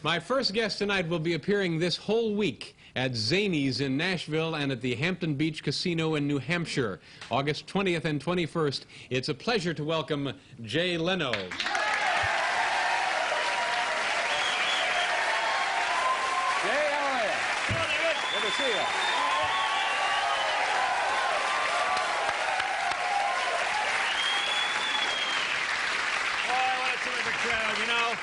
My first guest tonight will be appearing this whole week at Zanies in Nashville and at the Hampton Beach Casino in New Hampshire, August 20th and 21st. It's a pleasure to welcome Jay Leno. Jay, how are you? Hello, David. Good to see you. Oh, what a terrific crowd, you know.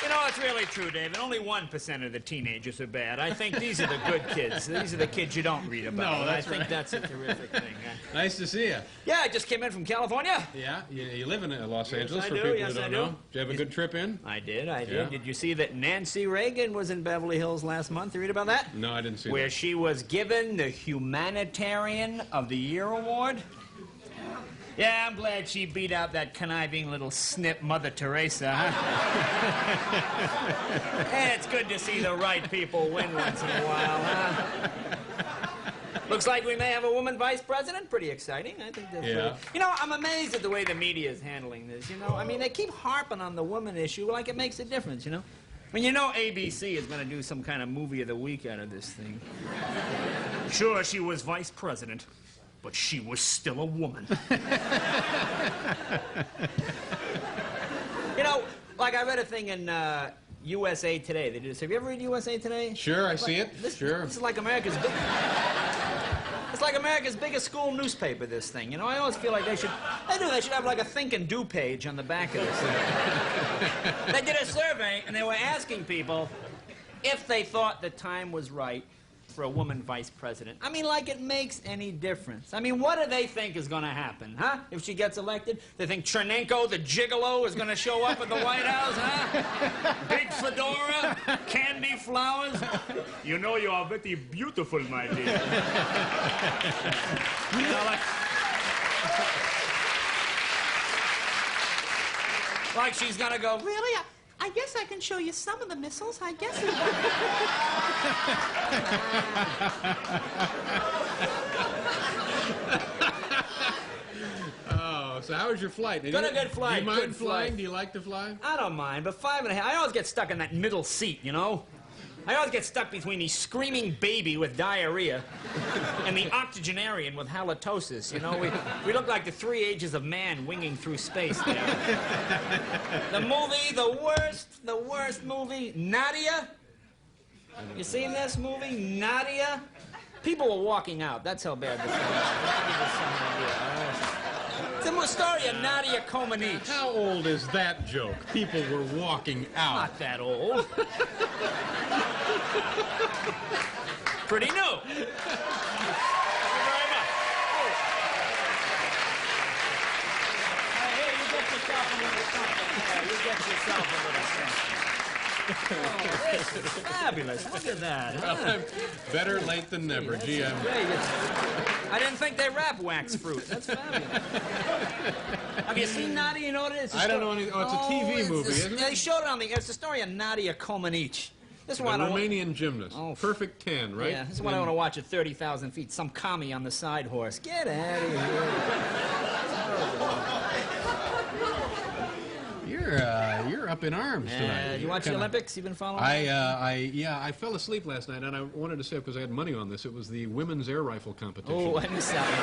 You know, it's really true, David. Only 1% of the teenagers are bad. I think these are the good kids. These are the kids you don't read about. No, that's I think right. that's a terrific thing. Nice to see you. Yeah, I just came in from California. Yeah, you live in Los Angeles, I for do, people yes, who I don't do. know. Did you have a good trip in? I did. Yeah. Did you see that Nancy Reagan was in Beverly Hills last month? You read about that? No, I didn't see Where that. she was given the Humanitarian of the Year award. Yeah, I'm glad she beat out that conniving little snip Mother Teresa, huh? Hey, it's good to see the right people win once in a while, huh? Looks like we may have a woman vice president. Pretty exciting. I think that's Yeah. You know, I'm amazed at the way the media is handling this, you know? I mean, they keep harping on the woman issue like it makes a difference, you know? I mean, you know ABC is going to do some kind of movie of the week out of this thing. Sure, she was vice president, but she was still a woman. You know, like I read a thing in USA Today. They did this. Have you ever read USA Today? Sure, I see it. Sure. This is like America's big. It's like America's biggest school newspaper. This thing. You know, I always feel like they should. They should have like a think and do page on the back of this thing. They did a survey and they were asking people if they thought the time was right for a woman vice president. I mean, like it makes any difference. I mean, what do they think is going to happen, huh? If she gets elected, they think Chernenko, the gigolo, is going to show up at the White House, huh? Big fedora, candy flowers. You know you are very beautiful, my dear. You know, like she's going to go, really? I guess I can show you some of the missiles. I guess. Oh, so how was your flight? Got a good flight. Do you mind Good flying? flight. Do you like to fly? I don't mind, but 5.5. I always get stuck in that middle seat, you know? I always get stuck between the screaming baby with diarrhea and the octogenarian with halitosis, you know? We look like the 3 ages of man winging through space there. The movie, the worst movie, Nadia. You seen this movie, Nadia? People were walking out. That's how bad this was. It's the story of Nadia Comaneci. How old is that joke? People were walking out. Not that old. Pretty new. Thank you very much. Hey, you get yourself a little something. Yeah, you get yourself a little something. Oh, this is fabulous. Look at that, huh? Better late than never. That's Gee, great. I didn't think they wrap wax fruit. That's fabulous. Have you seen Nadia? You know what it is? I don't know anything. Oh, it's a TV movie, isn't it? They showed it on the. It's the story of Nadia Comaneci. This is A why I don't. Romanian gymnast. Oh. Perfect 10, right? Yeah, this is what I want to watch at 30,000 feet. Some commie on the side horse. Get out of You're up in arms here. tonight. You watch the Kinda- Olympics? You've been following? I fell asleep last night, and I wanted to say because I had money on this. It was the women's air rifle competition. Oh, I missed that one.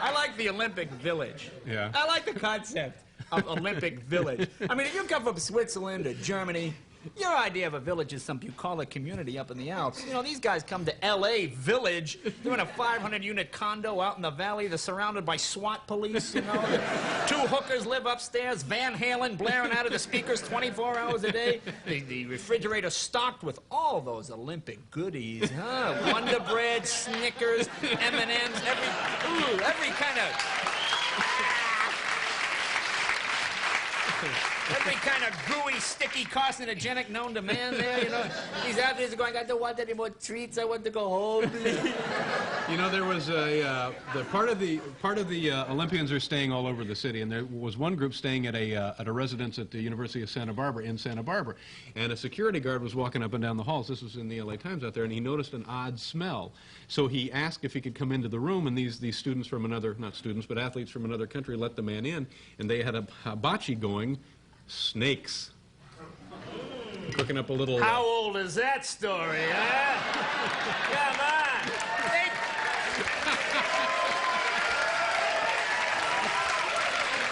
I like the Olympic Village. Yeah. I like the concept of Olympic Village. I mean, if you come from Switzerland or Germany, your idea of a village is some bucolic community up in the Alps. You know, these guys come to L.A. Village. They're in a 500-unit condo out in the valley. They're surrounded by SWAT police, you know. 2 hookers live upstairs. Van Halen blaring out of the speakers 24 hours a day. The refrigerator stocked with all those Olympic goodies, huh? Wonder Bread, Snickers, M&Ms, every kind of... Every kind of gooey, sticky, carcinogenic known to man there, you know. These athletes are going, I don't want any more treats. I want to go home, please. You know, there was the part of the Olympians are staying all over the city, and there was one group staying at a residence at the University of Santa Barbara in Santa Barbara, and a security guard was walking up and down the halls. This was in the LA Times out there, and he noticed an odd smell. So he asked if he could come into the room, and these students from another, not students, but athletes from another country let the man in, and they had a hibachi going Snakes. Cooking up a little... How old is that story, huh? Come on.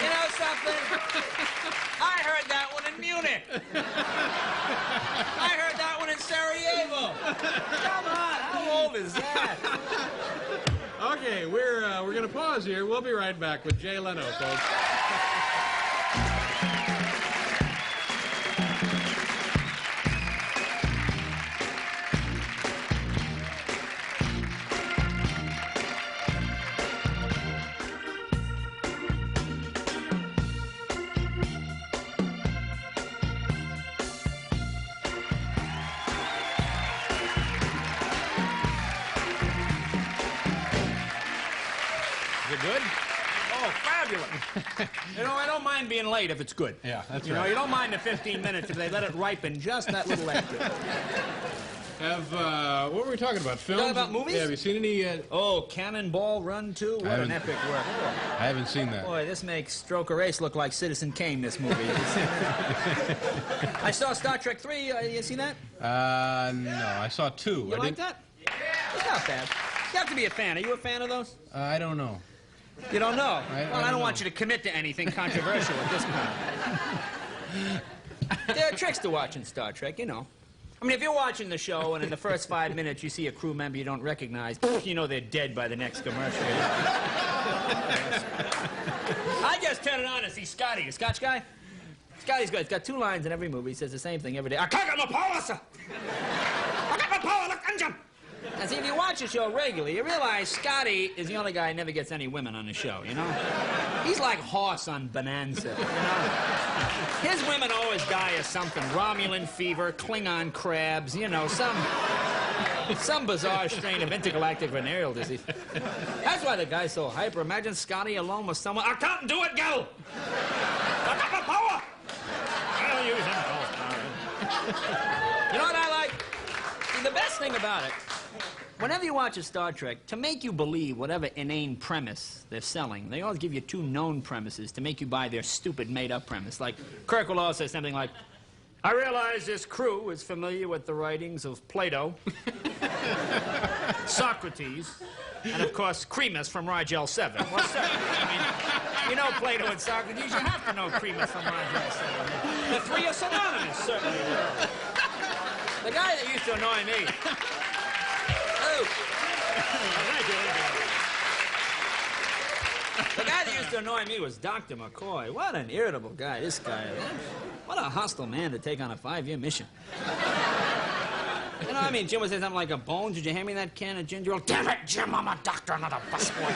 You know something? I heard that one in Munich. I heard that one in Sarajevo. Come on, how old is that? Okay, we're going to pause here. We'll be right back with Jay Leno, folks. Good? Oh, fabulous. You know, I don't mind being late if it's good. Yeah, that's You right. know, you don't mind the 15 minutes if they let it ripen just that little extra. What were we talking about? Films? Talking about movies? Yeah, have you seen any... Oh, Cannonball Run 2? What an epic work. I haven't seen that. Boy, this makes Stroker Ace look like Citizen Kane, this movie. I saw Star Trek 3. You seen that? No, I saw 2. You like that? It's not bad. You have to be a fan. Are you a fan of those? I don't know. You don't know? I don't know. want you to commit to anything controversial at this point. There are tricks to watching Star Trek, you know. I mean, if you're watching the show and in the first 5 minutes you see a crew member you don't recognize, you know they're dead by the next commercial. I just turn it on and see Scotty, the Scotch guy. Scotty's good. He's got 2 lines in every movie. He says the same thing every day. I got my power, sir. I got my power, look, engine. And see, if you watch the show regularly, you realize Scotty is the only guy who never gets any women on the show, you know? He's like Hoss on Bonanza, you know? His women always die of something. Romulan fever, Klingon crabs, you know, some bizarre strain of intergalactic venereal disease. That's why the guy's so hyper. Imagine Scotty alone with someone. I can't do it, gal! I got my power! I don't use impulse power. You know what I like? See, the best thing about it, whenever you watch a Star Trek, to make you believe whatever inane premise they're selling, they always give you 2 known premises to make you buy their stupid made-up premise. Like, Kirk will always say something like, I realize this crew is familiar with the writings of Plato, Socrates, and, of course, Cremus from Rigel 7. Well, certainly, I mean, you know Plato and Socrates, you have to know Cremus from Rigel 7. The 3 are synonymous, certainly. The guy that used to annoy me... The guy that used to annoy me was Dr. McCoy. What an irritable guy, this guy. What a hostile man to take on a 5-year mission. You know, I mean, Jim would say something like, a Bones, did you hand me that can of ginger ale? Damn it, Jim, I'm a doctor, not a busboy.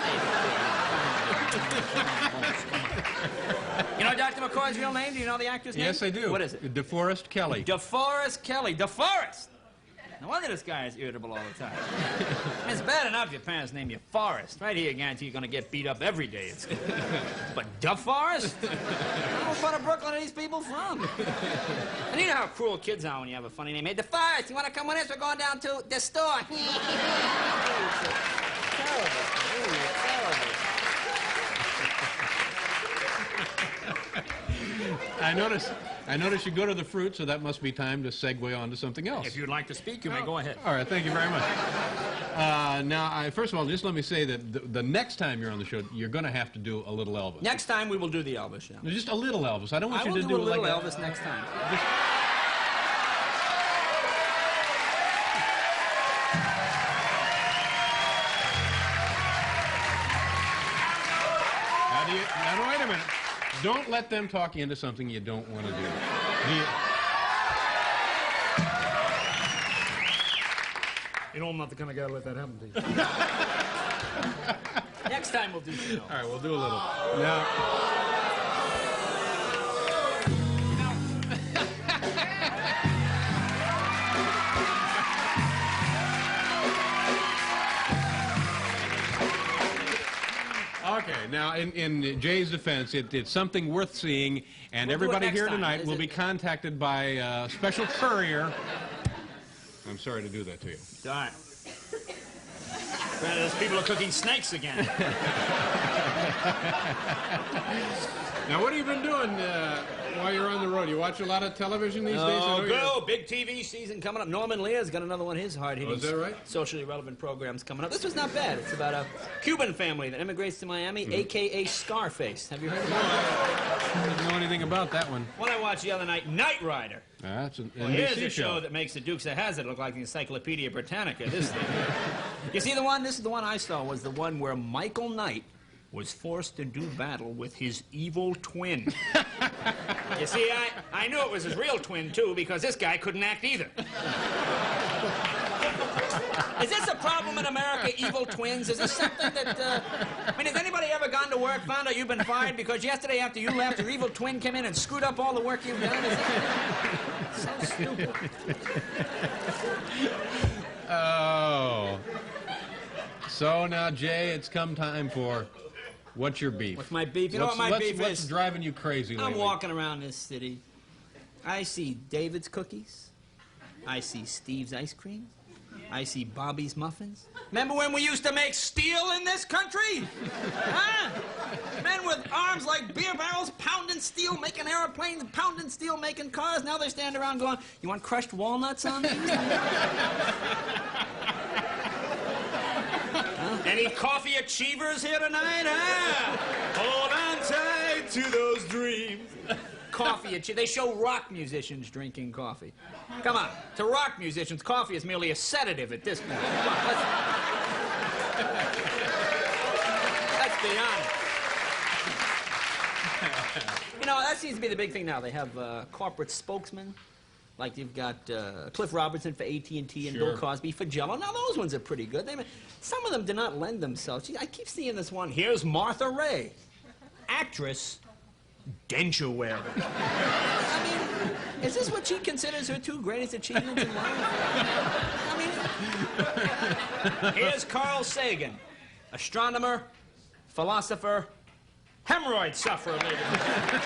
You know Dr. McCoy's real name? Do you know the actor's name? Yes, I do. What is it? DeForest Kelly. DeForest Kelly. DeForest! No wonder this guy is irritable all the time. It's bad enough your parents name you Forrest. Right here, I guarantee you're going to get beat up every day. But DeForest? What part of Brooklyn are these people from? And you know how cruel kids are when you have a funny name. Hey, DeForest, you want to come with us? We're going down to the store. Terrible. Terrible. I notice you go to the fruit, so that must be time to segue on to something else. If you'd like to speak, you may go ahead. All right, thank you very much. Now, first of all, just let me say that the next time you're on the show, you're going to have to do a little Elvis. Next time we will do the Elvis show. Just a little Elvis. I don't want you to do do a little like Elvis next time. Now, wait a minute. Don't let them talk you into something you don't want to do. You know I'm not the kind of guy to let that happen to you. Next time we'll do the show. All right, we'll do a little. Now... Okay, now in Jay's defense, it's something worth seeing, and everybody here tonight will be contacted by a special courier. I'm sorry to do that to you. All right. Those people are cooking snakes again. Now, what have you been doing while you're on the road? You watch a lot of television these days? Oh, go! Big TV season coming up. Norman Lear's got another one of his hard-hitting, is that right? socially relevant programs coming up. This was not bad. It's about a Cuban family that immigrates to Miami, a.k.a. Scarface. Have you heard of that? I didn't know anything about that one. One I watched the other night, Knight Rider. That's an Well, NBC here's a show that makes the Dukes of Hazzard look like the Encyclopedia Britannica. This thing. You see the one? This is the one I saw. Was the one where Michael Knight was forced to do battle with his evil twin. You see, I knew it was his real twin, too, because this guy couldn't act either. Is this a problem in America, evil twins? Is this something that, I mean, has anybody ever gone to work, found out you've been fired because yesterday after you left, your evil twin came in and screwed up all the work you've done? Is that so stupid? Oh. So now, Jay, it's come time for What's Your Beef? What's my beef? You know what my beef is? What's driving you crazy lately? I'm walking around this city. I see David's cookies. I see Steve's ice cream. I see Bobby's muffins. Remember when we used to make steel in this country? Huh? Men with arms like beer barrels pounding steel, making airplanes, pounding steel, making cars. Now they stand around going, you want crushed walnuts on these? Any coffee achievers here tonight, huh? Hold on tight to those dreams. Coffee achievers. They show rock musicians drinking coffee. Come on. To rock musicians, coffee is merely a sedative at this point. Come on, let's be honest. You know, that seems to be the big thing now. They have corporate spokesmen. Like you've got Cliff Robertson for AT&T and Sure. Bill Cosby for Jell-O. Now, those ones are pretty good. Some of them do not lend themselves. I keep seeing this one. Here's Martha Raye, actress, denture wearer. I mean, is this what she considers her two greatest achievements in life? I mean, here's Carl Sagan, astronomer, philosopher, hemorrhoid sufferer, ladies and gentlemen.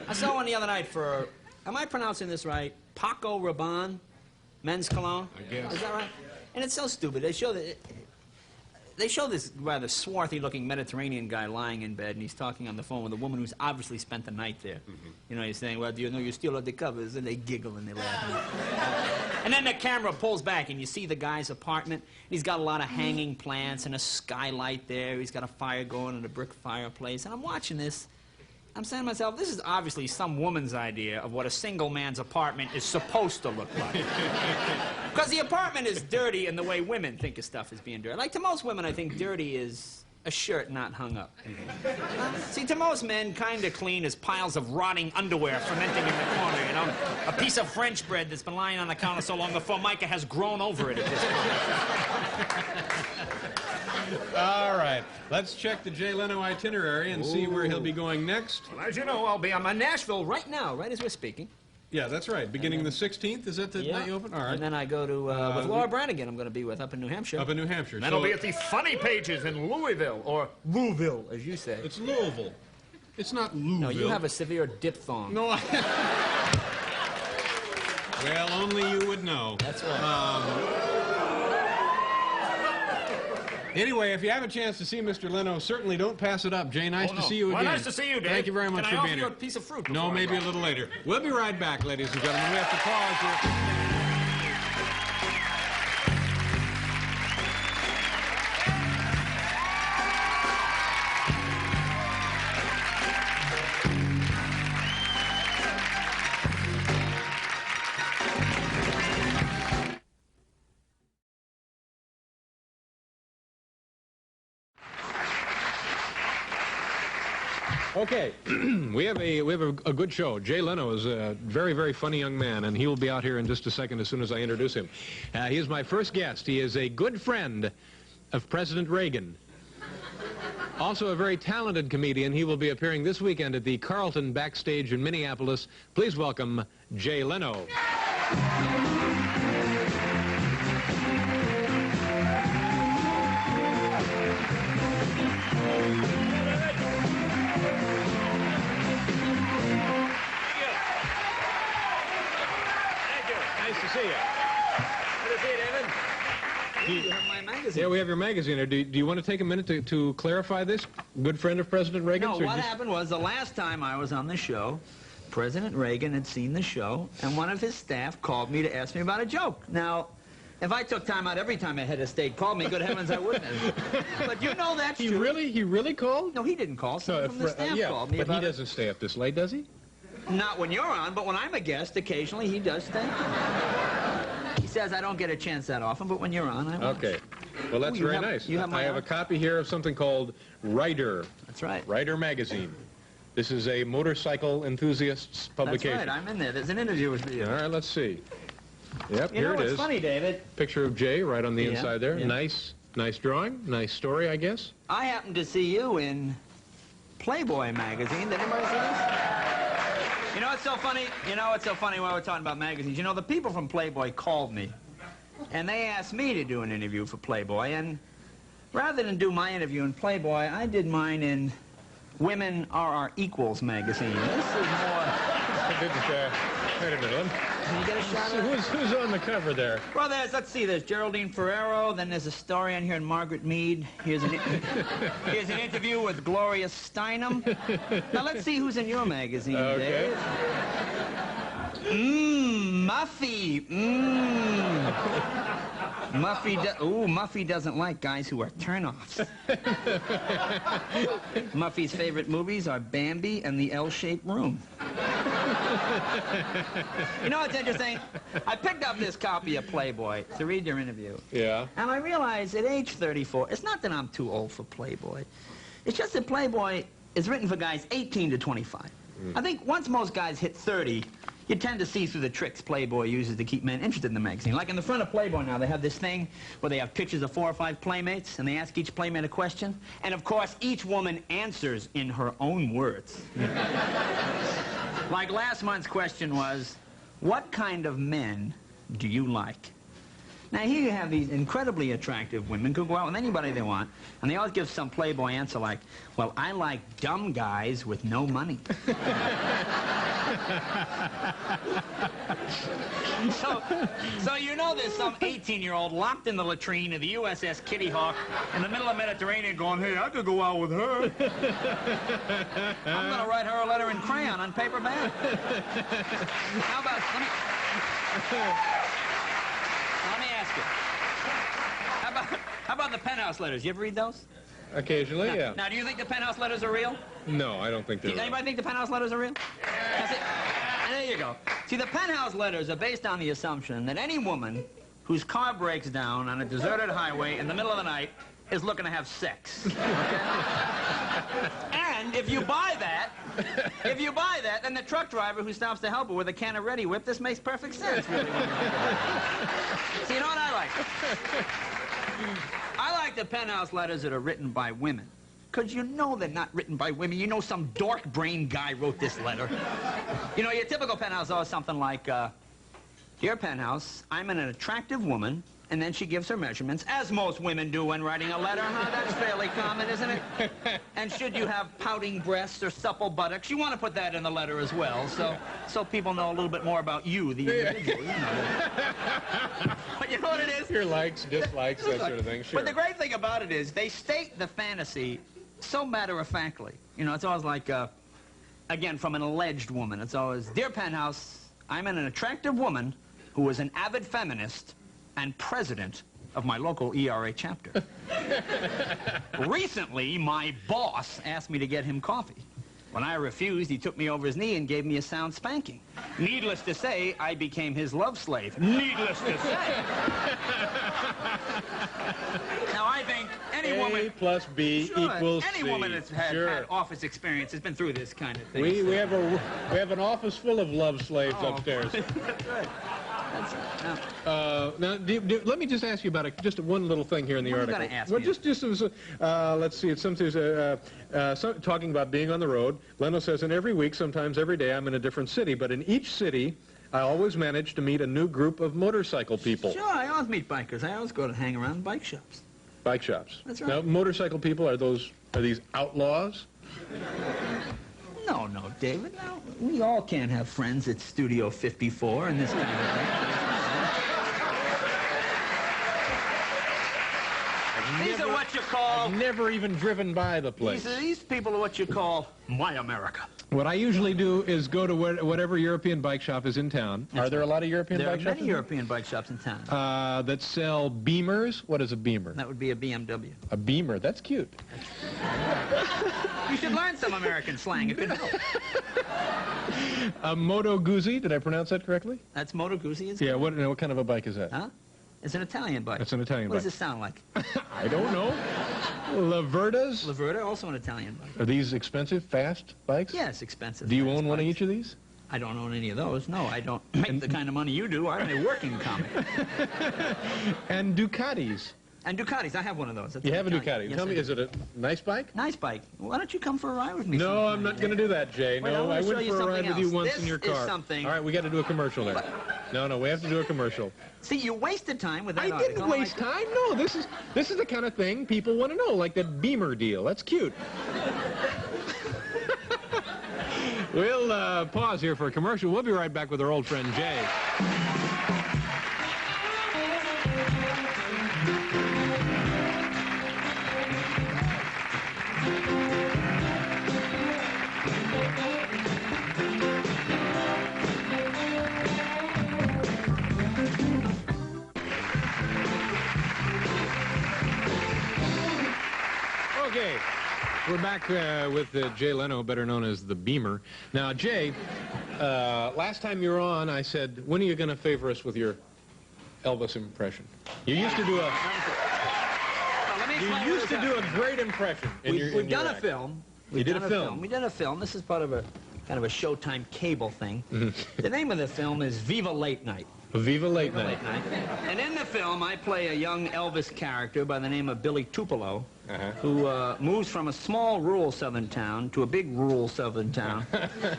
I saw one the other night for, am I pronouncing this right? Paco Rabanne, men's cologne? I guess. Is that right? And it's so stupid. They show this rather swarthy-looking Mediterranean guy lying in bed, and he's talking on the phone with a woman who's obviously spent the night there. Mm-hmm. You know, he's saying, well, do you know you steal the covers? And they giggle and they laugh. And then the camera pulls back, and you see the guy's apartment. He's got a lot of hanging plants and a skylight there. He's got a fire going and a brick fireplace. And I'm watching this. I'm saying to myself, this is obviously some woman's idea of what a single man's apartment is supposed to look like. Because the apartment is dirty in the way women think of stuff as being dirty. Like, to most women, I think dirty is a shirt not hung up. See, to most men, kind of clean is piles of rotting underwear fermenting in the corner, you know? A piece of French bread that's been lying on the counter so long the formica has grown over it at this point. All right. Let's check the Jay Leno itinerary and see where he'll be going next. Well, as you know, I'm in Nashville right now, right as we're speaking. Yeah, that's right. Beginning the 16th, is that the night you open? All right. And then I go to, with Laura Branigan, I'm going to be with up in New Hampshire. Up in New Hampshire. And that'll be at the Funny Pages in Louisville, or Louisville, as you say. It's Louisville. It's not Louisville. No, you have a severe diphthong. No, well, only you would know. That's right. Anyway, if you have a chance to see Mr. Leno, certainly don't pass it up. Jay, nice to see you again. Well, nice to see you, Dave. Thank you very much for being here. Can I offer you a piece of fruit? No, maybe a little later. We'll be right back, ladies and gentlemen. We have to pause here. Okay, we have a good show. Jay Leno is a very, very funny young man, and he will be out here in just a second as soon as I introduce him. He is my first guest. He is a good friend of President Reagan. Also a very talented comedian. He will be appearing this weekend at the Carlton Backstage in Minneapolis. Please welcome Jay Leno. we have your magazine here. Do you want to take a minute to clarify this? Good friend of President Reagan's? No, what happened was the last time I was on the show, President Reagan had seen the show, and one of his staff called me to ask me about a joke. Now, if I took time out every time a head of state called me, good heavens, I wouldn't have. But you know that's true. He really called? No, he didn't call. Someone from the staff called me but about he doesn't stay up this late, does he? Not when you're on, but when I'm a guest, occasionally he does stay. He says I don't get a chance that often, but when you're on, I will. Okay. Well, that's very nice. I have a copy here of something called Rider. That's right. Rider magazine. This is a motorcycle enthusiast's publication. That's right. I'm in there. There's an interview with me. All right, let's see. Yep, you here know it is. It's funny, David. Picture of Jay right on the inside there. Yeah. Nice drawing. Nice story, I guess. I happened to see you in Playboy magazine. Did anybody see this? You know what's so funny? You know what's so funny while we're talking about magazines? You know, the people from Playboy called me, and they asked me to do an interview for Playboy, and rather than do my interview in Playboy, I did mine in Women Are Our Equals magazine. This is more... Wait a minute. Can you get a shot of it? Who's on the cover there? Well, let's see, there's Geraldine Ferrero, then there's a story on here in Margaret Mead. Here's an interview with Gloria Steinem. Now, let's see who's in your magazine, okay. Dave. Muffy. Muffy doesn't like guys who are turnoffs. Muffy's favorite movies are Bambi and The L-Shaped Room. You know what's interesting? I picked up this copy of Playboy to read your interview. Yeah. And I realized at age 34, it's not that I'm too old for Playboy. It's just that Playboy is written for guys 18 to 25. I think once most guys hit 30, you tend to see through the tricks Playboy uses to keep men interested in the magazine. Like in the front of Playboy now, they have this thing where they have pictures of 4 or 5 playmates, and they ask each playmate a question. And of course, each woman answers in her own words. Like last month's question was, what kind of men do you like? Now here you have these incredibly attractive women who go out with anybody they want, and they always give some Playboy answer like, well, I like dumb guys with no money. So you know there's some 18-year-old locked in the latrine of the USS Kitty Hawk in the middle of the Mediterranean going, hey, I could go out with her. I'm going to write her a letter in crayon on paper bag. How about... Let me ask you. How about the penthouse letters? You ever read those? Occasionally, yeah. Now, do you think the penthouse letters are real? No, I don't think they're real. Anybody think the penthouse letters are real? There you go. See, the penthouse letters are based on the assumption that any woman whose car breaks down on a deserted highway in the middle of the night is looking to have sex. And if you buy that, then the truck driver who stops to help her with a can of Ready Whip, this makes perfect sense, really. So you know what I like? I like the penthouse letters that are written by women. Because you know they're not written by women. You know some dork-brained guy wrote this letter. You know, your typical penthouse is something like, Dear Penthouse, I'm an attractive woman, and then she gives her measurements, as most women do when writing a letter, huh? That's fairly common, isn't it? And should you have pouting breasts or supple buttocks, you want to put that in the letter as well, so people know a little bit more about you, the individual. You know. But you know what it is? Your likes, dislikes, that sort of thing, sure. But the great thing about it is they state the fantasy so matter-of-factly. You know, it's always like, again, from an alleged woman. It's always, Dear Penthouse, I'm an attractive woman who is an avid feminist and president of my local ERA chapter. Recently, my boss asked me to get him coffee. When I refused, he took me over his knee and gave me a sound spanking. Needless to say, I became his love slave. Needless to say. Now, I think any woman... A plus B equals C. Any woman that's had office experience has been through this kind of thing. We have an office full of love slaves upstairs. That's right. That's right. Now, let me just ask you about just one little thing here in the article. What are you going to ask well, me? let's see. It's talking about being on the road. Leno says, and every week, sometimes every day, I'm in a different city. But in each city, I always manage to meet a new group of motorcycle people. Sure, I always meet bikers. I always go to hang around bike shops. Bike shops. That's right. Now, motorcycle people, are these outlaws? No, David. No, we all can't have friends at Studio 54 and this kind of thing. I've what you call... Never even driven by the place. These people are what you call My America. What I usually do is go to whatever European bike shop is in town. Are there a lot of European bike shops? There are many European bike shops in town. That sell Beamers. What is a Beamer? That would be a BMW. A Beamer. That's cute. You should learn some American slang. It could help. A Moto Guzzi. Did I pronounce that correctly? That's Moto Guzzi? Yeah. What kind of a bike is that? Huh? It's an Italian bike. It's an Italian bike. bike. What does it sound like? I don't know. Lavertas? Laverta, also an Italian bike. Are these expensive, fast bikes? Yes, expensive. Do you own one of each of these? I don't own any of those. No, I don't make the kind of money you do. I'm a working comic. And Ducatis. And Ducatis. I have one of those. That's you have a Ducati. Yes, Tell me, is it a nice bike? Nice bike. Why don't you come for a ride with me? No, I'm not going to do that, Jay. Wait, no, I went for a ride with you once this in your car. Is something... All right, we got to do a commercial there. No, we have to do a commercial. See, you wasted time with that I didn't waste time. No, this is the kind of thing people want to know, like that Beamer deal. That's cute. We'll pause here for a commercial. We'll be right back with our old friend Jay. Okay, we're back with Jay Leno, better known as the Beamer. Now, Jay, last time you were on, I said, when are you going to favor us with your Elvis impression? You used to do a... You used to do a great impression in your We've done a film. You did a film. We did a film. This is part of a kind of a Showtime cable thing. The name of the film is Viva Late Night. Viva Late Night. And in the film, I play a young Elvis character by the name of Billy Tupelo, who moves from a small rural southern town to a big rural southern town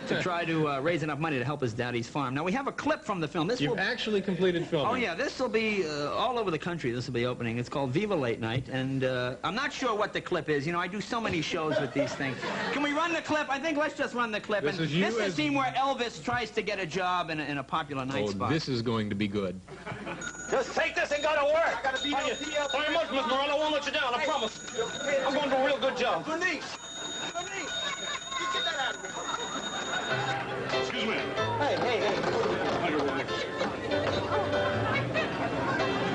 to try to raise enough money to help his daddy's farm. Now, we have a clip from the film. You've actually completed filming. Oh, yeah. This will be all over the country. This will be opening. It's called Viva Late Night, and I'm not sure what the clip is. You know, I do so many shows with these things. Can we run the clip? I think let's just run the clip. This is the scene where Elvis tries to get a job in a popular night spot. This is going to be good. Just take this and go to work. I gotta be very much, Miss Morello. I won't let you down. I promise. I'm going to do a real good job. Bernice! Get that out of me. Excuse me. Hey.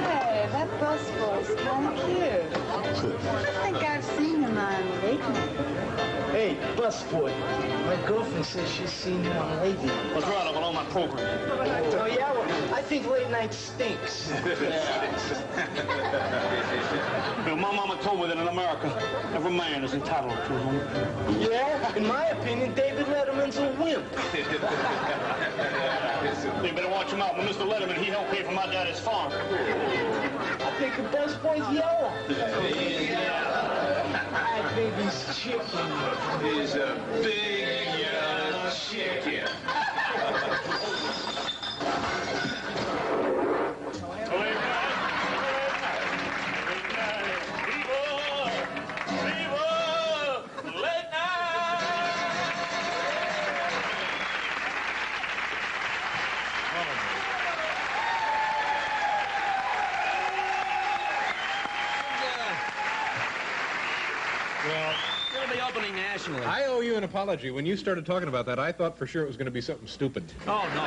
Hey, that busboy's kind of cute. I think I've seen him on Late Night. Hey, busboy. My girlfriend says she's seen you on Late Night. That's right. I'm on my program. Oh, yeah? Well, I think Late Night stinks. You know, my mama told me that in America, every man is entitled to his own. Yeah? In my opinion, David Letterman's a wimp. You better watch him out. When Mr. Letterman, he helped pay for my daddy's farm. I think the busboy's yellow. I think he's chicken. He's a big yellow chicken. Well, It'll be opening nationally. I owe you an apology. When you started talking about that, I thought for sure it was going to be something stupid. Oh, no.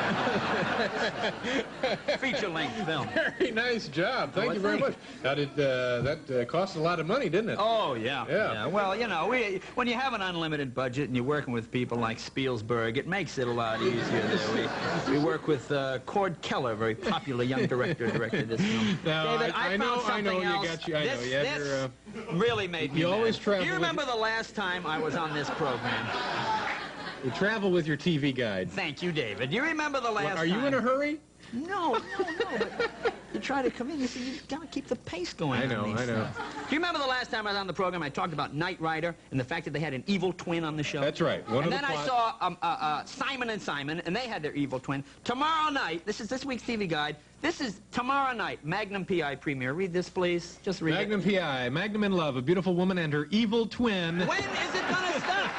Feature-length film. Very nice job. Thank you very much. Now, that cost a lot of money, didn't it? Oh, yeah. Yeah. Well, you know, when you have an unlimited budget and you're working with people like Spielberg, it makes it a lot easier. We work with Cord Keller, very popular young director, directed this film. Now, David, I know something else. you got you. I know. You have your, really made me You mad. always travel Do you remember the last time I was on this program? you travel with your TV guide. Thank you, David. Do you remember the last time? Are you in a hurry? No, but you try to come in, you see, you've got to keep the pace going. I know. Do you remember the last time I was on the program, I talked about Knight Rider and the fact that they had an evil twin on the show? That's right. And then I saw Simon and Simon, and they had their evil twin. Tomorrow night, this is this week's TV guide, this is tomorrow night, Magnum P.I. premiere. Read this, please. Just read Magnum P.I., Magnum in Love, a beautiful woman and her evil twin. When is it going to stop?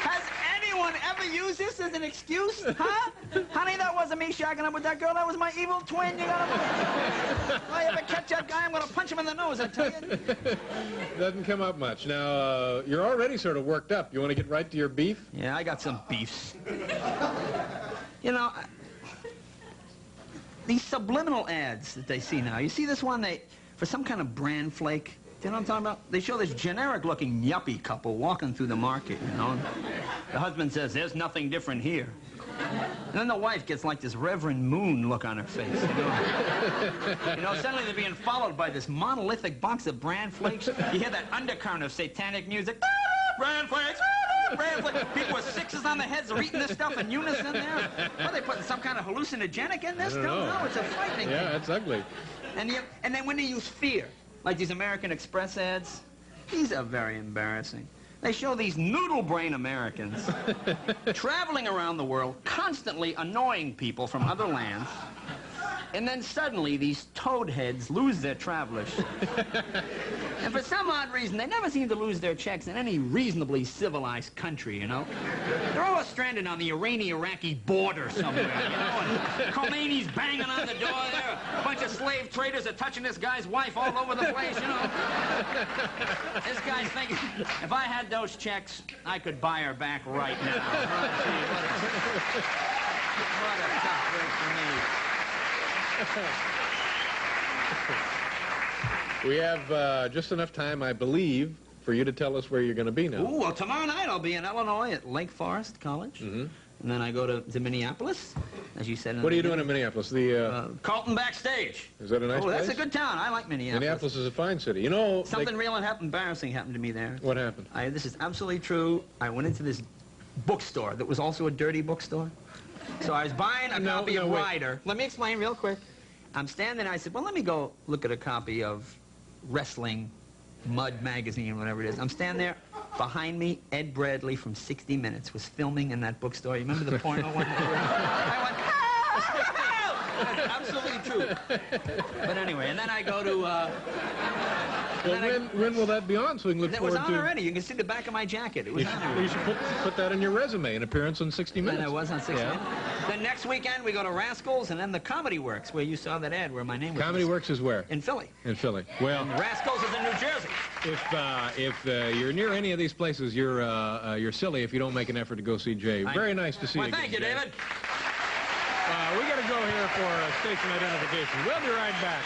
Has anyone ever used use this as an excuse? Huh? Honey, that wasn't me shacking up with that girl. That was my evil twin. You gotta believe. If I ever catch that guy, I'm gonna punch him in the nose, I tell you. Doesn't come up much. Now, you're already sort of worked up. You want to get right to your beef? Yeah, I got some beefs. You know, these subliminal ads that they see now. You see this one, for some kind of brand flake. Do you know what I'm talking about? They show this generic-looking yuppie couple walking through the market, you know. The husband says, "There's nothing different here." And then the wife gets like this Reverend Moon look on her face, you know. You know, suddenly they're being followed by this monolithic box of bran flakes. You hear that undercurrent of satanic music. Bran flakes! Bran flakes! People with sixes on their heads are eating this stuff in unison there. Are they putting some kind of hallucinogenic in this? No, it's a frightening thing. Yeah, it's ugly. And then when they use fear, like these American Express ads, these are very embarrassing. They show these noodle-brain Americans traveling around the world, constantly annoying people from other lands, and then suddenly these toadheads lose their travelers. And for some odd reason, they never seem to lose their checks in any reasonably civilized country, you know? They're always stranded on the Iranian-Iraqi border somewhere, you know? And Khomeini's banging on the door there. A bunch of slave traders are touching this guy's wife all over the place, you know? This guy's thinking, if I had those checks, I could buy her back right now. Oh, gee, what a tough break for me. We have just enough time, I believe, for you to tell us where you're going to be now. Ooh, well, tomorrow night I'll be in Illinois at Lake Forest College. Mm-hmm. And then I go to Minneapolis, as you said. What are you doing in Minneapolis? Carlton Backstage. Is that a nice place? Oh, that's a good town. I like Minneapolis. Minneapolis is a fine city. You know... Something real embarrassing happened to me there. What happened? This is absolutely true. I went into this bookstore that was also a dirty bookstore. So I was buying a copy of Ryder. Let me explain real quick. I'm standing there. I said, well, let me go look at a copy of Wrestling Mud Magazine, whatever it is. I'm standing there. Behind me, Ed Bradley from 60 Minutes was filming in that bookstore. You remember the porno one? I went, ah! That's absolutely true. But anyway, and then I go to... when will that be on so we can look forward to... It was on already. You can see the back of my jacket. It was on already. You should put that in your resume, an appearance on 60 Minutes. And I was on 60 Minutes. Then next weekend, we go to Rascals, and then the Comedy Works, where you saw that ad where my name was. Comedy Works is where? In Philly. In Philly. Well, and Rascals is in New Jersey. If you're near any of these places, you're silly if you don't make an effort to go see Jay. Very nice to see you. Well, thank you, David. We got to go here for station identification. We'll be right back.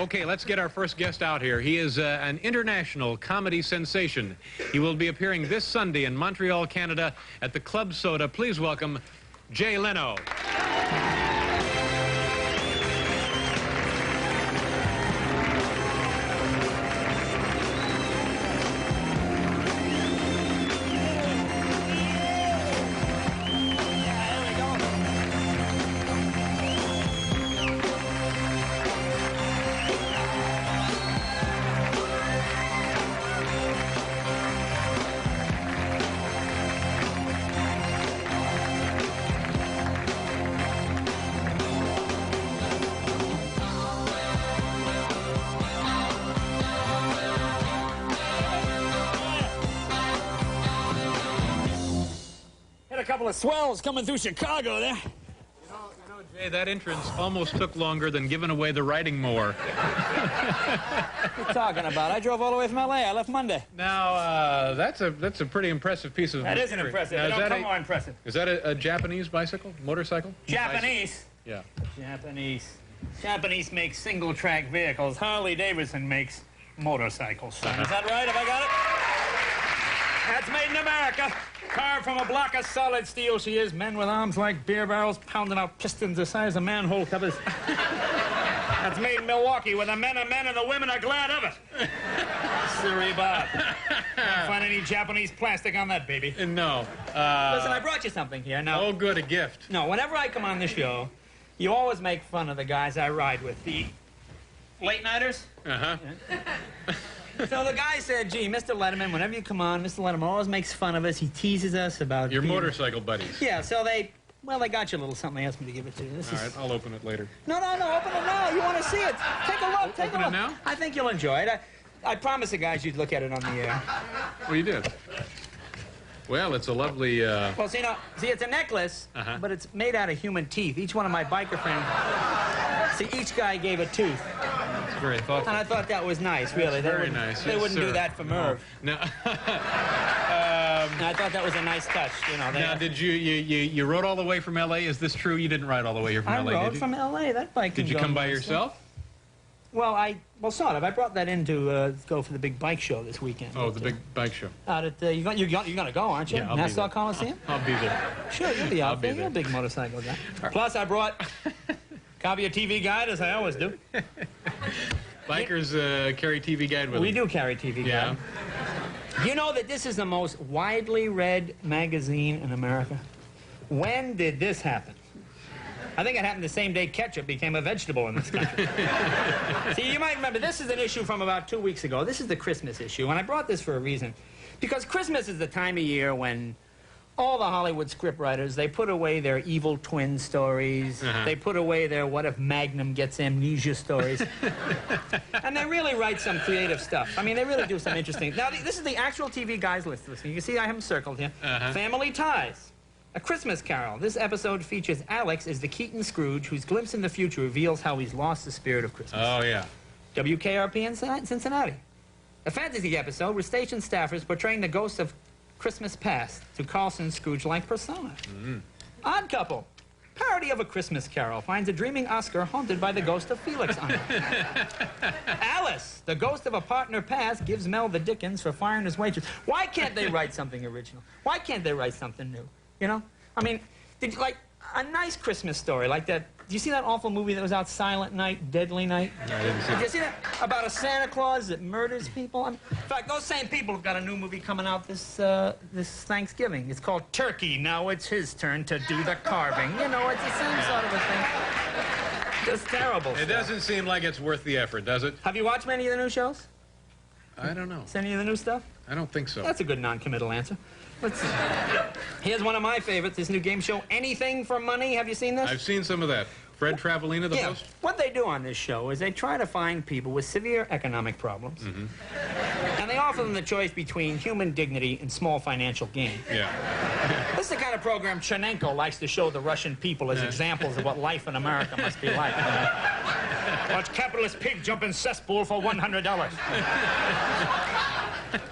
Okay, let's get our first guest out here. He is an international comedy sensation. He will be appearing this Sunday in Montreal, Canada at the Club Soda. Please welcome Jay Leno. A couple of swells coming through Chicago there. You know, Jay, that entrance almost took longer than giving away the writing more. What are you talking about? I drove all the way from L.A. I left Monday. Now, that's a pretty impressive piece of... That isn't impressive. Now, don't come more impressive. Is that a Japanese motorcycle? Japanese? Yeah. Japanese makes single-track vehicles. Harley-Davidson makes motorcycles, son. Is that right? Have I got it? That's made in America. Carved from a block of solid steel she is. Men with arms like beer barrels pounding out pistons the size of manhole covers. That's made in Milwaukee where the men are men and the women are glad of it. Sorry, Bob. Can't find any Japanese plastic on that, baby. No. Listen, I brought you something here. Now, oh, good, a gift. No, whenever I come on the show, you always make fun of the guys I ride with. The late-nighters. Uh-huh. So the guy said, gee, Mr. Letterman, whenever you come on, Mr. Letterman always makes fun of us. He teases us about... Your motorcycle buddies. Yeah, so they got you a little something. They asked me to give it to you. All right, I'll open it later. No, open it now. You want to see it. Take a look, take a Open it look. now? I think you'll enjoy it. I promised the guys you'd look at it on the air. Well, you did. Well, it's a lovely... Well, see, it's a necklace, but it's made out of human teeth. Each one of my biker friends, see, each guy gave a tooth. It's very thoughtful. And I thought that was nice, really. Very nice. They Yes, wouldn't sir. do that for Merv. No. And I thought that was a nice touch, you know. Now, did you rode all the way from L.A.? Is this true? You didn't ride all the way here from I L.A., rode did you? from L.A. That bike Did you come by yourself? Well, sort of. I brought that in to go for the big bike show this weekend. Oh, the big bike show. Out at you're gonna go, aren't you? Yeah, I'll be Nassau there. Coliseum. I'll be there. Sure, you'll be I'll out be there. You're a there. big motorcycle guy. Plus, I brought copy of TV Guide, as I always do. Bikers carry TV Guide with We them. do carry TV Yeah. Guide. You know that this is the most widely read magazine in America? When did this happen? I think it happened the same day ketchup became a vegetable in this country. See, you might remember, this is an issue from about 2 weeks ago. This is the Christmas issue, and I brought this for a reason. Because Christmas is the time of year when all the Hollywood scriptwriters, they put away their evil twin stories. They put away their what if Magnum gets amnesia stories. And they really write some creative stuff. I mean, they really do some interesting... Now, this is the actual TV Guys list. Listen, you can see I have them circled here. Family Ties. A Christmas Carol. This episode features Alex as the Keaton Scrooge, whose glimpse in the future reveals how he's lost the spirit of Christmas. Oh, yeah. WKRP in Cincinnati. A fantasy episode with station staffers portraying the ghosts of Christmas past to Carlson Scrooge-like persona. Odd Couple. Parody of A Christmas Carol finds a dreaming Oscar haunted by the ghost of Felix Unger. Alice, the ghost of a partner past, gives Mel the Dickens for firing his waitress. Why can't they write something original? Why can't they write something new? You know? I mean, like a nice Christmas story like that. Do you see that awful movie that was out, Silent Night, Deadly Night? No, I didn't see Did you see that? About a Santa Claus that murders people? In fact, those same people have got a new movie coming out this Thanksgiving. It's called Turkey. Now it's his turn to do the carving. You know, it's the same sort of a thing. Just terrible It stuff. doesn't seem like it's worth the effort, does it? Have you watched many of the new shows? I don't know. Is any of the new stuff? I don't think so. That's a good non-committal answer. Let's see. Here's one of my favorites, this new game show, Anything for Money. Have you seen this? I've seen some of that. Fred Travelina, the Yeah. host? What they do on this show is they try to find people with severe economic problems, and they offer them the choice between human dignity and small financial gain. Yeah. This is the kind of program Chernenko likes to show the Russian people as examples of what life in America must be like. Watch capitalist pig jump in cesspool for $100.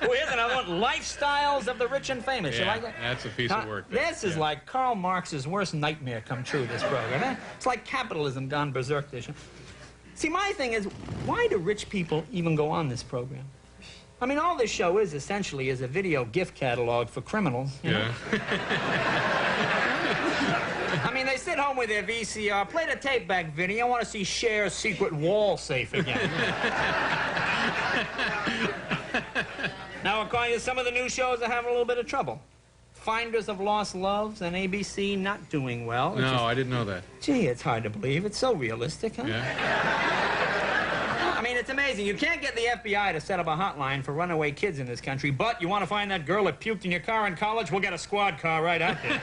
Oh, here's another one. Lifestyles of the rich and famous. You Yeah, like that? that's a piece of work there. This is Yeah. like Karl Marx's worst nightmare come true, this program. Eh? It's like capitalism gone berserk this year. See, my thing is, why do rich people even go on this program? I mean, all this show is essentially is a video gift catalog for criminals. You know? I mean, they sit home with their VCR, play the tape back video, want to see Cher's secret wall safe again. Now, according to some of the new shows, are having a little bit of trouble. Finders of Lost Loves and ABC not doing well. No, I didn't know that. Gee, it's hard to believe. It's so realistic, huh? Yeah. I mean, it's amazing. You can't get the FBI to set up a hotline for runaway kids in this country, but you want to find that girl that puked in your car in college? We'll get a squad car right out there.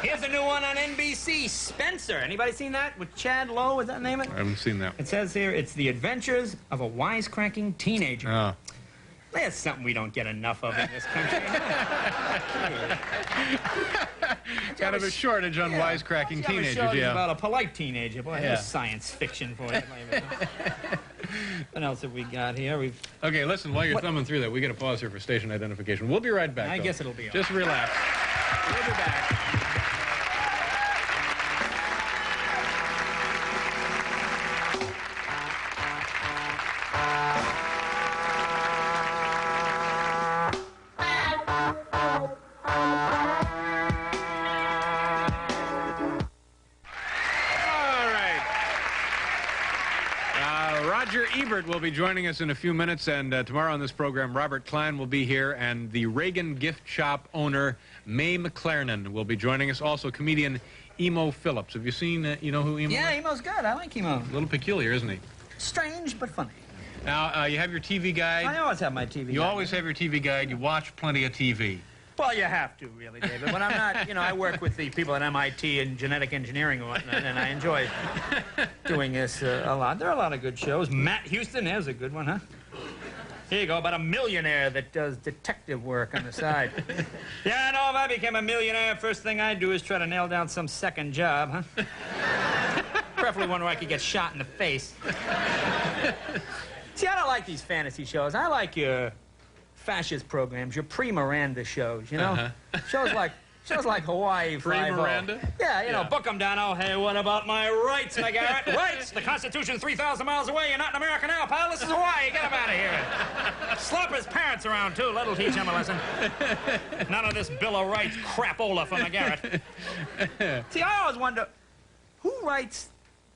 Here's a new one on NBC, Spencer. Anybody seen that with Chad Lowe? Is that the name of it? I haven't seen that. It says here, it's the adventures of a wisecracking teenager. Oh. That's something we don't get enough of in this country. Kind of a shortage on wisecracking teenagers, yeah. About a polite teenager. Boy, Yeah. there's science fiction for you. What else have we got here? Okay, listen, while you're thumbing through that, we got to pause here for station identification. We'll be right back. I though. guess it'll be all Just relax. We'll be back. Roger Ebert will be joining us in a few minutes, and tomorrow on this program, Robert Klein will be here, and the Reagan gift shop owner, Mae McClarnon, will be joining us. Also, comedian Emo Phillips. Have you seen, you know who Emo is? Yeah, Emo's good. I like Emo. A little peculiar, isn't he? Strange, but funny. Now, you have your TV guide. I always have my TV guide. You always have your TV guide. You watch plenty of TV. Well, you have to, really, David. When I'm not, you know, I work with the people at MIT in genetic engineering and whatnot, and I enjoy doing this a lot. There are a lot of good shows. Matt Houston, there's a good one, huh? Here you go, about a millionaire that does detective work on the side. Yeah, I know, if I became a millionaire, first thing I'd do is try to nail down some second job, huh? Preferably one where I could get shot in the face. See, I don't like these fantasy shows. I like your fascist programs, your pre-Miranda shows, you know? Shows like Hawaii Five-0. Pre-Miranda? Yeah, you know, book them down. Oh, hey, what about my rights, McGarrett? Rights! The Constitution's 3,000 miles away. You're not in America now, pal. This is Hawaii. Get him out of here. Slap his parents around, too. That'll teach him a lesson. None of this Bill of Rights crapola for McGarrett. See, I always wonder, who writes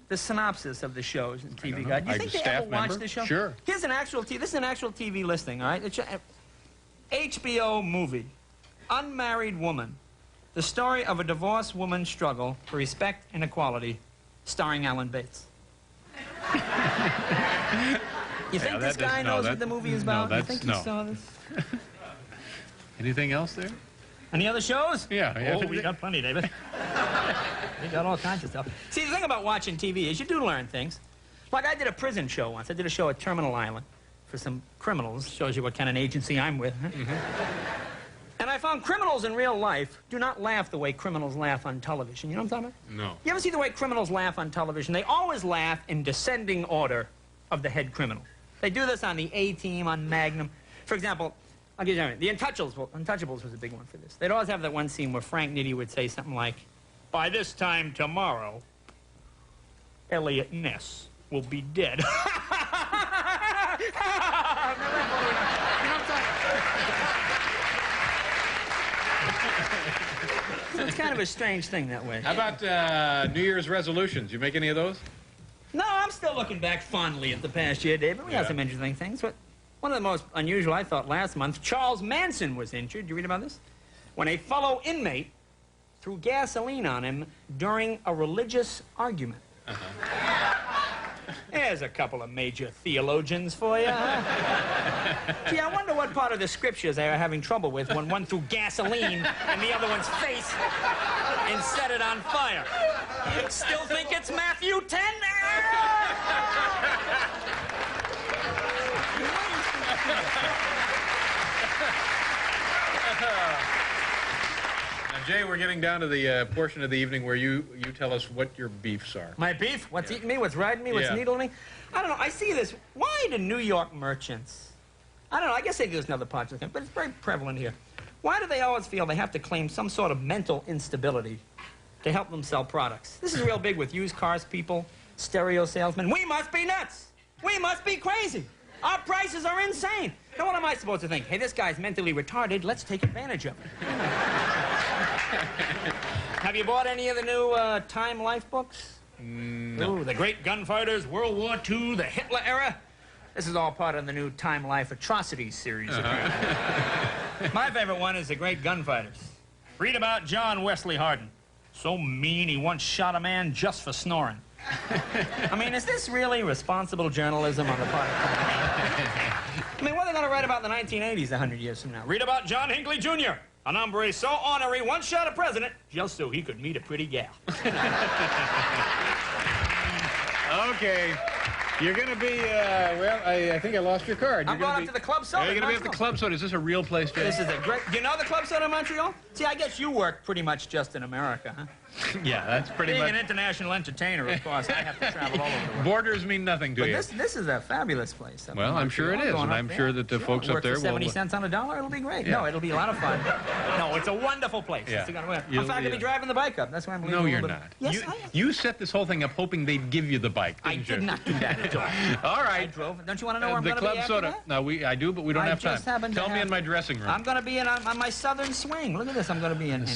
the synopsis of the shows and TV guide? Do you think they ever watch the show? Sure. Here's an actual this is an actual TV listing, all right? It's HBO movie, Unmarried Woman, the story of a divorced woman's struggle for respect and equality, starring Alan Bates. You think this guy knows what the movie is about? You think he saw this? Anything else there? Any other shows? Yeah. Oh, we got plenty, David. We got all kinds of stuff. See, the thing about watching TV is you do learn things. Like I did a prison show once. I did a show at Terminal Island for some criminals. Shows you what kind of agency I'm with. Huh? And I found criminals in real life do not laugh the way criminals laugh on television. You know what I'm talking about? No. You ever see the way criminals laugh on television? They always laugh in descending order of the head criminal. They do this on the A-Team, on Magnum. For example, I'll give you an example. The Untouchables was a big one for this. They'd always have that one scene where Frank Nitti would say something like, "By this time tomorrow, Elliot Ness will be dead." You know what I'm talking about? So it's kind of a strange thing that way. How about New Year's resolutions? You make any of those? No, I'm still looking back fondly at the past year, David. We had some interesting things. But one of the most unusual, I thought, last month, Charles Manson was injured. Did you read about this? When a fellow inmate threw gasoline on him during a religious argument. There's a couple of major theologians for you, huh? Gee, I wonder what part of the scriptures they are having trouble with when one threw gasoline in the other one's face and set it on fire. Still think it's Matthew 10? Now, Jay, we're getting down to the portion of the evening where you tell us what your beefs are. My beef? What's eating me? What's riding me? What's needling me? I don't know. I see this. Why do New York merchants, I don't know, I guess there's another part of the thing, but it's very prevalent here. Why do they always feel they have to claim some sort of mental instability to help them sell products? This is real big with used cars people, stereo salesmen. We must be nuts. We must be crazy. Our prices are insane. Now, what am I supposed to think? Hey, this guy's mentally retarded. Let's take advantage of it. Have you bought any of the new Time Life books? No. Ooh, the Great Gunfighters, World War II, the Hitler era. This is all part of the new Time Life Atrocities series. My favorite one is the Great Gunfighters. Read about John Wesley Hardin. So mean he once shot a man just for snoring. I mean, is this really responsible journalism on the part of I mean, what are they going to write about in the 1980s 100 years from now? Read about John Hinckley Jr., an hombre so ornery once shot a president just so he could meet a pretty gal. Okay. You're going to be, well, I think I lost your card. I'm going up to the Club Soda. You're going to be at the Club Soda. Is this a real place, Jay? This is a great... Do you know the Club Soda in Montreal? See, I guess you work pretty much just in America, huh? Yeah, that's pretty much... Being an international entertainer, of course, I have to travel all over the world. Borders mean nothing to you. But this is a fabulous place. Well, I'm sure it is, and I'm sure that the folks up there will... 70 cents on a dollar, it'll be great. Yeah. No, it'll be a lot of fun. No, it's a wonderful place. Yeah. In fact, I'll be driving the bike up. That's why I'm leaving. No, you're not. Yes, I am. You set this whole thing up hoping they'd give you the bike, I didn't you? did not do that at all. All right. I drove. Don't you want to know where I'm the going to be Club after Soda. that? No, I do, but we don't have time. Tell me in my dressing room. I'm going to be on my southern swing. Look at this. I'm going to be in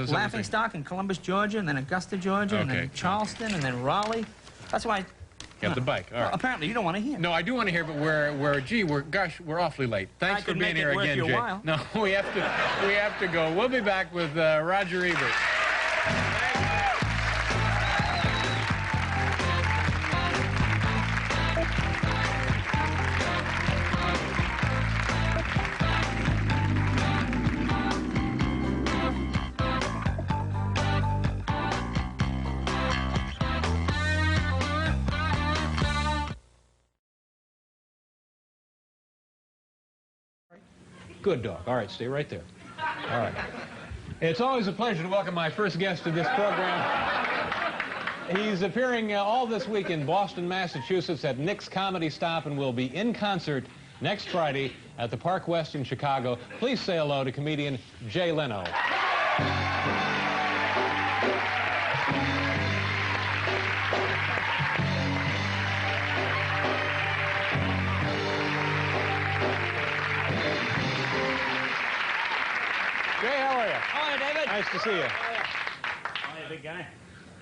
Laughingstock in Columbus, Georgia, and then Augusta, Georgia, and then Charleston, and then Raleigh. That's why. You have the bike. All right. Well, apparently, you don't want to hear. No, I do want to hear, but we're awfully late. Thanks for being here again, Jay. While. No, we have to go. We'll be back with Roger Ebert. Good dog. All right, stay right there. All right. It's always a pleasure to welcome my first guest to this program. He's appearing all this week in Boston, Massachusetts at Nick's Comedy Stop and will be in concert next Friday at the Park West in Chicago. Please say hello to comedian Jay Leno. Jay, how are you? Hello, David. Nice to see you. Hi, big guy.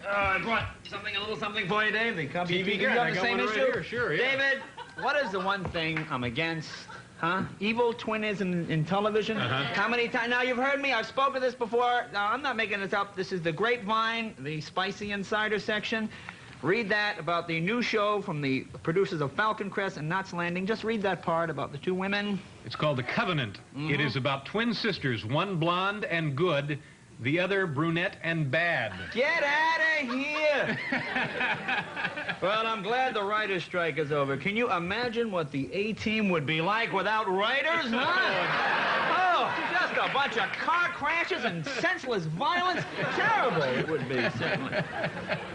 I brought a little something for you, Dave. The copy TV you Guide. have I the got same one right issue? here, sure, yeah. David, what is the one thing I'm against? Huh? Evil twinism in television? How many times? Now, you've heard me. I've spoken this before. Now, I'm not making this up. This is the Grapevine, the Spicy Insider section. Read that about the new show from the producers of Falcon Crest and Knots Landing. Just read that part about the two women. It's called The Covenant. It is about twin sisters, one blonde and good, the other brunette and bad. Get out of here! Well, I'm glad the writer's strike is over. Can you imagine what the A-Team would be like without writers, huh? Oh, just a bunch of car crashes and senseless violence. Terrible it would be, certainly.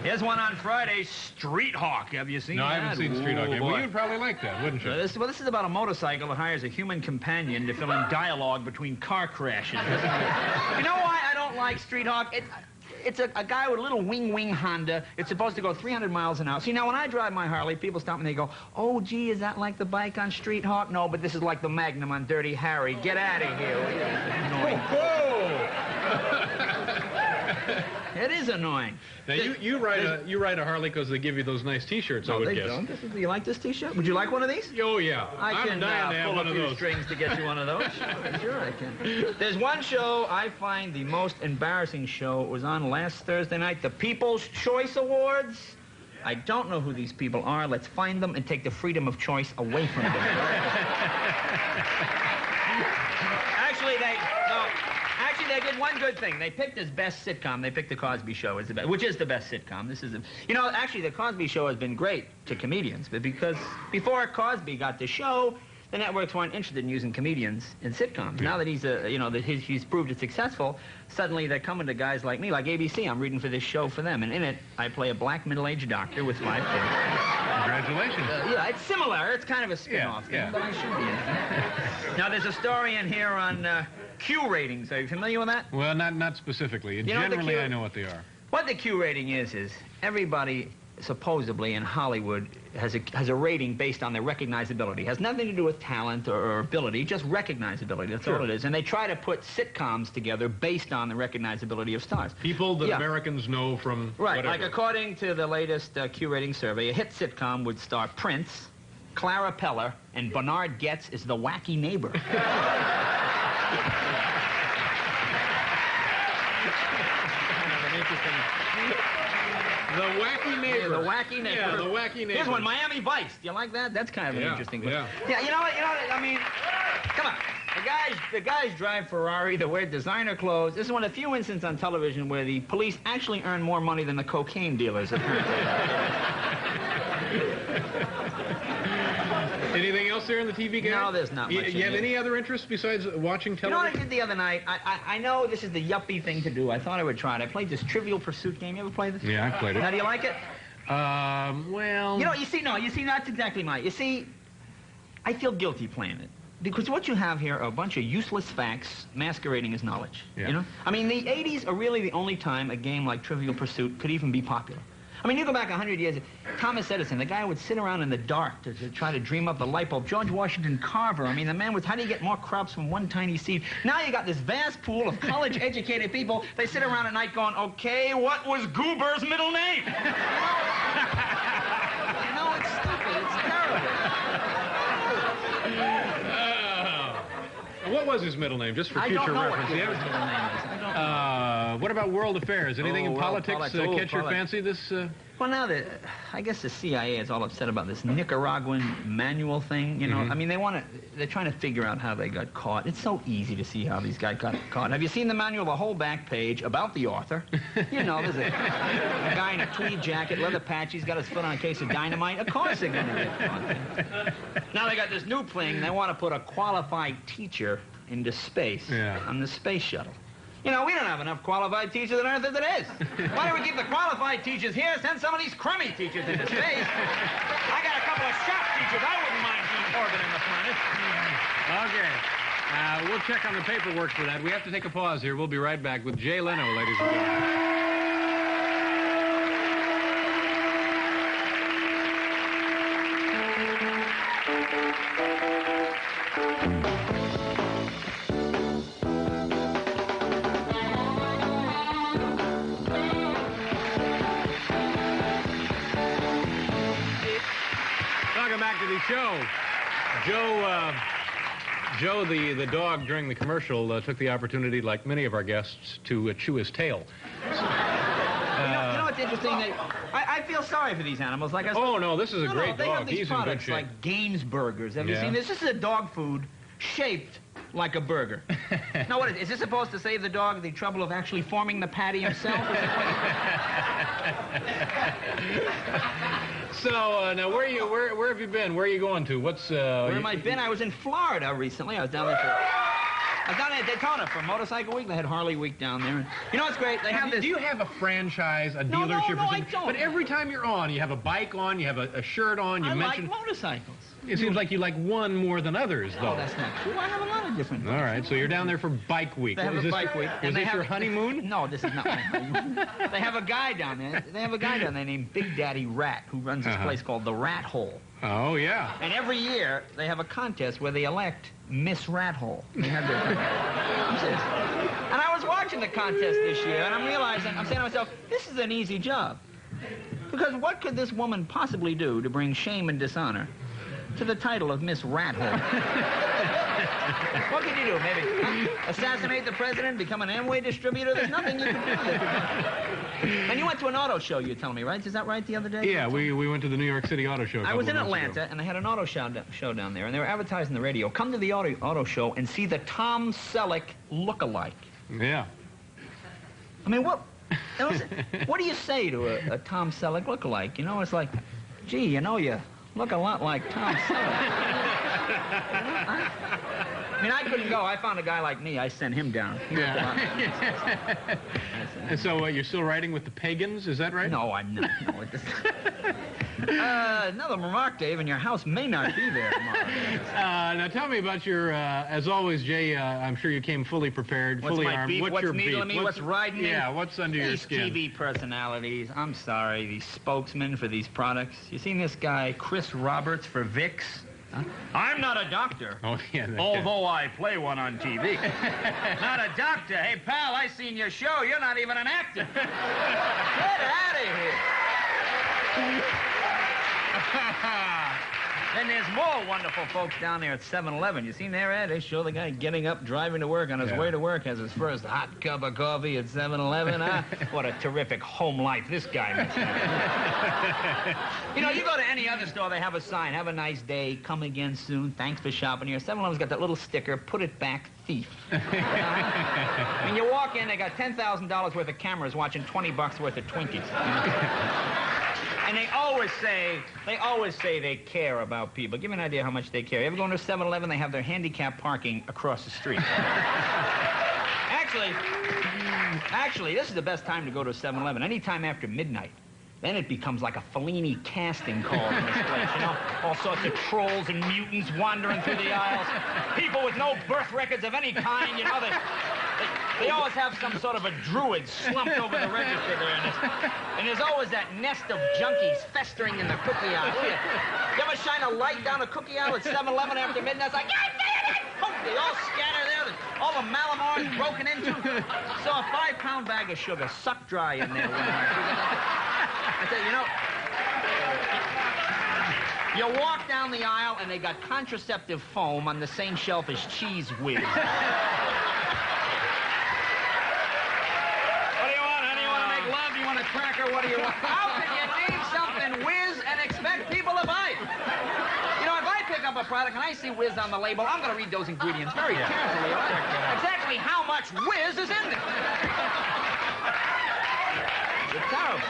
Here's one on Friday, Street Hawk. Have you seen No, that? I haven't seen Street Hawk yet. Boy. Well, you'd probably like that, wouldn't you? This is about a motorcycle that hires a human companion to fill in dialogue between car crashes. You know why I don't like Street Hawk? It's a guy with a little wing Honda. It's supposed to go 300 miles an hour. See, now, when I drive my Harley, people stop me and they go, oh, gee, is that like the bike on Street Hawk? No, but this is like the Magnum on Dirty Harry. Get out of here. It is annoying. Now, you ride a Harley because they give you those nice T-shirts, I would guess. Do you like this T-shirt? Would you like one of these? Oh, yeah. I can I'm dying to have pull one a of few those. strings to get you one of those. Sure I can. There's one show I find the most embarrassing show. It was on last Thursday night, the People's Choice Awards. I don't know who these people are. Let's find them and take the freedom of choice away from them. Actually, they did one good thing. They picked as best sitcom. They picked The Cosby Show, which is the best sitcom. Actually, The Cosby Show has been great to comedians, but because before Cosby got the show, the networks weren't interested in using comedians in sitcoms. Now that he's proved it successful, suddenly they're coming to guys like me, like ABC. I'm reading for this show for them, and in it, I play a black middle-aged doctor with 5 kids. Congratulations. Yeah, it's similar. It's kind of a spin-off thing, but I should be in it. Now, there's a story in here on Q ratings. Are you familiar with that? Well, not specifically. Generally, I know what they are. What the Q rating is everybody supposedly in Hollywood has a rating based on their recognizability. It has nothing to do with talent or ability, just recognizability. That's all it is. And they try to put sitcoms together based on the recognizability of stars. People that Americans know from Right, whatever. like according to the latest Q rating survey, a hit sitcom would star Prince, Clara Peller, and Bernard Getz is the wacky neighbor. The wacky neighbor. Yeah, the wacky neighbor. Yeah, the wacky neighbor. Here's one, Miami Vice. Do you like that? That's kind of an interesting one. Yeah. Yeah, you know what, I mean, come on. The guys drive Ferrari, they wear designer clothes. This is one of the few instances on television where the police actually earn more money than the cocaine dealers, apparently. Anything else there in the TV guide? No, there's not much. You have any other interests besides watching You know what I television? did the other night? I know this is the yuppie thing to do. I thought I would try it. I played this Trivial Pursuit game. You ever play this? Yeah, I played it. Now, do you like it? Well... You see, that's exactly my... You see, I feel guilty playing it. Because what you have here are a bunch of useless facts masquerading as knowledge. Yeah. You know? I mean, the 80s are really the only time a game like Trivial Pursuit could even be popular. I mean, you go back 100 years, Thomas Edison, the guy would sit around in the dark to try to dream up the light bulb. George Washington Carver, I mean, the man was, how do you get more crops from one tiny seed? Now you got this vast pool of college-educated people. They sit around at night going, okay, what was Goober's middle name? You know, it's stupid. It's terrible. What was his middle name, just for future reference? What his middle name is. I don't know. What about world affairs? Anything in world politics catch your fancy this... Well, now I guess the CIA is all upset about this Nicaraguan manual thing, you know. I mean, they're trying to figure out how they got caught. It's so easy to see how these guys got caught. Have you seen the manual, the whole back page, about the author? You know, there's a guy in a tweed jacket, leather patch, he's got his foot on a case of dynamite. Of course they're going to get caught. Now they got this new thing, they want to put a qualified teacher into space Yeah. on the space shuttle. You know, we don't have enough qualified teachers on Earth as it is. Why don't we keep the qualified teachers here, send some of these crummy teachers into space? I got a couple of shop teachers. I wouldn't mind orbiting the planet. Okay. We'll check on the paperwork for that. We have to take a pause here. We'll be right back with Jay Leno, ladies and gentlemen. Welcome back to the show. Joe, the dog, during the commercial, took the opportunity, like many of our guests, to chew his tail. You know what's interesting? I feel sorry for these animals. Like I said, Oh, no, this is a great they dog. have these He's in good products shape. like Gaines burgers. Have you Yeah. seen this? This is a dog food shaped like a burger. Now, what is this supposed to save the dog the trouble of actually forming the patty himself? So, now, where have you been? Where are you going to? What's, Where have I been? I was in Florida recently. I was down there at Daytona for Motorcycle Week. They had Harley Week down there. You know what's great? They have this... Do you have a franchise, a No, dealership no, or I something? don't. But every time you're on, you have a bike on, you have a shirt on, you I mention... like motorcycles. It seems like you like one more than others, though. Oh, that's not true. I have a lot of different... All right, so you're down there for Bike Week. They have Was a this- bike week. Was and they this have- your honeymoon? No, this is not my honeymoon. They have a guy down there. They have a guy down there named Big Daddy Rat who runs this place called the Rat Hole. Oh, yeah. And every year they have a contest where they elect Miss Rat Hole. They have their... I'm serious. And I was watching the contest this year, and I'm saying to myself, this is an easy job. Because what could this woman possibly do to bring shame and dishonor to the title of Miss Rat Hole? What could you do? Maybe assassinate the president, become an Amway distributor? There's nothing you can do. And you went to an auto show, you're telling me, right? Is that right, the other day? Yeah, we went to the New York City Auto Show. I was in Atlanta, and they had an auto show down there, and they were advertising the radio. Come to the auto show and see the Tom Selleck look-alike. Yeah. I mean, what do you say to a Tom Selleck look-alike? You know, it's like, gee, you know, you look a lot like Tom Selleck. I mean, I couldn't go. I found a guy like me. I sent him down. He looked a lot like- And so you're still riding with the pagans, is that right? No, I'm not. No, another remark, Dave, and your house may not be there tomorrow. Now tell me about your, as always, Jay, I'm sure you came fully prepared, What's fully my armed. beef? What's What's your needling beef? me? What's riding me? Yeah, what's under your These skin? TV personalities, I'm sorry, these spokesmen for these products. You seen this guy, Chris Roberts for Vicks? Huh? I'm not a doctor. Oh, yeah. that guy. Although I play one on TV. Not a doctor. Hey, pal, I seen your show. You're not even an actor. Get out of here. Then there's more wonderful folks down there at 7-Eleven. You seen their ad? They show the guy getting up, driving to work. On his way to work, has his first hot cup of coffee at 7-Eleven. Huh? What a terrific home life this guy must have. You know, you go to any other store, they have a sign, have a nice day, come again soon, thanks for shopping here. 7-Eleven's got that little sticker, put it back, thief. And you walk in, they got $10,000 worth of cameras watching $20 worth of Twinkies. And they always say they care about people. Give me an idea how much they care. You ever go into a 7-Eleven, they have their handicap parking across the street. Actually, this is the best time to go to a 7-Eleven. Anytime after midnight. Then it becomes like a Fellini casting call in this place, you know? All sorts of trolls and mutants wandering through the aisles. People with no birth records of any kind, you know? They always have some sort of a druid slumped over the register there. And there's always that nest of junkies festering in the cookie aisle. You ever shine a light down a cookie aisle at 7-Eleven after midnight? It's like, oh, they all scatter there. All the Malamars broken into. Saw a 5-pound bag of sugar sucked dry in there one night. I tell you, you know, you walk down the aisle and they got contraceptive foam on the same shelf as Cheese Whiz. What do you want? How do you want to make love? You want a cracker? What do you want? How can you name something Whiz and expect people to buy it? You know, if I pick up a product and I see Whiz on the label, I'm going to read those ingredients very carefully. Exactly how much Whiz is in there. It's terrible.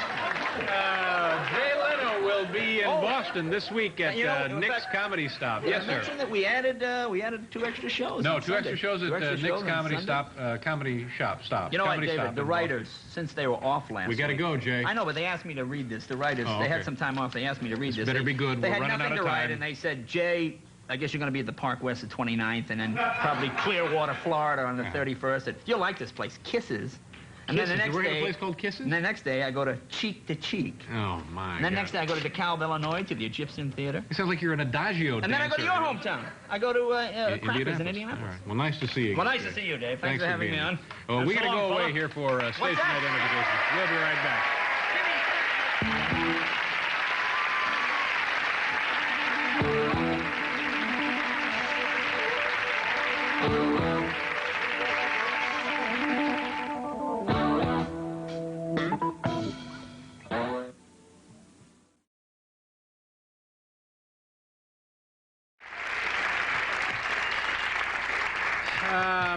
Jay Leno will will be in Boston this week at Nick's Comedy Stop. Yes, sir. I mentioned that we added 2 extra shows. No, on 2 extra Sunday. shows at Nick's Comedy Stop, Comedy Shop. Stop. You know what, Comedy David? Stop The in writers, since they were off last We got to week- go, Jay. I know, but they asked me to read this. The writers, Oh, they had okay. some time off. They asked me to read this. better be good. They We're had running nothing out of to write, time. and they said, Jay, I guess you're going to be at the Park West at 29th, and then probably Clearwater, Florida on the 31st. You'll like this place, Kisses. And Kisses? then the You next work at a day, place called Kisses? And the next day, I go to Cheek to Cheek. Oh, my And then God. next day, I go to DeKalb, Illinois, to the Egyptian Theater. It sounds like you're an adagio And then I go to your hometown. I go to Crackers in All Indianapolis. right. Well, nice to see you. Well, again, nice to Jay. see you, Dave. Thanks for having being me on. here. Well, we So got to long, go away fella. here for station that? identification. We'll be right back.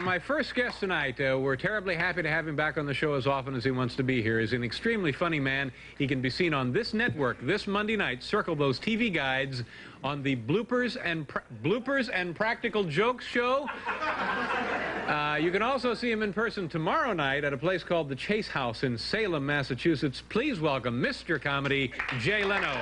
My first guest tonight, we're terribly happy to have him back on the show as often as he wants to be here. He's an extremely funny man. He can be seen on this network this Monday night. Circle those TV guides on the Bloopers and Practical Jokes show. You can also see him in person tomorrow night at a place called the Chase House in Salem, Massachusetts. Please welcome Mr. Comedy, Jay Leno.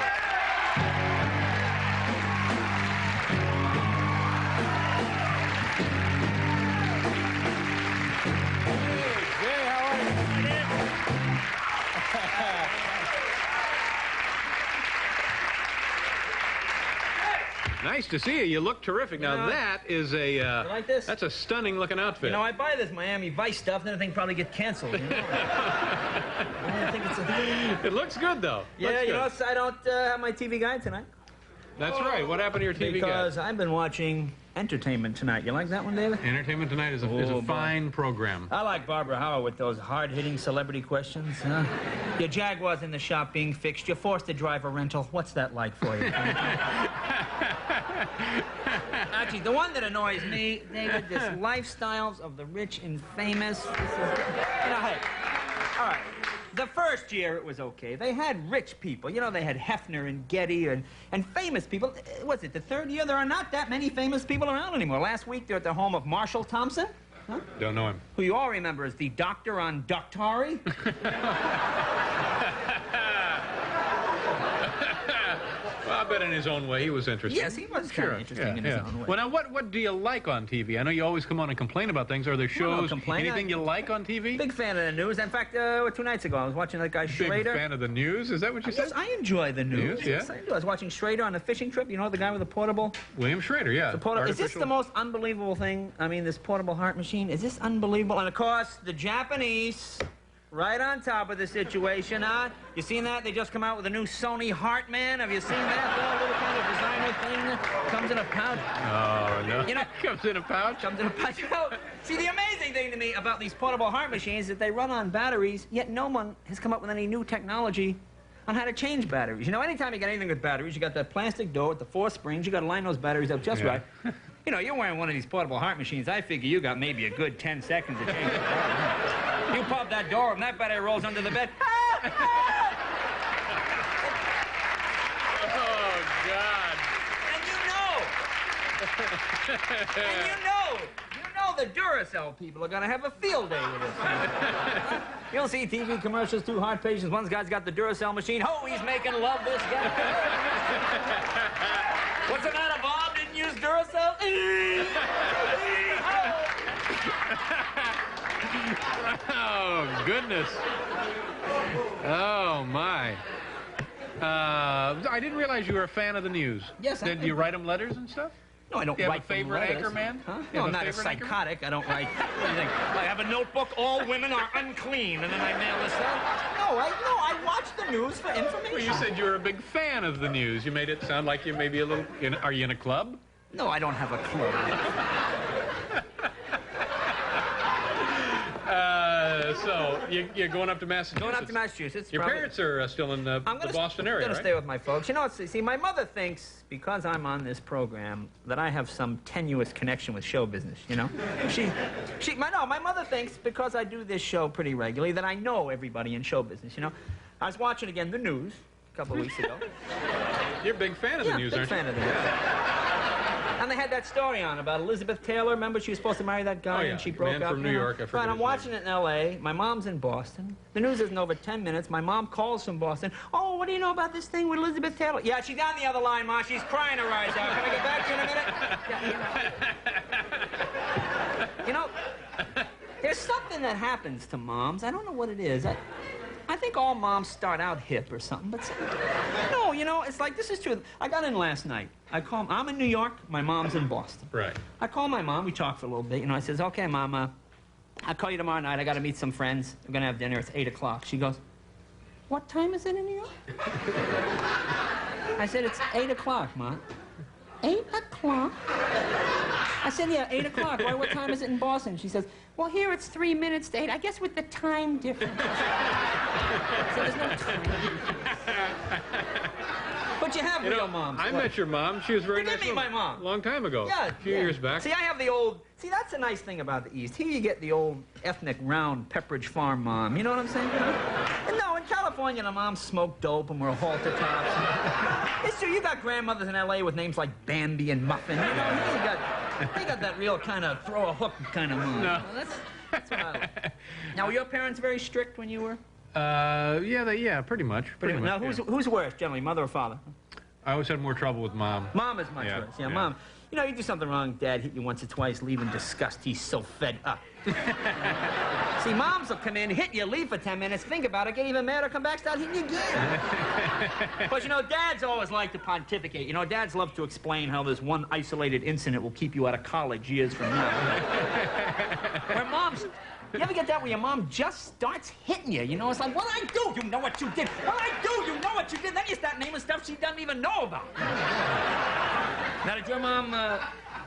Nice to see you. You look terrific. Now, that is a... You like this? That's a stunning-looking outfit. You know, I buy this Miami Vice stuff, then the thing probably get canceled. You know? I think it's a... It looks good, though. Yeah, Looks you good. know, I don't have my TV guide tonight. That's right. What happened to your TV Because guide? I've been watching Entertainment Tonight. You like that one, David? Entertainment Tonight is a boy. fine program. I like Barbara Howard with those hard-hitting celebrity questions. Huh? Your Jaguar's in the shop being fixed. You're forced to drive a rental. What's that like for you? Actually, the one that annoys me, David, this lifestyles of the rich and famous. This is, you know, hey, all right. The first year it was okay. They had rich people. You know, they had Hefner and Getty and famous people. Was it the third year? There are not that many famous people around anymore. Last week they're at the home of Marshall Thompson. Huh? Don't know him. Who you all remember as the doctor on Ductari. Well, I bet in his own way he was interesting. Yes, he was kind of interesting in his own way. Well, now, what do you like on TV? I know you always come on and complain about things. Are there shows, complain. anything you like on TV? Big fan of the news. In fact, 2 nights ago, I was watching that guy Schrader. Big fan of the news? Is that what you said? Yes, I enjoy the news. News, yeah. Yes, I do. I was watching Schrader on a fishing trip. You know, the guy with the portable... William Schrader, yeah. Is this the most unbelievable thing? I mean, this portable heart machine, is this unbelievable? And of course, the Japanese, right on top of the situation, huh? You seen that? They just come out with a new Sony Heartman. Have you seen that? That little kind of designer thing that comes in a pouch. Oh, no. You know, comes in a pouch? Comes in a pouch. You know, see, the amazing thing to me about these portable heart machines is that they run on batteries, yet no one has come up with any new technology on how to change batteries. You know, anytime you got anything with batteries, you got that plastic door with the 4 springs, you got to line those batteries up just right. You know, you're wearing one of these portable heart machines, I figure you got maybe a good 10 seconds to change the battery. You pop that door and that battery rolls under the bed. Oh, God. And you know the Duracell people are going to have a field day with this. You'll see TV commercials, 2 heart patients. One guy's got the Duracell machine. Oh, he's making love, this guy. What's the matter, Bob? Didn't use Duracell? Oh, goodness. Oh, my. I didn't realize you were a fan of the news. Yes, Did you write them letters and stuff? No, I don't Do you write have a favorite them letters. anchor man? Huh? You No, have I'm not a favorite anchor man? psychotic. I don't write. What do you think? I have a notebook, all women are unclean, and then I mail this out. No, I watch the news for information. Well, you said you were a big fan of the news. You made it sound like you may be a little... Are you in a club? No, I don't have a clue. So, you're going up to Massachusetts? Going up to Massachusetts. Your parents are still in the Boston area, I'm going right? to stay with my folks. You know, see, my mother thinks, because I'm on this program, that I have some tenuous connection with show business, you know? My mother thinks, because I do this show pretty regularly, that I know everybody in show business, you know? I was watching, again, the news, couple of weeks ago. You're a big fan of the news, big aren't you? fan of the news. And they had that story on about Elizabeth Taylor. Remember, she was supposed to marry that guy, and she broke Man up. from New York, I forget Right, I'm his watching it in L.A. My mom's in Boston. The news isn't over 10 minutes. My mom calls from Boston. Oh, what do you know about this thing with Elizabeth Taylor? Yeah, she's on the other line, Ma. She's crying her eyes out. Can I get back to you in a minute? You know, there's something that happens to moms. I don't know what it is. I think all moms start out hip or something, but no, you know, it's like, this is true. I got in last night. I'm in New York, my mom's in Boston. Right. I call my mom, we talk for a little bit, you know, I says, okay, Mom, I'll call you tomorrow night, I gotta meet some friends, we're gonna have dinner, it's 8 o'clock. She goes, what time is it in New York? I said, it's 8 o'clock, Ma. 8 o'clock? I said, yeah, 8 o'clock. Why, what time is it in Boston? She says, well, here it's 3 minutes to 8. I guess with the time difference. So there's no time difference. But you have real moms. I met your mom. She was very nice. You did meet my mom. A long time ago. Yeah. A few years back. See, I have the old... See, that's the nice thing about the East. Here you get the old ethnic round Pepperidge Farm mom. You know what I'm saying? And no, in California, the moms smoked dope and were halter tops. It's true, you got grandmothers in L.A. with names like Bambi and Muffin. You know, they got that real kind of throw a hook kind of mom. No. That's what I like. Now, were your parents very strict when you were? Yeah, pretty much. Pretty much. Now, who's worse, generally, mother or father? I always had more trouble with Mom. Mom is much worse. Yeah, Mom. You know, you do something wrong, Dad hit you once or twice, leave in disgust. He's so fed up. See, moms will come in, hit you, leave for 10 minutes, think about it, get even madder, come back, start hitting you again. But, you know, dads always like to pontificate. You know, dads love to explain how this one isolated incident will keep you out of college years from now. Where moms... You ever get that where your mom just starts hitting you? You know, it's like, what I do, you know what you did. What I do, you know what you did. Then you start naming stuff she doesn't even know about. Now, did your mom,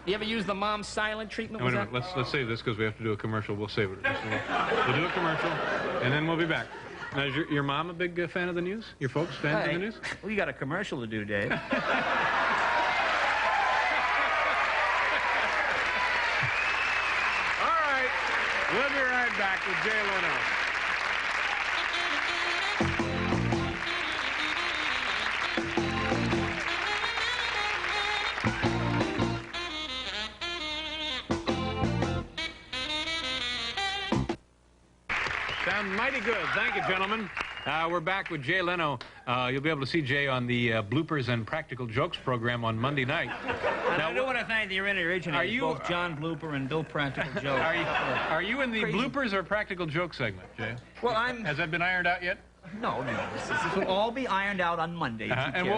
you ever use the mom silent treatment? Wait a minute, let's save this because we have to do a commercial. We'll save it. We'll do a commercial, and then we'll be back. Now, is your mom a big fan of the news? Your folks fans of the news? We got a commercial to do, Dave. We'll be right back with Jay Leno. Sound mighty good. Thank you, gentlemen. We're back with Jay Leno. You'll be able to see Jay on the Bloopers and Practical Jokes program on Monday night. Now, I do want to thank the originators, both John Blooper and Bill Practical Joke. Are you in the Bloopers or Practical Joke segment, Jay? Well, Has that been ironed out yet? No. This will all be ironed out on Monday. And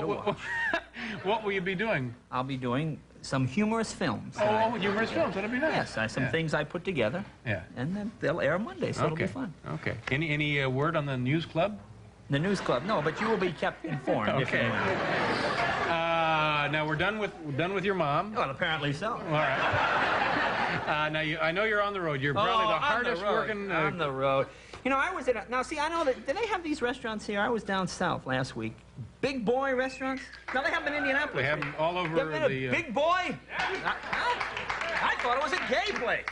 what will you be doing? I'll be doing some humorous films. Oh, humorous films. That'll be nice. Yes, some things I put together. Yeah. And then they'll air Monday, so it'll be fun. Okay. Any word on the news club? The news club? No, but you will be kept informed. Okay. Now we're done with your mom. Well, apparently so. All right. Now I know you're on the road. You're probably the hardest working. On the road. You know, I was at now. See, I know that. Do they have these restaurants here? I was down south last week. Big Boy restaurants. No, they have them in Indianapolis. They have them all over the. Big Boy. I thought it was a gay place.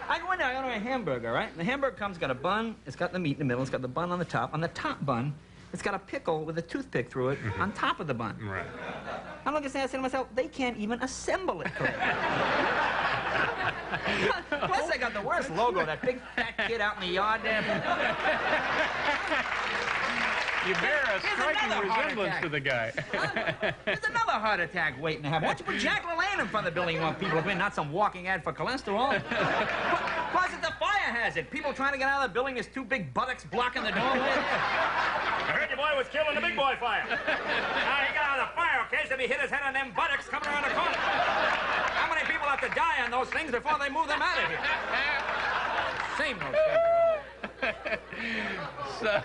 I go in there, I order a hamburger, right? And the hamburger comes, got a bun, it's got the meat in the middle, it's got the bun on the top. On the top bun, it's got a pickle with a toothpick through it on top of the bun. Right. I'm looking at this, I say to myself, they can't even assemble it correctly. Plus, they got the worst logo, that big fat kid out in the yard there. You bear a striking resemblance to the guy. There's another heart attack waiting to happen. Why don't you put Jack LaLanne in front of the building you want people to come in, not some walking ad for cholesterol? Plus, it's a fire hazard. People trying to get out of the building, there's two big buttocks blocking the doorway. I heard your boy was killed in the Big Boy fire. Now, he got out of the fire, okay, so he hit his head on them buttocks coming around the corner. How many people have to die on those things before they move them out of here? Same old So,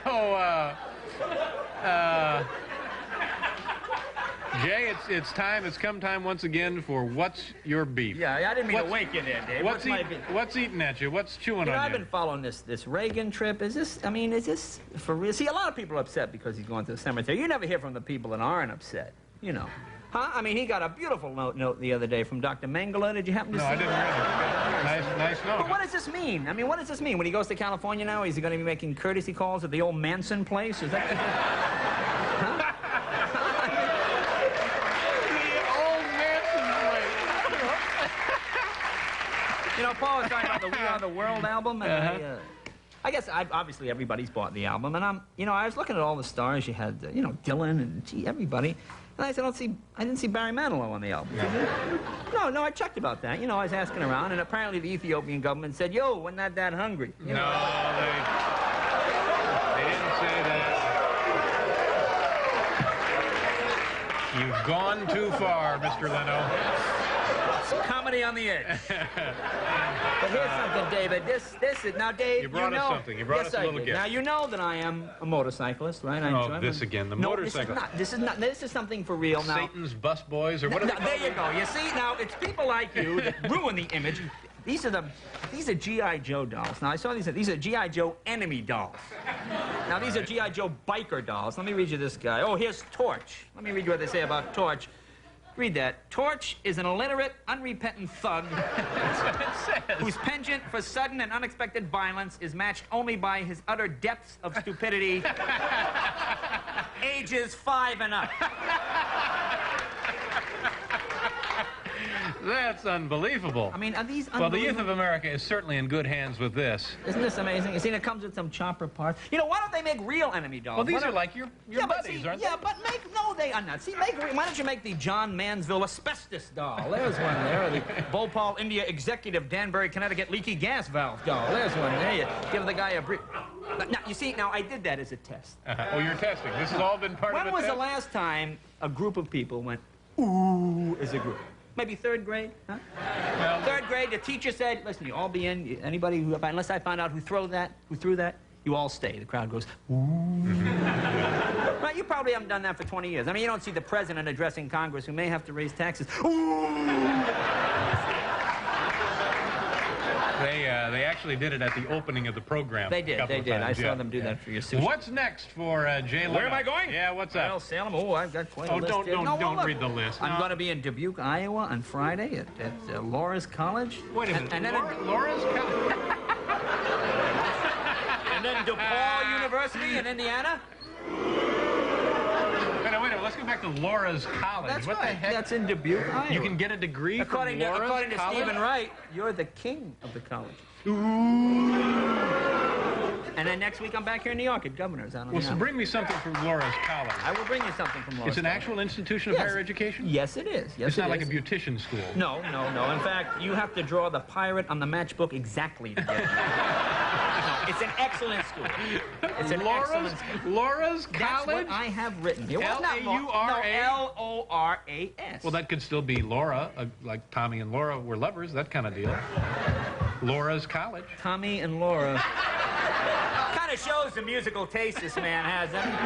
Jay, it's come time once again for What's Your Beef? Yeah, I didn't mean to wake you there, Dave. What's eating at you? What's chewing on you? I've been following this Reagan trip. Is this for real? See, a lot of people are upset because he's going to the cemetery. You never hear from the people that aren't upset, you know. Huh? I mean, he got a beautiful note the other day from Dr. Mengele. Did you happen to see No, I didn't read it. Nice note. But what does this mean? I mean, what does this mean? When he goes to California now, is he going to be making courtesy calls at the old Manson place? Is that... Huh? You know, Paul was talking about the We Are the World album, and I guess obviously everybody's bought the album, and you know, I was looking at all the stars. You had, you know, Dylan and everybody, and I said, I didn't see Barry Manilow on the album. No, I checked about that. You know, I was asking around, and apparently the Ethiopian government said, "Yo, we're not that hungry." You know? No, they didn't say that. You've gone too far, Mr. Leno. Comedy on the edge. But here's something, David. This is now, Dave. You brought us something. You brought us a little gift. Now you know that I am a motorcyclist, right? This again, the motorcycle. This is something for real now. Satan's bus boys, or what? There you go. You see, now it's people like you that ruin the image. These are G.I. Joe dolls. Now I saw these are G.I. Joe enemy dolls. Now these are G.I. Joe biker dolls. Let me read you this guy. Oh, here's Torch. Let me read you what they say about Torch. Read that. Torch is an illiterate, unrepentant thug whose penchant for sudden and unexpected violence is matched only by his utter depths of stupidity, ages 5 and up. That's unbelievable. I mean, are these Well, the youth of America is certainly in good hands with this. Isn't this amazing? You see, it comes with some chopper parts. You know, why don't they make real enemy dolls? Well, these are like your buddies, aren't they? Yeah, but no, they are not. See, why don't you make the John Mansville asbestos doll? There's one there. Or the Bhopal, India executive Danbury, Connecticut leaky gas valve doll. There's one there. You give the guy a brief... Now, you see, now I did that as a test. Oh, you're testing. This has all been part of a test? When was the last time a group of people went, ooh, as a group? Maybe 3rd grade, huh? Well, 3rd grade, the teacher said, listen, you all be in, anybody who, unless I find out who threw that, you all stay. The crowd goes, ooh. Right, you probably haven't done that for 20 years. I mean, you don't see the president addressing Congress who may have to raise taxes. Ooh. They actually did it at the opening of the program. They did. I saw them do that for your sushi. What's next for Jay Leno? Where am I going? Yeah, what's up? Well, Salem. Oh, I've got quite a list here. Don't read the list. I'm going to be in Dubuque, Iowa on Friday at Laura's College. Wait a minute. And then Laura's College? And then DePaul University in Indiana. Wait a minute. Let's go back to Laura's College. That's what right. the heck? That's in Dubuque, Iowa. You can get a degree according from Laura's According to College? Stephen Wright, you're the king of the college. Ooh. And then next week I'm back here in New York at Governor's. Well, so bring me something from Laura's College. I will bring you something from Laura's. It's an actual institution of higher education? Yes, it is. Yes, it's not like a beautician school. No. In fact, you have to draw the pirate on the matchbook exactly to get it. No, it's an excellent school. It's an excellent school. Laura's College? That's what I have written here. L-A-U-R-A? No, L-O-R-A-S. Well, that could still be Laura, like Tommy and Laura were lovers, that kind of deal. Laura's College. Tommy and Laura. Kind of shows the musical taste this man has. I mean,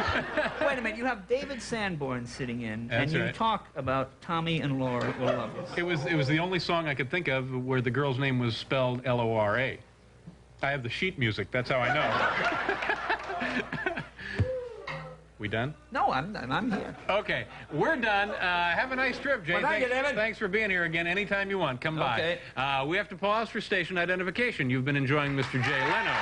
wait a minute, you have David Sanborn sitting in, That's and you right. talk about Tommy and Laura were lovers. It was the only song I could think of where the girl's name was spelled L-O-R-A. I have the sheet music, that's how I know. We done? No, I'm here. Okay, we're done. Have a nice trip, Jay. Well, thank you, David. Thanks for being here again. Anytime you want, come by. Okay. We have to pause for station identification. You've been enjoying Mr. Jay Leno.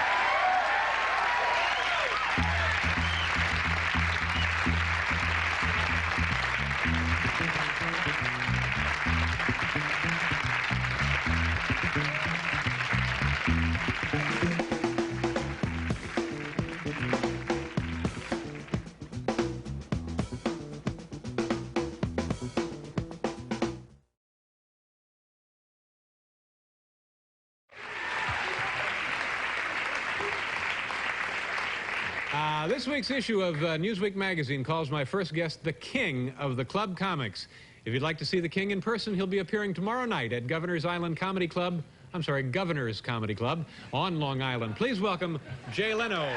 This week's issue of Newsweek magazine calls my first guest the king of the club comics. If you'd like to see the king in person, he'll be appearing tomorrow night at Governor's Comedy Club on Long Island. Please welcome Jay Leno.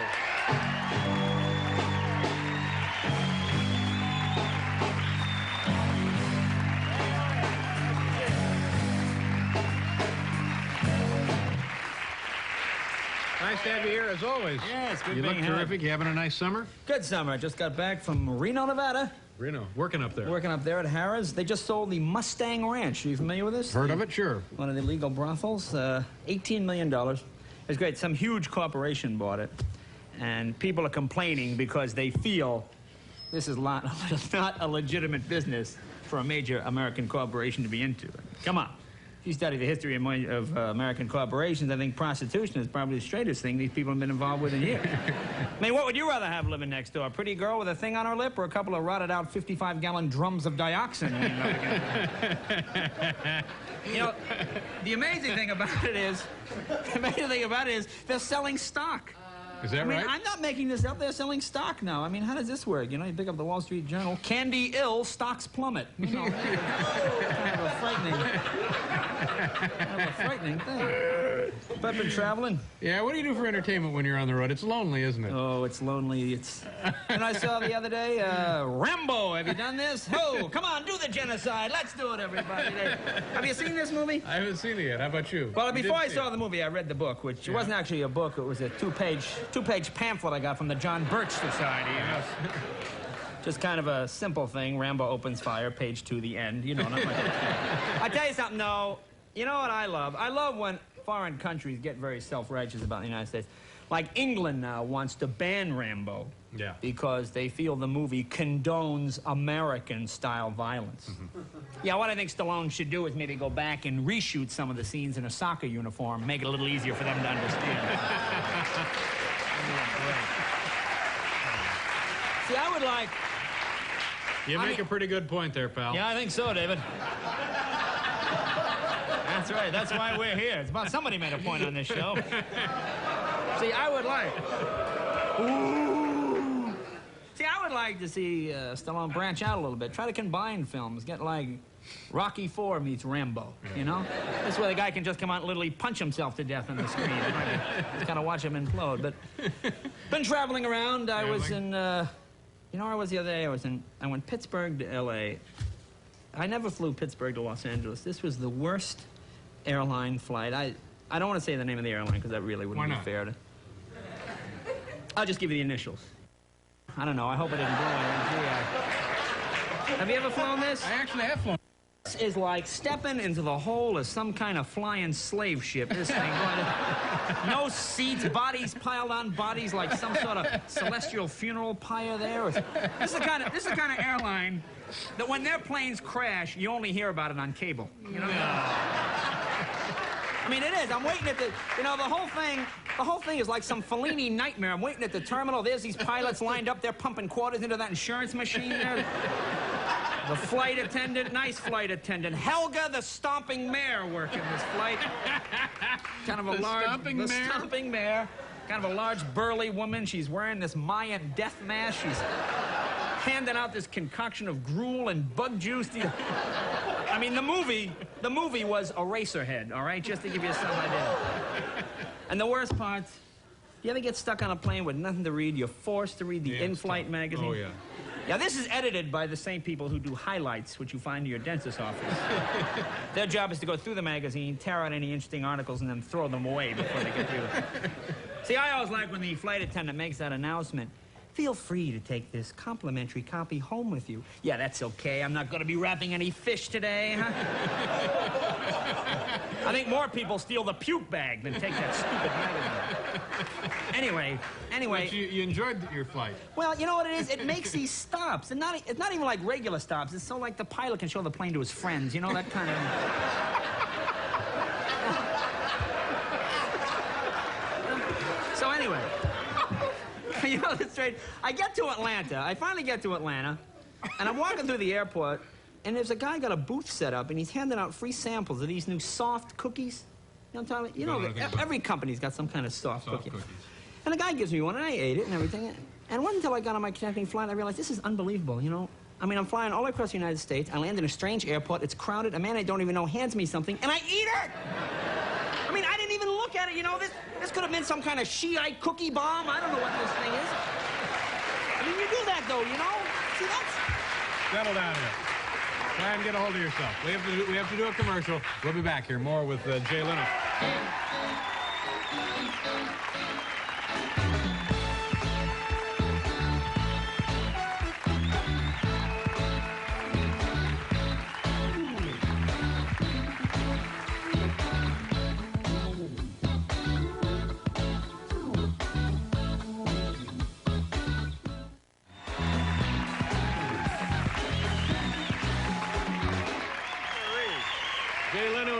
Nice to have you here, as always. Yeah, it's good You look being here. terrific. You having a nice summer? Good summer. I just got back from Reno, Nevada. Reno. Working up there. Working up there at Harrah's. They just sold the Mustang Ranch. Are you familiar with this? Heard of it? Sure. One of the illegal brothels. $18 million. It was great. Some huge corporation bought it. And people are complaining because they feel this is not a legitimate business for a major American corporation to be into. Come on. If you study the history of American corporations, I think prostitution is probably the straightest thing these people have been involved with in years. I mean, what would you rather have living next door? A pretty girl with a thing on her lip or a couple of rotted out 55-gallon drums of dioxin? You know, the amazing thing about it is they're selling stock. Is that right? I'm not making this up. They're selling stock now. I mean, how does this work? You know, you pick up the Wall Street Journal. Candy ill, stocks plummet. You know, kind of a frightening thing. But I've been traveling. Yeah, what do you do for entertainment when you're on the road? It's lonely, isn't it? Oh, it's lonely. And I saw the other day, Rambo. Have you done this? Oh, come on, do the genocide. Let's do it, everybody. Have you seen this movie? I haven't seen it yet. How about you? Well, before I saw the movie, I read the book, which wasn't actually a book. It was a two-page pamphlet I got from the John Birch Society. You know? Just kind of a simple thing. Rambo opens fire, page 2, the end. You know, not much. I tell you something, though. You know what I love? I love when foreign countries get very self-righteous about the United States. Like England now wants to ban Rambo. Yeah. Because they feel the movie condones American-style violence. Yeah, what I think Stallone should do is maybe go back and reshoot some of the scenes in a soccer uniform, make it a little easier for them to understand. See, I would like... You make a pretty good point there, pal. Yeah, I think so, David. That's right. That's why we're here. It's about somebody made a point on this show. See, I would like... Ooh. See, I would like to see Stallone branch out a little bit. Try to combine films. Get like Rocky IV meets Rambo, you know? This way the guy can just come out and literally punch himself to death on the screen. Just kind of watch him implode. But been traveling around. I was in... you know where I was the other day? I went Pittsburgh to L.A. I never flew Pittsburgh to Los Angeles. This was the worst airline flight. I don't want to say the name of the airline because that really wouldn't be fair to... I'll just give you the initials. I don't know. I hope I didn't blow anything. Have you ever flown this? I actually have flown. This is like stepping into the hole of some kind of flying slave ship. This thing going to... No seats, bodies piled on bodies like some sort of celestial funeral pyre there. This is the kind of airline that when their planes crash, you only hear about it on cable. You know? I mean, it is. I'm waiting at the... You know, the whole thing is like some Fellini nightmare. I'm waiting at the terminal. There's these pilots lined up. They're pumping quarters into that insurance machine there. The flight attendant, nice flight attendant. Helga, the stomping mare, working this flight. Kind of a stomping mare. Kind of a large, burly woman. She's wearing this Mayan death mask. She's handing out this concoction of gruel and bug juice. I mean, the movie was Eraserhead, all right? Just to give you some idea. And the worst parts, you ever get stuck on a plane with nothing to read? You're forced to read the in-flight magazine. Oh, yeah. Yeah, this is edited by the same people who do highlights, which you find in your dentist's office. Their job is to go through the magazine, tear out any interesting articles, and then throw them away before they get through it. See, I always like when the flight attendant makes that announcement. Feel free to take this complimentary copy home with you. Yeah, that's okay. I'm not going to be wrapping any fish today, huh? I think more people steal the puke bag than take that stupid magazine. Anyway. But you enjoyed your flight. Well, you know what it is? It makes these stops. And it's not even like regular stops. It's so like the pilot can show the plane to his friends. You know, that kind of... So anyway... You know, that's right. I get to Atlanta. I finally get to Atlanta, and I'm walking through the airport, and there's a guy got a booth set up, and he's handing out free samples of these new soft cookies. You know what I'm talking about? You know, every company's got some kind of soft cookie. Cookies. And the guy gives me one, and I ate it and everything. And it wasn't until I got on my connecting flight I realized this is unbelievable, you know? I mean, I'm flying all across the United States. I land in a strange airport. It's crowded. A man I don't even know hands me something, and I eat it! I mean, I didn't even look at it, you know? This could have been some kind of Shiite cookie bomb. I don't know what this thing is. I mean, you do that, though, you know? See, that's... Settle down here. Try and get a hold of yourself. We have to do a commercial. We'll be back here. More with Jay Leno.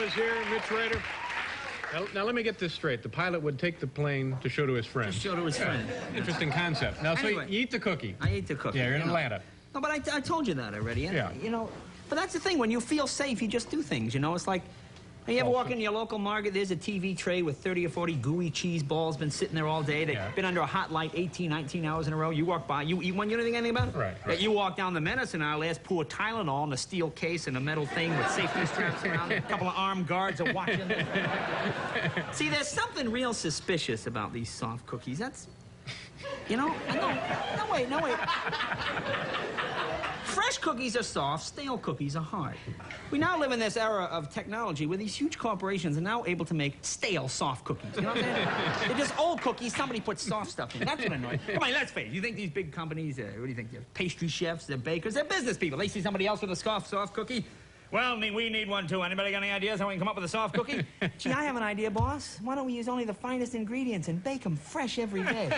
is here, Mitch Rader. Now, let me get this straight. The pilot would take the plane to show to his friend. Just show to his friend. Interesting concept. Now, Anyway, so you eat the cookie. I ate the cookie. Yeah, you're in Atlanta. No, but I told you that already. Yeah. You know, but that's the thing. When you feel safe, you just do things, you know? It's like, you ever walk into your local market, there's a TV tray with 30 or 40 gooey cheese balls, been sitting there all day. They've been under a hot light 18, 19 hours in a row. You walk by, you eat one, you don't think anything about it? Right. You walk down the medicine aisle, there's poor Tylenol in a steel case and a metal thing with safety straps around it. A couple of armed guards are watching. See, there's something real suspicious about these soft cookies. That's, you know, no, wait. Fresh cookies are soft, stale cookies are hard. We now live in this era of technology where these huge corporations are now able to make stale, soft cookies. You know what I'm saying? They're just old cookies, somebody puts soft stuff in. That's what annoys me. Come on, let's face it. You think these big companies, what do you think? They're pastry chefs, they're bakers, they're business people. They see somebody else with a soft cookie. Well, we need one too. Anybody got any ideas how we can come up with a soft cookie? Gee, I have an idea, boss. Why don't we use only the finest ingredients and bake them fresh every day?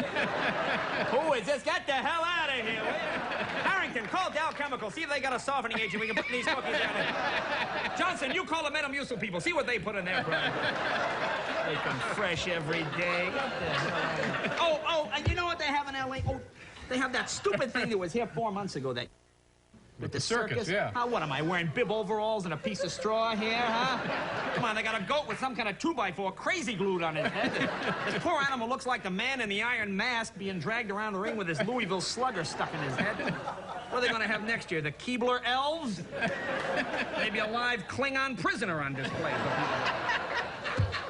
Who is this? Get the hell out of here, will you? Harrington, call Dow Chemical. See if they got a softening agent we can put in these cookies down there. Johnson, you call the Metamucil people. See what they put in their product. Bake them fresh every day. Get the hell out of here. Oh, and you know what they have in L.A.? Oh, they have that stupid thing that was here 4 months ago that... With the circus? Yeah. What am I, wearing bib overalls and a piece of straw here, huh? Come on, they got a goat with some kind of 2x4 crazy glued on his head. This poor animal looks like the man in the iron mask being dragged around the ring with his Louisville slugger stuck in his head. What are they going to have next year? The Keebler elves? Maybe a live Klingon prisoner on display.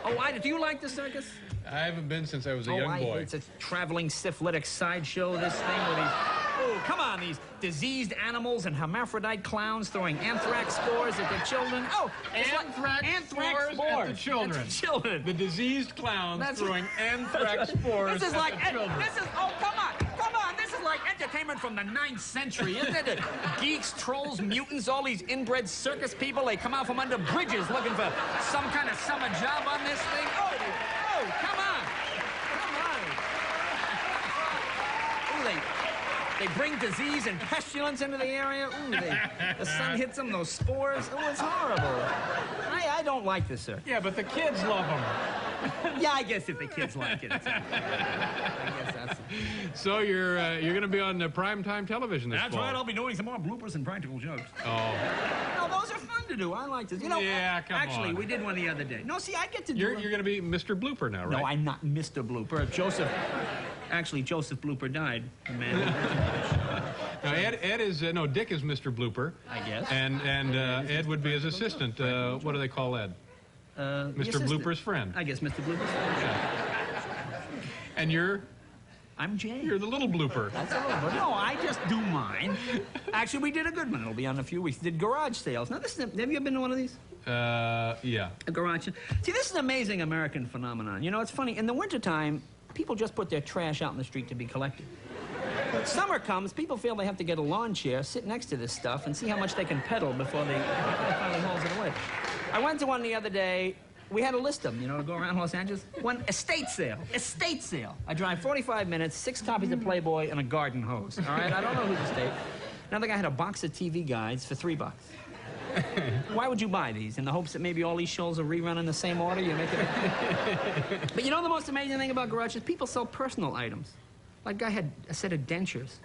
Oh, do you like the circus? I haven't been since I was a young boy. It's a traveling syphilitic sideshow, this thing with these... Oh, come on, these diseased animals and hermaphrodite clowns throwing anthrax spores at their children. Oh, anthrax spores at the children. At the children. The diseased clowns throwing anthrax spores this is like, at the children. oh, come on. This is like entertainment from the 9th century, isn't it? Geeks, trolls, mutants, all these inbred circus people, they come out from under bridges looking for some kind of summer job on this thing. Oh, come on. They bring disease and pestilence into the area. Ooh, the sun hits them, those spores. Oh, it's horrible. I don't like this, sir. Yeah, but the kids love them. Yeah, I guess if the kids like it. I guess that's... So you're going to be on primetime television this fall. That's right. I'll be doing some more bloopers and practical jokes. Oh. No, those are fun to do. I like this. You know, yeah, come actually, on. we did one the other day. No, see, I get to do You're going to be Mr. Blooper now, right? No, I'm not Mr. Blooper. Joseph Blooper died. The man. Now, Ed is, Dick is Mr. Blooper. I guess. And Ed would be his assistant. What do they call Ed? Mr. Blooper's friend. I guess Mr. Blooper's friend. Yeah. And you're? I'm Jay. You're the little blooper. That's a little blooper. No, I just do mine. Actually, we did a good one. It'll be on in a few weeks. We did garage sales. Now, have you ever been to one of these? Yeah. A garage. See, this is an amazing American phenomenon. You know, it's funny. In the wintertime, people just put their trash out in the street to be collected. Summer comes, people feel they have to get a lawn chair, sit next to this stuff, and see how much they can pedal before they finally hauls it away. I went to one the other day. We had to list them, to go around Los Angeles. One estate sale. Estate sale. I drive 45 minutes, 6 copies of Playboy, and a garden hose. All right? I don't know whose estate. Another guy had a box of TV guides for $3. Why would you buy these? In the hopes that maybe all these shows will rerun in the same order? You make it. But you know the most amazing thing about garages? People sell personal items. Like a guy had a set of dentures.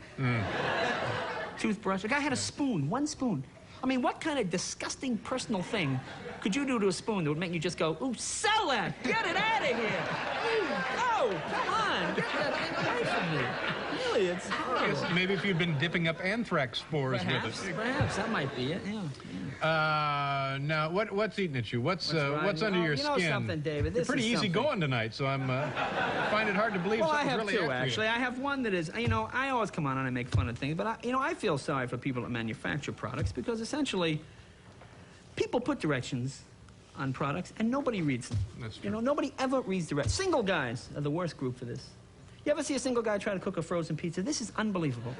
Toothbrush. A guy had a spoon, 1 spoon. I mean, what kind of disgusting personal thing could you do to a spoon that would make you just go, ooh, sell that! Get it out of here! Ooh, oh, come on! Get that thing away from me! Really, it's horrible. Maybe if you'd been dipping up anthrax spores with us. Perhaps, that might be it, yeah. Now, what's eating at you? What's under your skin? You know something, David? You're pretty easy going tonight, so I'm find it hard to believe something's really two, after actually. you. I have one that is, I always come on and I make fun of things, but I feel sorry for people that manufacture products because essentially, people put directions on products and nobody reads them. That's true. Nobody ever reads directions. Single guys are the worst group for this. You ever see a single guy try to cook a frozen pizza? This is unbelievable.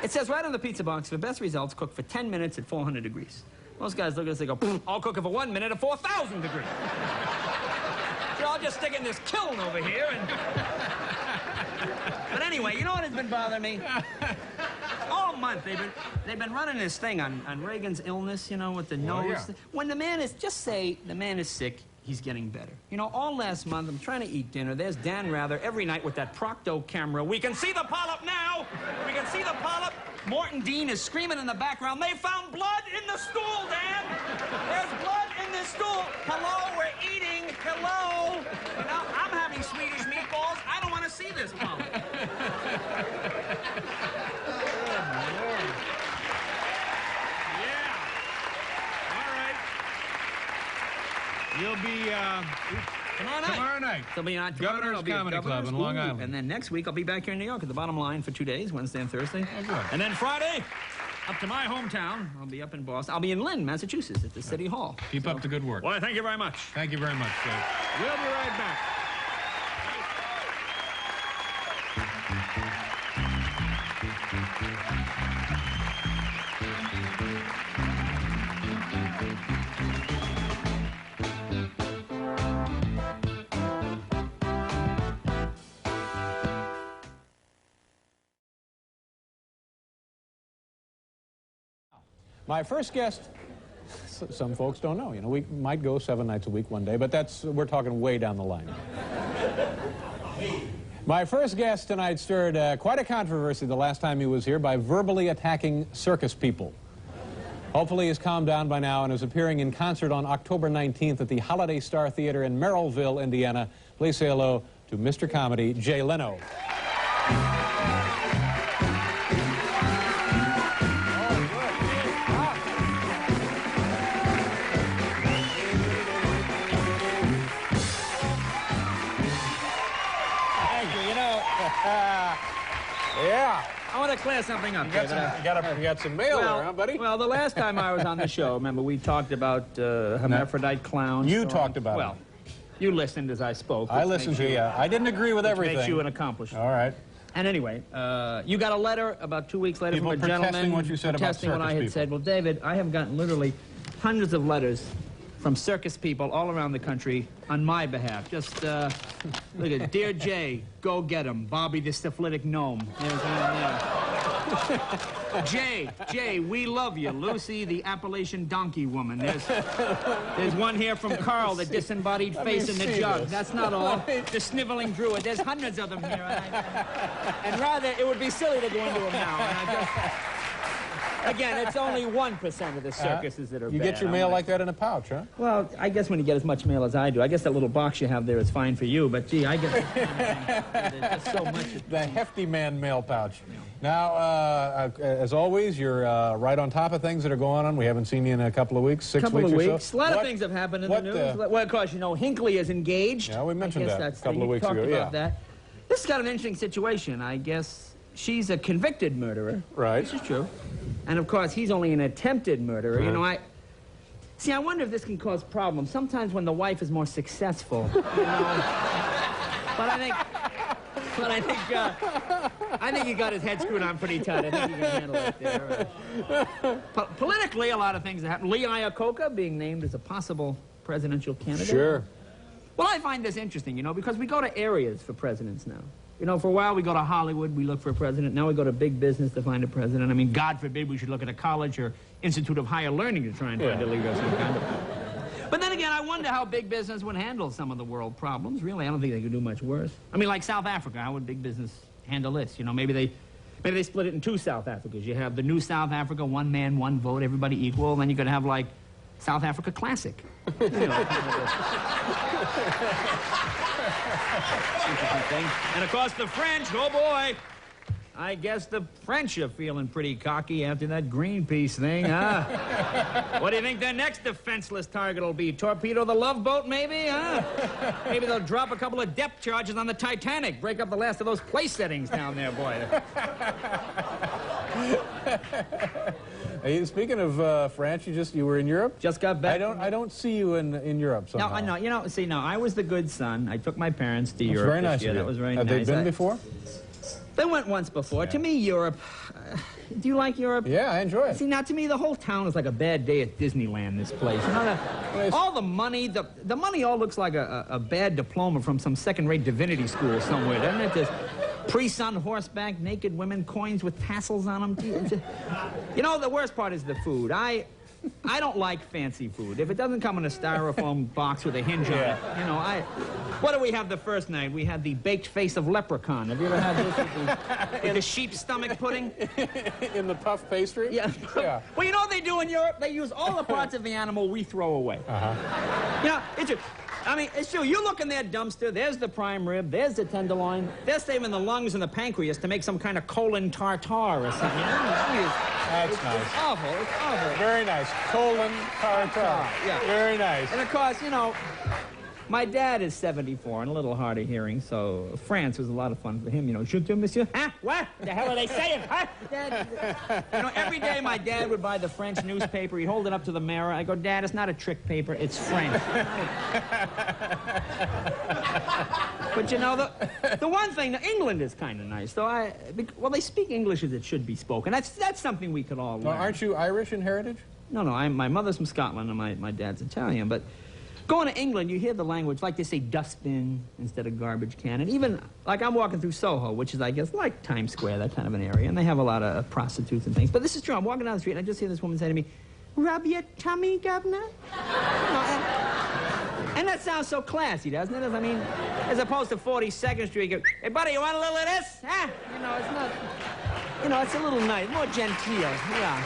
It says right on the pizza box, for best results, cook for 10 minutes at 400 degrees. Most guys look at us, they go, I'll cook it for 1 minute at 4,000 degrees. So I'll just stick in this kiln over here and... But anyway, you know what has been bothering me? all month they've been running this thing on Reagan's illness, you know, with the nose. yeah. When the man is, just say the man is sick, he's getting better. You know, all last month, I'm trying to eat dinner. There's Dan Rather every night with that Procto camera. We can see the polyp now. We can see the polyp. Morton Dean is screaming in the background. They found blood in the stool, Dan. There's blood in the stool. Hello, we're eating. Hello. You know, I'm having Swedish meatballs. I don't want to see this polyp. Yeah. All right. You'll be Tomorrow night. tomorrow night. They'll be on Governor's I'll be at Comedy Club in Long Island. And then next week, I'll be back here in New York at the Bottom Line for 2 days, Wednesday and Thursday. Oh, good. And then Friday, up to my hometown. I'll be up in Boston. I'll be in Lynn, Massachusetts, at the City Hall. Keep up the good work. Well, thank you very much. Thank you very much, Joe. We'll be right back. My first guest, some folks don't know. You know, we might go 7 nights a week one day, but we're talking way down the line. My first guest tonight stirred quite a controversy the last time he was here by verbally attacking circus people. Hopefully he's calmed down by now and is appearing in concert on October 19th at the Holiday Star Theater in Merrillville, Indiana. Please say hello to Mr. Comedy, Jay Leno. Yeah. I want to clear something up. You got some mail there, huh, buddy? Well, the last time I was on the show, remember, we talked about hermaphrodite clowns. You talked about Well, you listened as I spoke. I listened to you. I didn't agree with everything. Makes you an accomplishment. All right. And anyway, you got a letter about 2 weeks later People from a gentleman protesting what you said about protesting what circus I had people. said. Well, David, I have gotten literally hundreds of letters from circus people all around the country on my behalf. Just look at Dear Jay, go get him. Bobby the syphilitic gnome. There's one there. Jay, we love you. Lucy the Appalachian donkey woman. There's one here from Carl, the disembodied face in the jug. That's not all. The sniveling druid. There's hundreds of them here. And rather, it would be silly to go into them now. And I just, again, it's only 1% of the circuses that are You bad. get your mail like that in a pouch, huh? Well, I guess when you get as much mail as I do, I guess that little box you have there is fine for you, but gee, I get there's just so much. The hefty man mail pouch. Now, as always, you're right on top of things that are going on. We haven't seen you in a couple of weeks, 6 weeks or so. A lot of things have happened in the news. Well, of course, you know, Hinckley is engaged. Yeah, we mentioned that a couple of weeks talked ago, about that. This has got an interesting situation. I guess she's a convicted murderer. Right. This is true. And, of course, he's only an attempted murderer. You know, I wonder if this can cause problems. Sometimes when the wife is more successful, you know. But I think he got his head screwed on pretty tight. I think he can handle it there. Politically, a lot of things have happened. Lee Iacocca being named as a possible presidential candidate. Sure. Well, I find this interesting, you know, because we go to areas for presidents now. You know, for a while we go to Hollywood, we look for a president. Now we go to big business to find a president. I mean, God forbid we should look at a college or Institute of Higher Learning to try and find a leader of some kind. But then again, I wonder how big business would handle some of the world problems. Really, I don't think they could do much worse. I mean, like South Africa, how would big business handle this? You know, maybe they split it in 2 South Africas. You have the new South Africa, 1 man, 1 vote, everybody equal. And then you could have, like, South Africa Classic. You know, and of course the French, oh boy, I guess the French are feeling pretty cocky after that Greenpeace thing, huh? What do you think their next defenseless target will be? Torpedo the Love Boat, maybe, huh? Maybe they'll drop a couple of depth charges on the Titanic, break up the last of those place settings down there, boy. Hey, speaking of France, you were in Europe? Just got back. I don't see you in Europe somehow. No, I know. You know, see, no, I was the good son. I took my parents to Europe. Very nice of you. That was very nice. Have they been before? They went once before. Yeah. To me, Europe. Do you like Europe? Yeah, I enjoy it. See, now to me, the whole town is like a bad day at Disneyland. This place. You know, all the money, the money all looks like a bad diploma from some second-rate divinity school somewhere, doesn't it? Priests on horseback, naked women, coins with tassels on them. You know, the worst part is the food. I don't like fancy food. If it doesn't come in a styrofoam box with a hinge on it, you know, What did we have the first night? We had the baked face of leprechaun. Have you ever had this with the sheep stomach pudding? In the puff pastry? Yeah. Yeah. Well, you know what they do in Europe? They use all the parts of the animal we throw away. You know, it's true. You look in their dumpster, there's the prime rib, there's the tenderloin. They're saving the lungs and the pancreas to make some kind of colon tartare or something. That's nice. It's awful. It's awful. Very nice. Colon tartare. Yeah. Very nice. And of course, you know, my dad is 74 and a little hard of hearing, so France was a lot of fun for him. You know, je te monsieur. Huh? What? The hell are they saying? Huh? Dad, you know, every day my dad would buy the French newspaper. He'd hold it up to the mirror. I go, Dad, it's not a trick paper. It's French. But you know, the one thing, England is kind of nice. Though well, they speak English as it should be spoken. That's something we could all learn. Well, aren't you Irish in heritage? No, my mother's from Scotland and my dad's Italian. But going to England, you hear the language, like they say dustbin instead of garbage can. And even, like I'm walking through Soho, which is, I guess, like Times Square, that kind of an area. And they have a lot of prostitutes and things. But this is true. I'm walking down the street and I just hear this woman say to me, "Rub your tummy, governor?" And that sounds so classy, doesn't it? I mean, as opposed to 42nd Street, you go, "Hey, buddy, you want a little of this?" Huh? You know, it's not, you know, it's a little nice, more genteel. Yeah.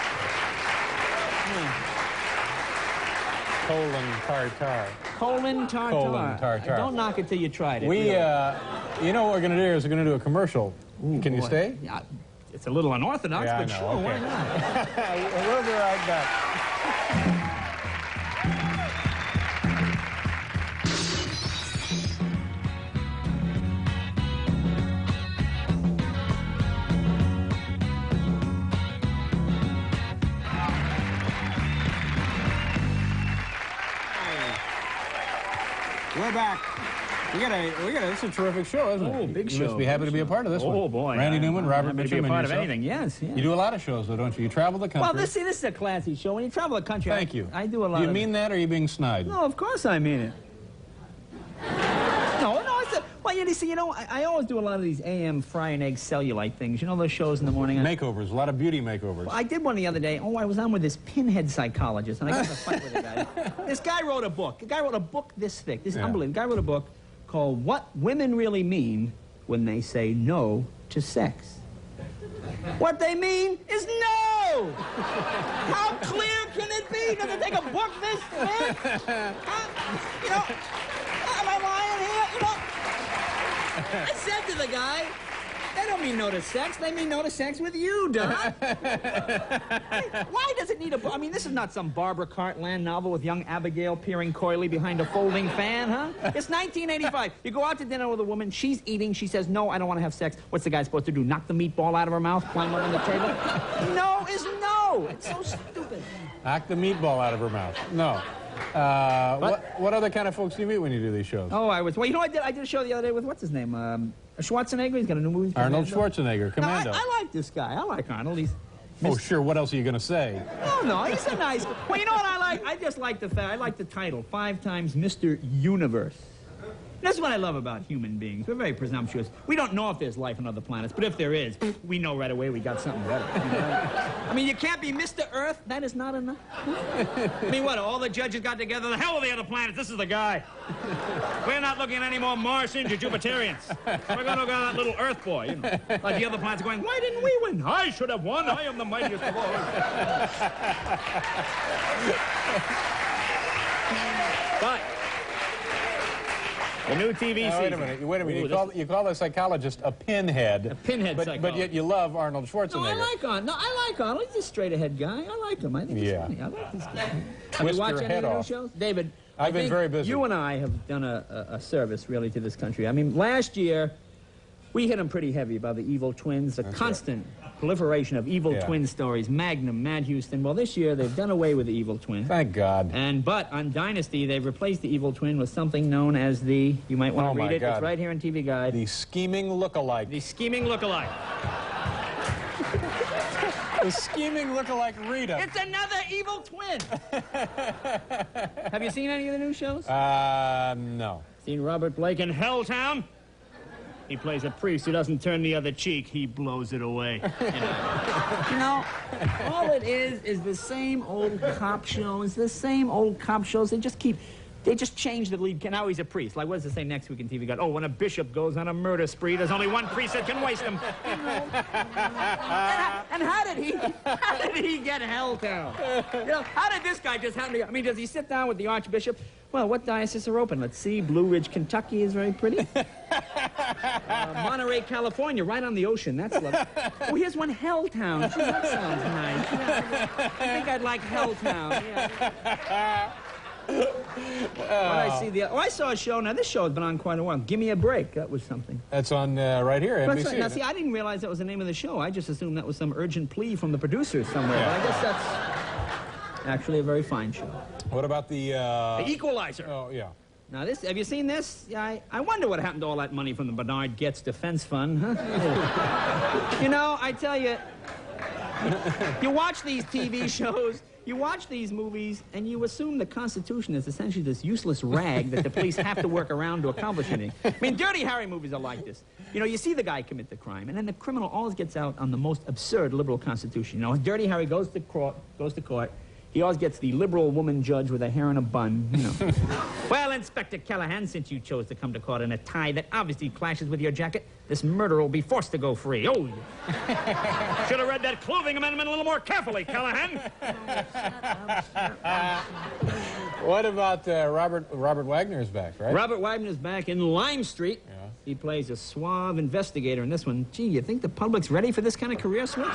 Colon tartare. Colon tartare. Colon tartare. Don't knock it till you tried it. We, really. You know what we're going to do is we're going to do a commercial. Ooh, Can you boy. stay? Yeah, it's a little unorthodox, Yeah, but I know. sure, Okay. why not? We'll be right back. We're back. This is a terrific show, isn't it? Oh, big show. You must be happy to be a part of this one. Oh, boy. Randy Newman, Robert I'm happy to Mitchum, be a part and of yourself. anything, yes. You do a lot of shows, though, don't you? You travel the country. Well, this is a classy show. When you travel the country, Thank you. I do a lot Do of... you mean that, or are you being snide? No, of course I mean it. No, it's well, you see, you know, I always do a lot of these AM fry and egg cellulite things. You know those shows in the morning? Makeovers, a lot of beauty makeovers. Well, I did one the other day. Oh, I was on with this pinhead psychologist, and I got in a fight with a guy. This guy wrote a book. The guy wrote a book this thick. This is unbelievable. The guy wrote a book called What Women Really Mean When They Say No to Sex. What they mean is no! How clear can it be? Does it take a book this thick? You know, am I lying here? You know, I said to the guy, they don't mean no to sex. They mean no to sex with you, Doc. Why does it need a book? I mean, this is not some Barbara Cartland novel with young Abigail peering coyly behind a folding fan, huh? It's 1985. You go out to dinner with a woman, she's eating, she says, "No, I don't want to have sex." What's the guy supposed to do? Knock the meatball out of her mouth, climb up on the table? No is no. It's so stupid. Knock the meatball out of her mouth. No. What other kind of folks do you meet when you do these shows? Oh, well, you know, I did a show the other day with, what's his name? Schwarzenegger. He's got a new movie. Arnold Schwarzenegger, Commando. No, I like this guy. I like Arnold. He's... Oh, sure. What else are you going to say? No, he's a nice guy. Well, you know what I like? I just like the fact, I like the title, 5 times Mr. Universe. That's what I love about human beings. We're very presumptuous. We don't know if there's life on other planets, but if there is, we know right away we got something better. You know? I mean, you can't be Mr. Earth. That is not enough. I mean, what, all the judges got together? The hell with the other planets. This is the guy. We're not looking at any more Martians or Jupiterians. We're going to look at that little Earth boy, you know. Like the other planets going, why didn't we win? I should have won. I am the mightiest of all. But... the new TV season. Wait a minute. You call the psychologist a pinhead. A pinhead psychologist. But yet you love Arnold Schwarzenegger. No, I like Arnold. No, I like Arnold. He's a straight-ahead guy. I like him. I think he's funny. I like this guy. Have you watched any of the new shows? David, I've been very busy. You and I have done a service, really, to this country. I mean, last year, we hit him pretty heavy about the evil twins, the constant proliferation of evil twin stories, Magnum, Mad Houston. Well, this year, they've done away with the evil twin. Thank God. But on Dynasty, they've replaced the evil twin with something known as the, you might want to read it, God. It's right here in TV Guide. The scheming lookalike. The scheming lookalike. The scheming lookalike Rita. It's another evil twin. Have you seen any of the new shows? No. Seen Robert Blake in Helltown? He plays a priest who doesn't turn the other cheek. He blows it away. You know, all it is the same old cop shows. The same old cop shows. They just change the lead. Now he's a priest. Like, what does it say next week in TV Guide? Oh, when a bishop goes on a murder spree, there's only one priest that can waste him. And how did he get Helltown? You know, how did this guy just happen to... I mean, does he sit down with the archbishop? Well, what dioceses are open? Let's see. Blue Ridge, Kentucky is very pretty. Monterey, California, right on the ocean. That's lovely. Oh, here's one, Helltown. Gee, that sounds nice. Yeah, I think I'd like Helltown. Yeah. I saw a show. Now, this show has been on quite a while. Give Me a Break. That was something. That's on right here, NBC. Right. Now, see, I didn't realize that was the name of the show. I just assumed that was some urgent plea from the producers somewhere. Yeah. But I guess that's actually a very fine show. What about the... The Equalizer. Oh, yeah. Now, have you seen this? Yeah, I wonder what happened to all that money from the Bernard Getz Defense Fund, huh? You know, I tell you, you watch these TV shows... You watch these movies, and you assume the Constitution is essentially this useless rag that the police have to work around to accomplish anything. I mean, Dirty Harry movies are like this. You know, you see the guy commit the crime, and then the criminal always gets out on the most absurd liberal Constitution. You know, Dirty Harry goes to court. He always gets the liberal woman judge with a hair in a bun, you know. Well, Inspector Callahan, since you chose to come to court in a tie that obviously clashes with your jacket, this murderer will be forced to go free. Oh, should have read that clothing amendment a little more carefully, Callahan. What about Robert Wagner's back, right? Robert Wagner's back in Lime Street. Yeah. He plays a suave investigator in this one. Gee, you think the public's ready for this kind of career switch?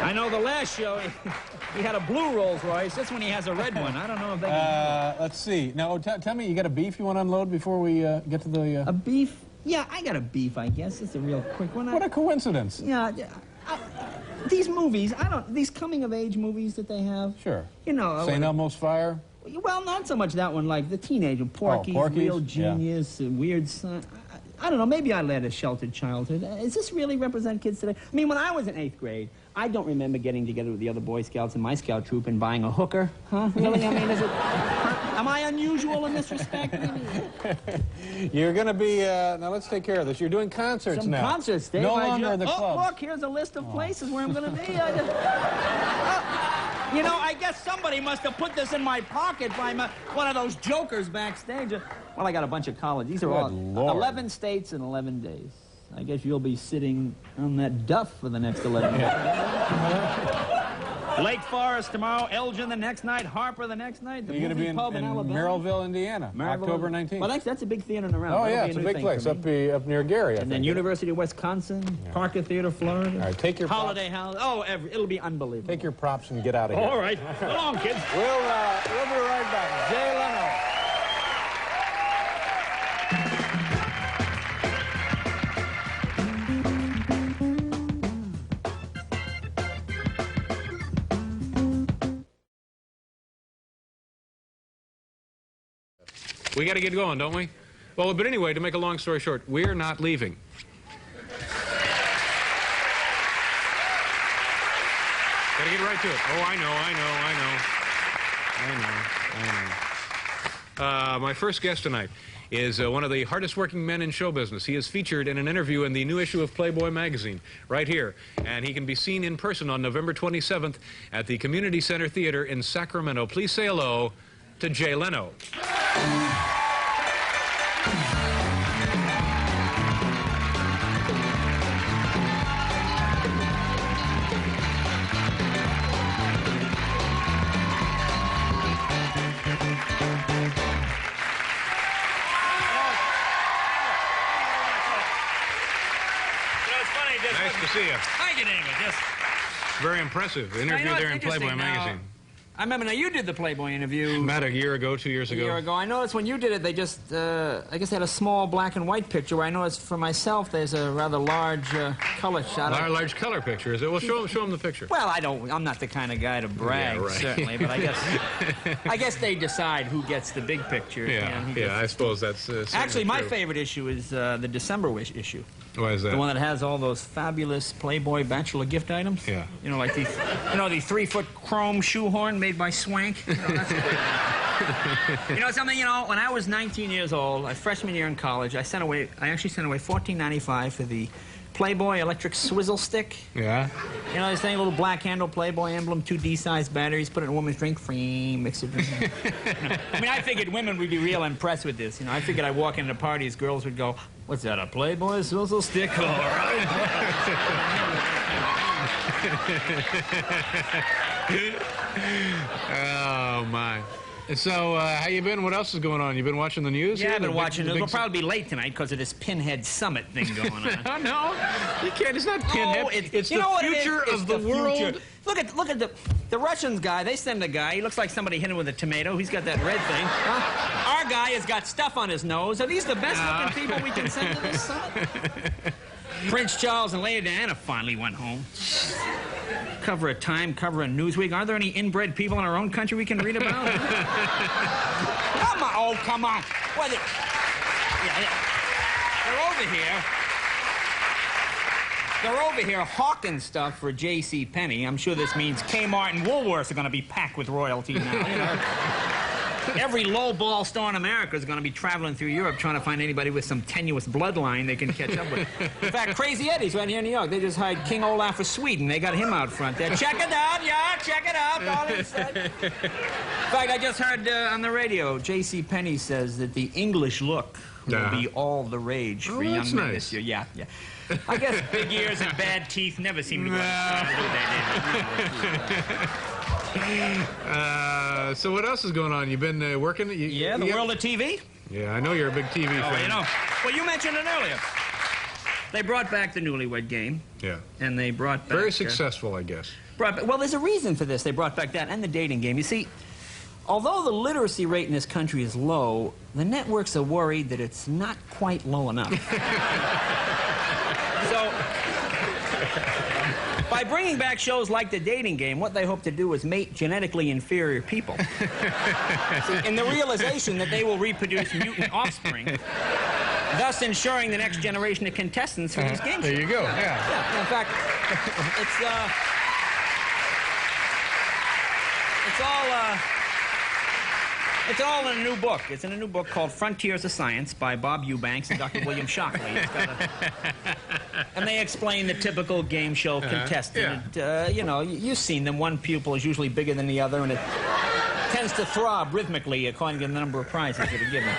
I know the last show, he had a blue Rolls Royce. This one he has a red one. I don't know if they can... let's see. Now, tell me, you got a beef you want to unload before we get to the... A beef? Yeah, I got a beef, I guess. It's a real quick one. What a coincidence. Yeah, these movies, these coming-of-age movies that they have. Sure. You know... St. Elmo's Fire? Well, not so much that one, like the teenager, Porky's, Real Genius, Weird Son... I don't know, maybe I led a sheltered childhood. Does this really represent kids today? I mean, when I was in 8th grade, I don't remember getting together with the other Boy Scouts in my scout troop and buying a hooker. Huh? Really? I mean, am I unusual in this respect? You're going to be, now let's take care of this. You're doing concerts now. Some concerts, Dave. No longer the clubs. Oh, look, here's a list of places where I'm going to be. You know, I guess somebody must have put this in my pocket by one of those jokers backstage. Well, I got a bunch of college. These are all 11 states in 11 days. I guess you'll be sitting on that duff for the next 11 days. Lake Forest tomorrow, Elgin the next night, Harper the next night. You're going to be in Merrillville, Indiana, October 19th. Well, that's a big theater in the round. Oh, yeah, it's a big place up near Gary, And then University of Wisconsin, Parker Theater, Florida. All right, take your Holiday House. Oh, it'll be unbelievable. Take your props and get out of here. All right. Go on, kids. We'll be right back. Jay Leno. We got to get going, don't we? Well, but anyway, to make a long story short, we're not leaving. Got to get right to it. Oh, I know. My first guest tonight is one of the hardest working men in show business. He is featured in an interview in the new issue of Playboy magazine, right here. And he can be seen in person on November 27th at the Community Center Theater in Sacramento. Please say hello to Jay Leno. Nice to see you. Hi, good evening. Just very impressive interview there in Playboy magazine. I remember, now you did the Playboy interview. About a year ago, 2 years ago. A year ago. I noticed when you did it, they just, I guess they had a small black and white picture where I noticed for myself there's a rather large color shot. Large color picture, is it? Well, show them the picture. Well, I'm not the kind of guy to brag, yeah, right. certainly, but I guess they decide who gets the big picture. Yeah, I suppose that's actually, my true. Favorite issue is the December issue. Why is that? The one that has all those fabulous Playboy bachelor gift items. Yeah. You know, like the 3-foot chrome shoehorn made by Swank. You know, that's You know something? You know, when I was 19 years old, freshman year in college, I actually sent away $14.95 for the Playboy electric swizzle stick. Yeah. You know this thing, a little black handle Playboy emblem, 2 D-sized batteries, put it in a woman's drink, free, mix it. I mean, I figured women would be real impressed with this. You know, I figured I'd walk into parties, girls would go, "What's that, a Playboy swizzle stick?" All right. Oh, my. So, how you been? What else is going on? You been watching the news? Yeah, here? I've been The watching it. big- It'll probably be late tonight because of this Pinhead Summit thing going on. Oh, no. You can't. It's not Pinhead. Oh, it's you know the what it is? future It's of the future. world. Look at the Russians guy. They send a guy. He looks like somebody hit him with a tomato. He's got that red thing. Huh? Our guy has got stuff on his nose. Are these the best looking people we can send to this summit? Prince Charles and Lady Diana finally went home. Cover of Time, cover of Newsweek. Aren't there any inbred people in our own country we can read about? Come on. Oh, come on. What? Yeah. They're over here. They're over here hawking stuff for J.C. Penney. I'm sure this means Kmart and Woolworths are going to be packed with royalty now. You know? Every lowball store in America is going to be traveling through Europe trying to find anybody with some tenuous bloodline they can catch up with. In fact, Crazy Eddie's right here in New York. They just hired King Olaf of Sweden. They got him out front there. Check it out, yeah, check it out. All inside. In fact, I just heard on the radio, J.C. Penney says that the English look will be all the rage for young that's men nice. this year. Yeah. I guess big ears and bad teeth never seem to go out So what else is going on? You been working? Yeah, the world of TV? Yeah, I know you're a big TV fan. Oh, you know. Well, you mentioned it earlier. They brought back the Newlywed Game. Yeah. And they brought back... Very successful, I guess. Well, there's a reason for this. They brought back that and the dating game. You see, although the literacy rate in this country is low, the networks are worried that it's not quite low enough. So, by bringing back shows like the dating game, what they hope to do is mate genetically inferior people. See, in the realization that they will reproduce mutant offspring, thus ensuring the next generation of contestants for these game shows. There you go, yeah. Yeah, in fact, it's all in a new book. It's in a new book called Frontiers of Science by Bob Eubanks and Dr. William Shockley. And they explain the typical game show contestant. yeah. You know, you've seen them. One pupil is usually bigger than the other, and it tends to throb rhythmically according to the number of prizes that are given.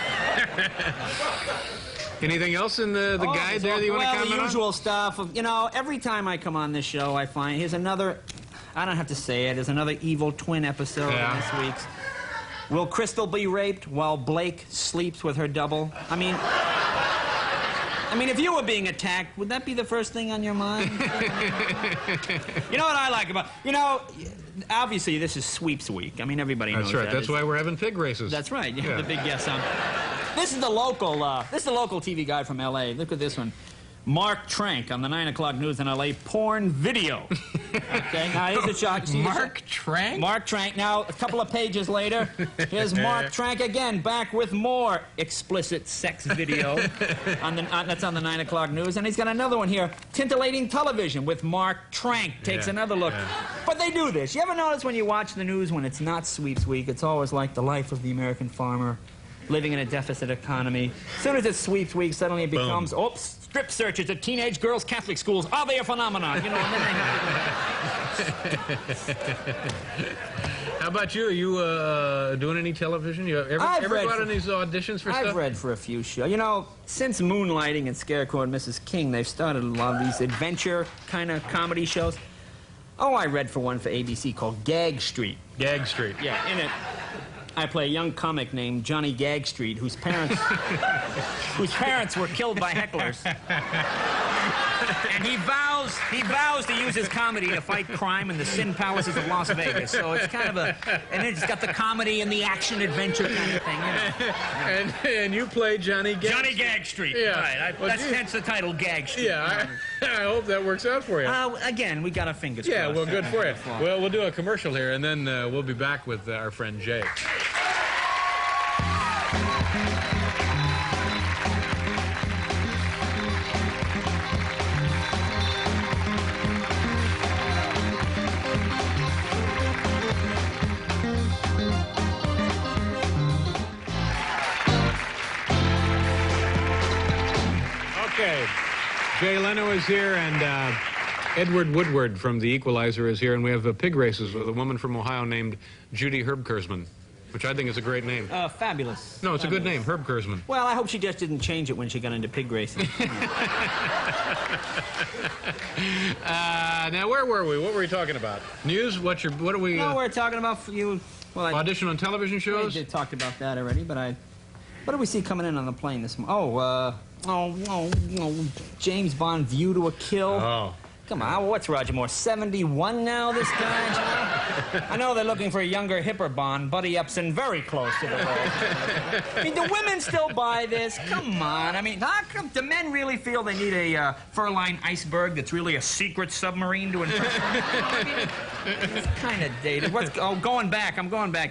Anything else in the guide there that you want to comment Well, the on? usual stuff. You know, every time I come on this show, I find here's another. I don't have to say it. There's another evil twin episode in this week's. Will Crystal be raped while Blake sleeps with her double? I mean, if you were being attacked, would that be the first thing on your mind? You know what I like about... You know, obviously this is sweeps week. I mean, everybody knows That's right. that. That's why we're having pig races. That's right. You Yeah. have the big guess on. This is the local TV guy from L.A. Look at this one. Mark Trank on the 9 o'clock news in L.A. Porn video. Okay, now here's a shot. See Mark Trank? Mark Trank. Now, a couple of pages later, here's Mark Trank again, back with more explicit sex video. That's on the 9 o'clock news. And he's got another one here, Tintillating Television with Mark Trank. Takes another look. Yeah. But they do this. You ever notice when you watch the news when it's not sweeps week, it's always like the life of the American farmer, living in a deficit economy. As soon as it's sweeps week, suddenly it becomes, oops, strip searches at teenage girls' Catholic schools. Are they a phenomenon? You know, and then they have to... How about you? Are you doing any television? You ever go out on these auditions for stuff? I've read for a few shows. You know, since Moonlighting and Scarecrow and Mrs. King, they've started a lot of these adventure kind of comedy shows. Oh, I read for one for ABC called Gag Street. Gag Street. Yeah, in it, I play a young comic named Johnny Gagstreet, whose parents were killed by hecklers. And he vows to use his comedy to fight crime in the sin palaces of Las Vegas. So it's kind of and it's got the comedy and the action adventure kind of thing, you know. And you play Johnny Gag. Johnny Gagstreet. Yeah. Right. That's hence the title Gagstreet. Yeah, I hope that works out for you. Again, we got our fingers crossed. Yeah, well, good for you. Well, we'll do a commercial here, and then we'll be back with our friend Jay. Jay Leno is here, and Edward Woodward from The Equalizer is here, and we have pig races with a woman from Ohio named Judy Herbkersman, which I think is a great name. Fabulous. No, it's fabulous. a good name, Herbkersman. Well, I hope she just didn't change it when she got into pig racing. Now, where were we? What were we talking about? News? What are we... No, we're talking about you. Well, audition on television shows? We did talked about that already, but what did we see coming in on the plane this morning? James Bond, View to a Kill. Oh. Come on, what's Roger Moore, 71 now, this guy? I know they're looking for a younger, hipper Bond. Buddy Upson, very close to the role. I mean, do women still buy this? Come on. I mean, how come, do men really feel they need a fur-lined iceberg that's really a secret submarine to impress them? I mean, it's kind of dated. I'm going back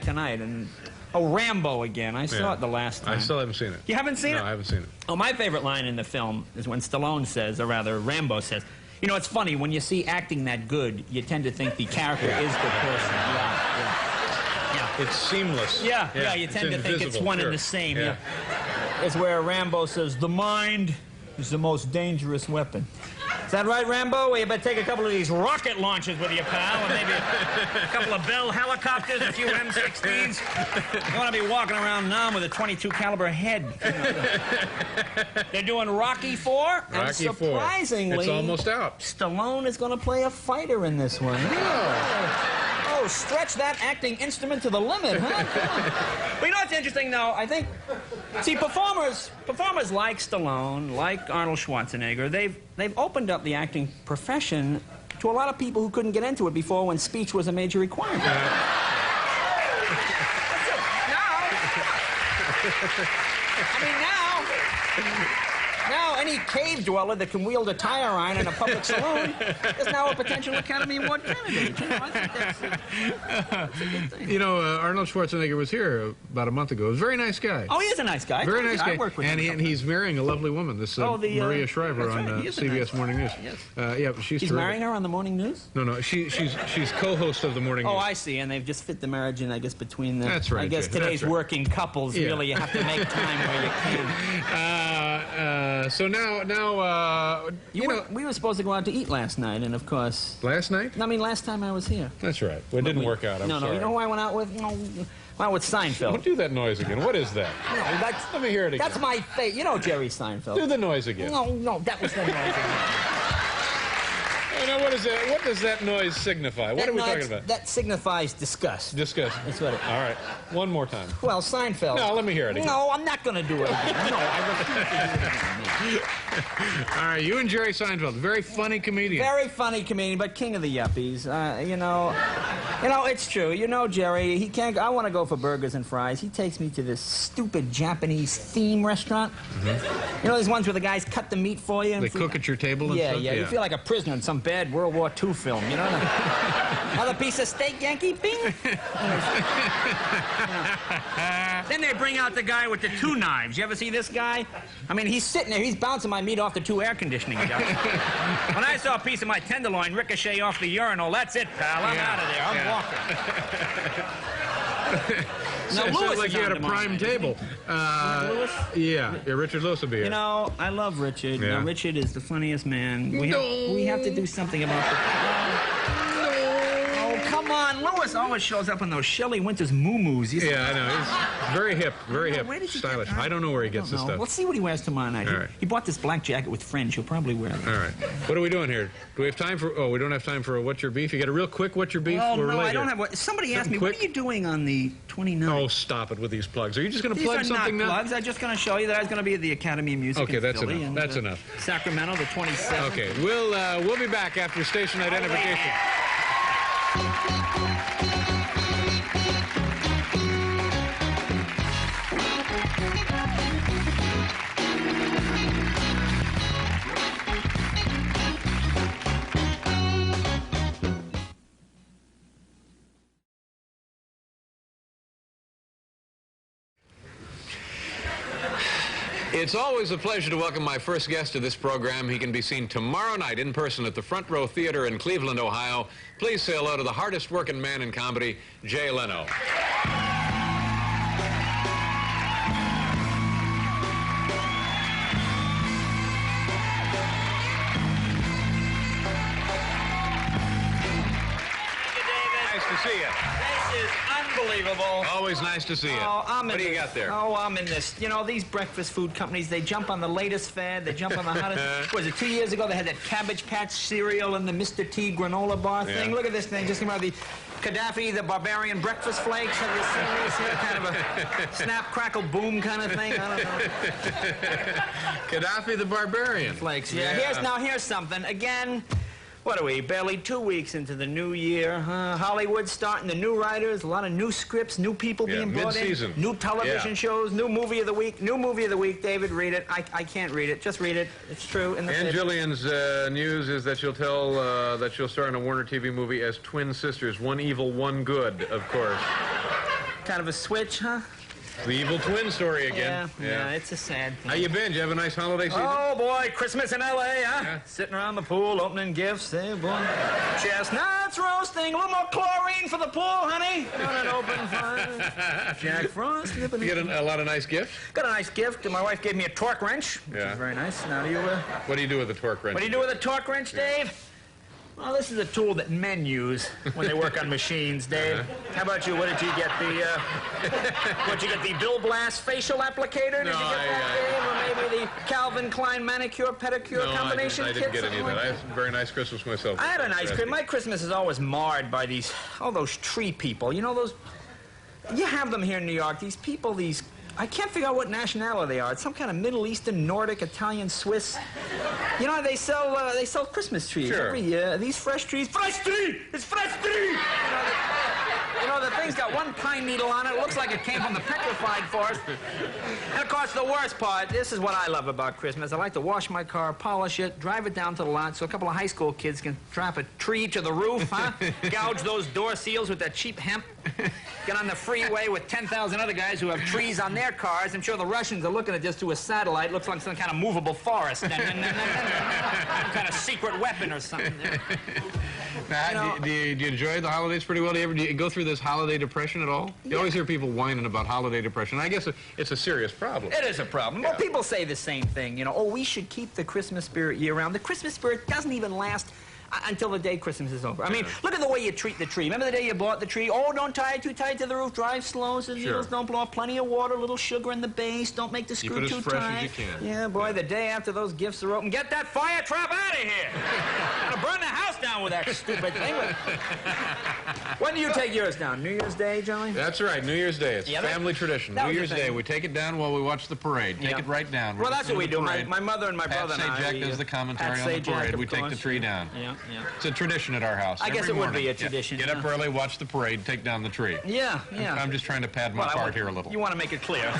tonight, and... Oh, Rambo again. I saw it the last time. I still haven't seen it. You haven't seen it? No, I haven't seen it. Oh, my favorite line in the film is when Stallone says, or rather Rambo says, you know, it's funny, when you see acting that good, you tend to think the character is the person. Yeah. It's seamless. Yeah, you tend to think it's one and the same. Yeah. It's where Rambo says, the mind is the most dangerous weapon. Is that right, Rambo? Well, you better take a couple of these rocket launchers with you, pal, and maybe a couple of Bell helicopters, a few M16s. You want to be walking around now with a .22 caliber head. You know. They're doing Rocky IV, and surprisingly, it's almost out. Stallone is going to play a fighter in this one. Oh, stretch that acting instrument to the limit, huh? But you know what's interesting, though? I think, see, performers like Stallone, like Arnold Schwarzenegger, they've opened up the acting profession to a lot of people who couldn't get into it before when speech was a major requirement. Now, any cave dweller that can wield a tire iron in a public saloon is now a potential Academy Award candidate. You know, I think that's a good thing. You know, Arnold Schwarzenegger was here about a month ago. He was a very nice guy. Oh, he is a nice guy. Very nice guy. I worked with him. And he's marrying a lovely woman, this Maria Shriver on CBS Morning News. Yes. Yeah, she's He's marrying her on the Morning News? No, she's co-host of the Morning News. Oh, I see. And they've just fit the marriage in, I guess, between the... That's right. I guess today's working couples, Yeah. really, you have to make time where you can. So now, we were supposed to go out to eat last night, and of course... Last night? I mean, last time I was here. That's right. Well, it didn't work out. I'm sorry. No, you know who I went out with? No, I went with Seinfeld. Don't do that noise again. What is that? No, Let me hear it again. That's my fate. You know Jerry Seinfeld. Do the noise again. No, that was the noise again. Now, what does that noise signify? What are we talking about? That signifies disgust. Disgust. That's what it is. All right. One more time. Well, Seinfeld. No, let me hear it again. No, I'm not going to do it again. No, I refuse to do it again. All right, you and Jerry Seinfeld, very funny comedian. Very funny comedian, but king of the yuppies. You know, it's true. You know, Jerry, he can't. I want to go for burgers and fries. He takes me to this stupid Japanese theme restaurant. Mm-hmm. You know, these ones where the guys cut the meat for you. And they cook at your table and stuff? Yeah. You feel like a prisoner in some bad World War II film, you know? Another piece of steak, Yankee, bing! Then they bring out the guy with the two knives. You ever see this guy? I mean, he's sitting there, he's bouncing my meat off the two air conditioning ducts. When I saw a piece of my tenderloin ricochet off the urinal, that's it, pal. I'm out of there. I'm walking. Now, It Lewis sounds like is you had on a tomorrow prime night. table. Lewis? Yeah, Richard Lewis will be here. You know, I love Richard. Yeah. Now, Richard is the funniest man. We have to do something about Oh, come on. Lewis always shows up in those Shelley Winters moo-moos. Yeah, I know. He's very hip, Where did he stylish. get that? I don't know where he gets this No. stuff. Let's see what he wears tomorrow night. All right. He bought this black jacket with fringe. He'll probably wear it. All right. What are we doing here? Do we have time for... Oh, we don't have time for a What's Your Beef? You got a real quick What's Your Beef? Oh, We're no, I later. don't have... Somebody asked me, Quick? what are you doing on the 29th? Oh, stop it with these plugs. Are you just going to These plug are something not now? plugs. I'm just going to show you that I was going to be at the Academy of Music Okay, in that's Philly. enough. And, That's enough. Sacramento, the 27th. Okay, we'll be back after station identification. It's always a pleasure to welcome my first guest to this program. He can be seen tomorrow night in person at the Front Row Theater in Cleveland, Ohio. Please say hello to the hardest working man in comedy, Jay Leno. to see you. This is unbelievable. Always nice to see you. Oh, What do you got there? Oh, I'm in this. You know, these breakfast food companies, they jump on the latest fad. They jump on the hottest. Was it 2 years ago they had that Cabbage Patch cereal and the Mr. T granola bar thing? Yeah. Look at this thing. Just came out of the Gaddafi, the barbarian breakfast flakes. Have you seen this here? Kind of a snap, crackle, boom kind of thing. I don't know. Gaddafi the Barbarian. Flakes, yeah. Here's something. Again, what are we, barely 2 weeks into the new year, huh? Hollywood starting the new writers, a lot of new scripts, new people being brought mid-season. in, new television shows, new movie of the week. New movie of the week, David, read it. I can't read it. Just read it. It's true. And Jillian's news is that she'll tell that she'll star in a Warner TV movie as twin sisters, one evil, one good, of course. Kind of a switch, huh? The evil twin story again. Yeah, it's a sad thing. How you been? Did you have a nice holiday season? Oh, boy, Christmas in L.A., huh? Yeah. Sitting around the pool, opening gifts, hey, boy. Chestnuts roasting, a little more chlorine for the pool, honey. On an open fire. Jack Frost. You get a lot of nice gifts? Got a nice gift. My wife gave me a torque wrench, which Yeah. is very nice. Now, do you... What do you do with a torque wrench? What do you do with a torque wrench, Dave? Well, this is a tool that men use when they work on machines, Dave. How about you? What did you get? What you get? The Bill Blast facial applicator? Did you get that, Dave? Or maybe the Calvin Klein manicure pedicure combination I kit? didn't get any of that. I had a very nice Christmas myself. I had a nice Christmas. My Christmas is always marred by all those tree people. You know those? You have them here in New York. These people, I can't figure out what nationality they are. It's some kind of Middle Eastern, Nordic, Italian, Swiss. You know, they sell Christmas trees every year. These fresh trees. Fresh tree! It's fresh tree! You know, the thing's got one pine needle on it. It looks like it came from the petrified forest. And, of course, the worst part, this is what I love about Christmas. I like to wash my car, polish it, drive it down to the lot so a couple of high school kids can drop a tree to the roof, huh? Gouge those door seals with that cheap hemp. Get on the freeway with 10,000 other guys who have trees on their cars. I'm sure the Russians are looking at this through a satellite. Looks like some kind of movable forest. Some kind of secret weapon or something. Now, do you enjoy the holidays pretty well? Do you go through this holiday depression at all? You always hear people whining about holiday depression. I guess it's a serious problem. It is a problem. Well, people say the same thing. You know, oh, we should keep the Christmas spirit year-round. The Christmas spirit doesn't even last until the day Christmas is over. I mean, look at the way you treat the tree. Remember the day you bought the tree? Oh, don't tie it too tight to the roof. Drive slow so the needles don't blow off. Plenty of water, a little sugar in the base. Don't make the screw too tight. Keep it as fresh as you can. Yeah, boy, the day after those gifts are open, get that fire trap out of here. I'm gonna burn the house down with that stupid thing. When do you take yours down? New Year's Day, Johnny? That's right, New Year's Day. It's family tradition. New Year's Day, we take it down while we watch the parade. Take it right down. Well, that's what we do. My mother and my brother and I. Pat Sajak does the commentary on the parade. We take the tree down. Yeah. It's a tradition at our house. I guess it would be a tradition. Get up early, watch the parade, take down the tree. Yeah. I'm just trying to pad my part here a little. You want to make it clear.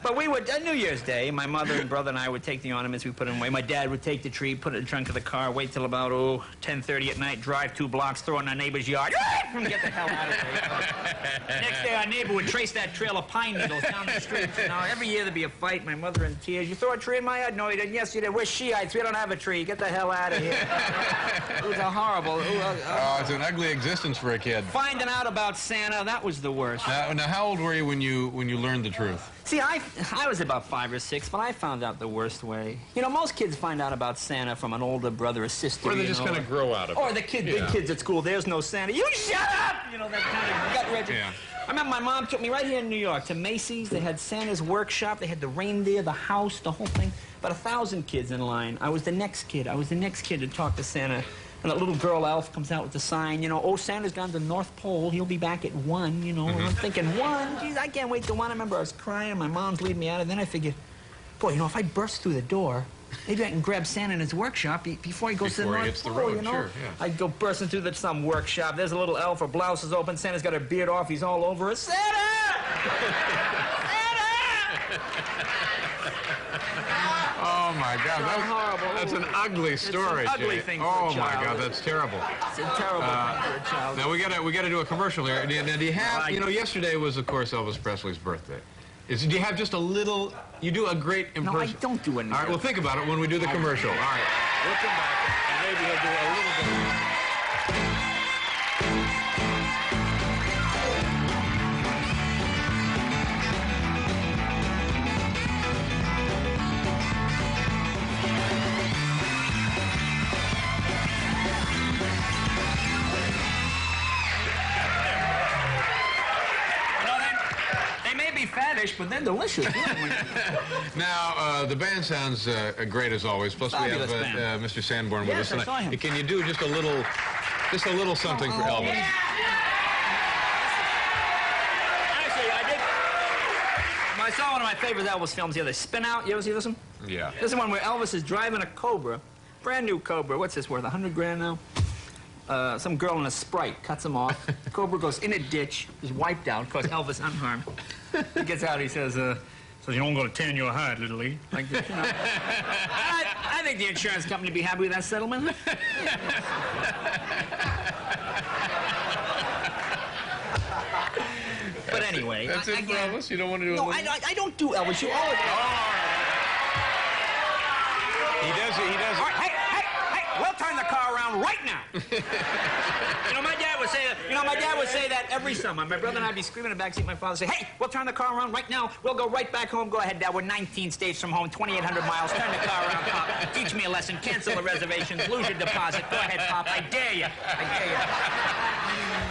But we would, on New Year's Day, my mother and brother and I would take the ornaments, we put them away. My dad would take the tree, put it in the trunk of the car, wait till about, 10:30 at night, drive 2 blocks, throw it in our neighbor's yard, and get the hell out of there. Next day, our neighbor would trace that trail of pine needles down the street. You know, every year there'd be a fight, my mother in tears. You throw a tree in my yard? No, he didn't. Yes, you did. We're Shiites. We don't have a tree. Get the hell out of here. It was a horrible... it's an ugly existence for a kid. Finding out about Santa, that was the worst. Now how old were you when you learned the truth? See, I was about 5 or 6, but I found out the worst way. You know, most kids find out about Santa from an older brother or sister. Or they just kind of grow out of it. Or the big kids at school, there's no Santa. You shut up! You know, that kind of gut-wrenching. Yeah. I remember my mom took me right here in New York to Macy's. They had Santa's workshop. They had the reindeer, the house, the whole thing. About 1,000 kids in line. I was the next kid. I was the next kid to talk to Santa. And that little girl elf comes out with the sign, you know, oh, Santa's gone to the North Pole. He'll be back at 1, you know. And I'm thinking, 1? Geez, I can't wait till 1. I remember I was crying. My mom's leading me out. And then I figured, boy, you know, if I burst through the door, maybe I can grab Santa in his workshop before he goes to the North Pole, you know? Sure, yeah. I'd go bursting through some workshop. There's a little elf. Her blouse is open. Santa's got her beard off. He's all over her. Santa! Oh, my God. That's an ugly story, It's an ugly Jay. thing for Oh, a child. my God, that's terrible. It's a terrible thing for a child. Now, we gotta do a commercial here. Now, do you have, you know, yesterday was, of course, Elvis Presley's birthday. Do you have just a little, you do a great impression? No, I don't do anything. All right, well, think about it when we do the commercial. All right. We'll come back, and maybe he'll do a little bit. Spanish, but they're delicious. Now, the band sounds great as always. Plus, Fabulous we have band. Mr. Sanborn with Yes, us I saw tonight. him. Can you do just a little something for Elvis? Actually, I did. I saw one of my favorite Elvis films the other day, Spin Out. You ever see this one? Yeah. This is one where Elvis is driving a Cobra, brand new Cobra. What's this worth? $100 grand now? Some girl in a Sprite cuts him off. The Cobra goes in a ditch, is wiped out. Of course, Elvis unharmed. He gets out. He says, "So you know I'm going to tan your hide, little lady." Like this, you know. I think the insurance company would be happy with that settlement. But anyway, That's it for again, Elvis? You don't want to do no, a I don't do Elvis. You always. He does it. He does All it. right, hey, we'll turn the car around right now. You know, my dad would say that. You know, my dad would say that every summer. My brother and I'd be screaming in the backseat. My father would say, "Hey, we'll turn the car around right now. We'll go right back home. Go ahead, Dad. We're 19 states from home, 2,800 miles. Turn the car around, Pop. Teach me a lesson. Cancel the reservations. Lose your deposit. Go ahead, Pop. I dare you. I dare you."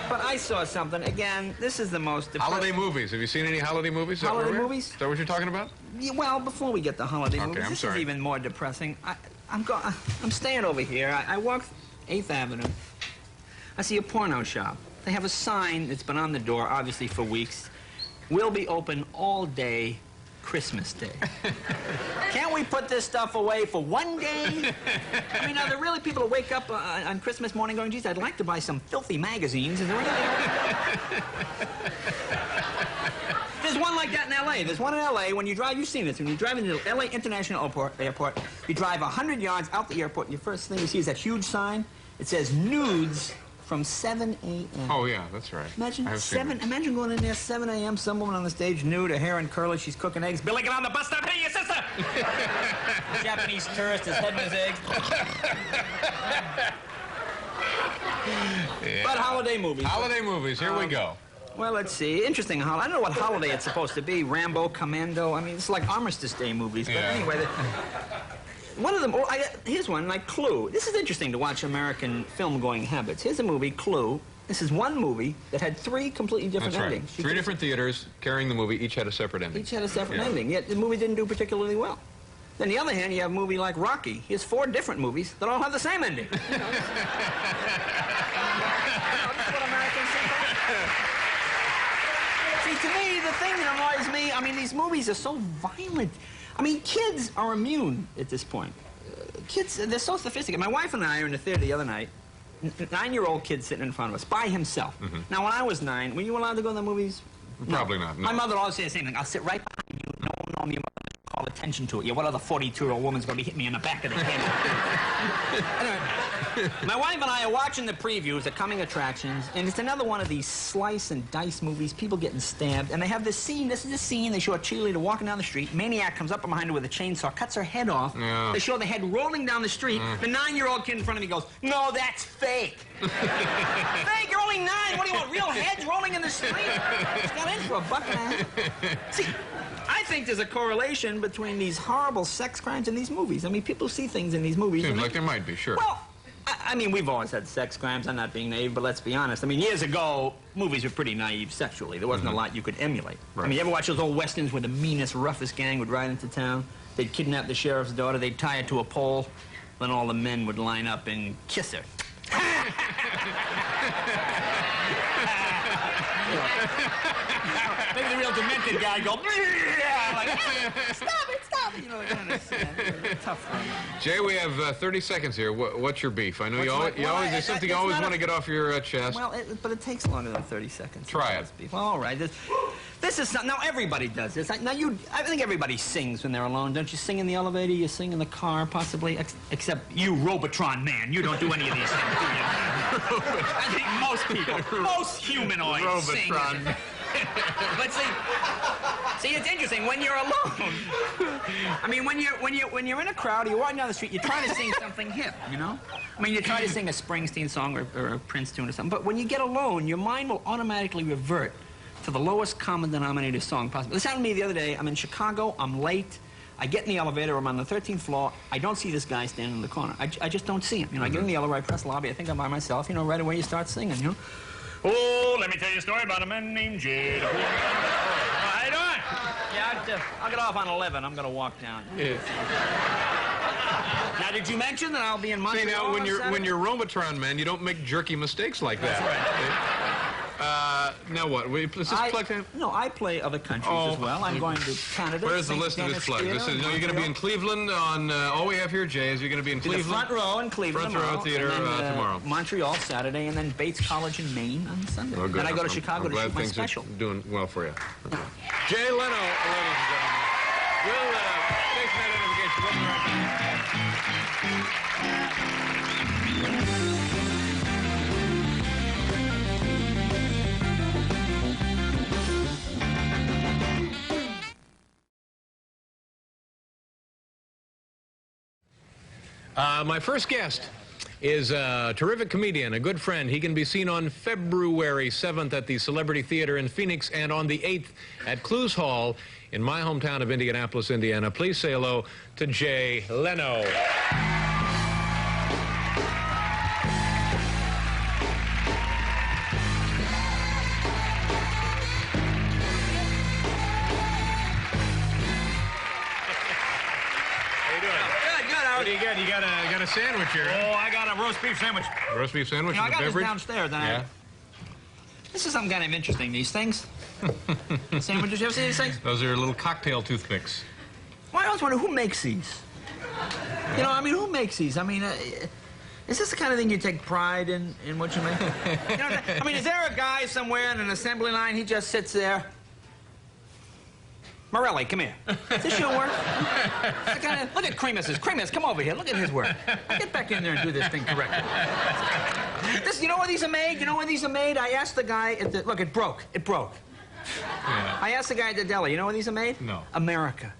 But I saw something. Again, this is the most depressing. Holiday movies. Have you seen any holiday movies? Holiday movies? Is that what you're talking about? Yeah, well, before we get to holiday Okay, movies, I'm this sorry. is even more depressing. I'm staying over here. I walk 8th Avenue. I see a porno shop. They have a sign that's been on the door, obviously for weeks. We'll be open all day Christmas Day. Can't we put this stuff away for one day? I mean, are there really people who wake up on Christmas morning going, "Geez, I'd like to buy some filthy magazines"? Is there really? There's one like that in L.A. There's one in L.A. When you drive, you've seen this. When you drive into L.A. International Airport, you drive 100 yards out the airport, and your first thing you see is that huge sign. It says nudes from 7 a.m. Oh, yeah, that's right. Imagine I've seen it. Imagine going in there 7 a.m. Some woman on the stage, nude, her hair and curly. She's cooking eggs. Billy, get on the bus stop. Hey, your sister. Japanese tourist, his head in his eggs. Yeah. But holiday movies. Holiday movies. Here we go. Well, let's see. Interesting. I don't know what holiday it's supposed to be. Rambo, Commando. I mean, it's like Armistice Day movies. But Yeah. anyway, one of them. Oh, here's one like Clue. This is interesting to watch American film-going habits. Here's a movie, Clue. This is one movie that had 3 completely different That's right. endings. 3 different theaters carrying the movie. Each had a separate ending. Each had a separate Yeah. ending. Yet the movie didn't do particularly well. On the other hand, you have a movie like Rocky. Here's 4 different movies that all have the same ending. You know, this is what Americans think. See, to me, the thing that annoys me, I mean, these movies are so violent. I mean, kids are immune at this point. Kids, they're so sophisticated. My wife and I were in the theater the other night. 9-year-old kid sitting in front of us, by himself. Now, when I was 9, were you allowed to go to the movies? Probably not. No. My mother always said the same thing. I'll sit right behind you. No one on your mother call attention to it. Yeah, what other 42-year-old woman's going to be hitting me in the back of the head? Anyway, my wife and I are watching the previews of coming attractions, and it's another one of these slice and dice movies, people getting stabbed, and they have this scene. This is the scene. They show a cheerleader walking down the street. Maniac comes up behind her with a chainsaw, cuts her head off. Yeah. They show the head rolling down the street. The 9-year-old kid in front of me goes, "No, that's fake." Fake? You're only 9. What do you want, real heads rolling in the street? It's got in for $1.50. See, I think there's a correlation between these horrible sex crimes and these movies. I mean, people see things in these movies. Seems like there might be, sure. Well, I mean, we've always had sex crimes. I'm not being naive, but let's be honest. I mean, years ago, movies were pretty naive sexually. There wasn't a lot you could emulate. Right. I mean, you ever watch those old westerns where the meanest, roughest gang would ride into town? They'd kidnap the sheriff's daughter. They'd tie her to a pole. Then all the men would line up and kiss her. Maybe the real demented guy go, like, stop it, you know, kind of tough one. Jay, we have 30 seconds here. What's your beef? I know you always, there's something you it's always not want to get off your chest. Well, but it takes longer than 30 seconds. Try it. Well, all right. This is now everybody does this. I think everybody sings when they're alone. Don't you sing in the elevator? You sing in the car, possibly. Except you, Robotron man. You don't do any of these things, do you? I think most people, most humanoids sing. Robotron. But see, it's interesting when you're alone. I mean, when you're in a crowd, you're walking down the street, you're trying to sing something hip, you know. I mean, you try to sing a Springsteen song or a Prince tune or something. But when you get alone, your mind will automatically revert to the lowest common denominator song possible. This happened to me the other day. I'm in Chicago. I'm late. I get in the elevator. I'm on the 13th floor. I don't see this guy standing in the corner. I just don't see him. You know, I get in the elevator. I press lobby. I think I'm by myself. You know, right away you start singing. You know. Oh, let me tell you a story about a man named Jade. How you doing? Yeah, I'll get off on 11. I'm going to walk down. Yeah. Now, did you mention that I'll be in Montreal? See, now, on Saturday? when you're Robotron man, you don't make jerky mistakes like that. That's right. Now what? Is this plugged in? No, I play other countries as well. I'm going to Canada. Where's the St. list of his Denis plugs? Theater This is, in you're going to be in Cleveland on, all we have here, Jay, is you're going to be in To the Cleveland. front row in Cleveland Front row tomorrow, theater and then, tomorrow. Montreal Saturday, and then Bates College in Maine on Sunday. Oh, good. Then I go to I'm Chicago to glad shoot my things special. are doing well for you. Okay. Jay Leno, ladies and gentlemen. We'll take that identification. We'll be right back. My first guest is a terrific comedian, a good friend. He can be seen on February 7th at the Celebrity Theater in Phoenix and on the 8th at Clues Hall in my hometown of Indianapolis, Indiana. Please say hello to Jay Leno. What do you got? You got a sandwich here. Oh, I got a roast beef sandwich. Roast beef sandwich You know, I and a got this beverage? downstairs. And Yeah. This is something kind of interesting, these things. Sandwiches, you ever see these things? Those are little cocktail toothpicks. Well, I always wonder who makes these. You know, I mean, who makes these? I mean, is this the kind of thing you take pride in what you make? You know, I mean, is there a guy somewhere in an assembly line, he just sits there? Morelli, come here. Is this your work? Look at Cremus's. Cremus, come over here. Look at his work. Get back in there and do this thing correctly. You know where these are made? You know where these are made? I asked the guy at the... Look, it broke. It broke. Yeah. I asked the guy at the deli, you know where these are made? No. America.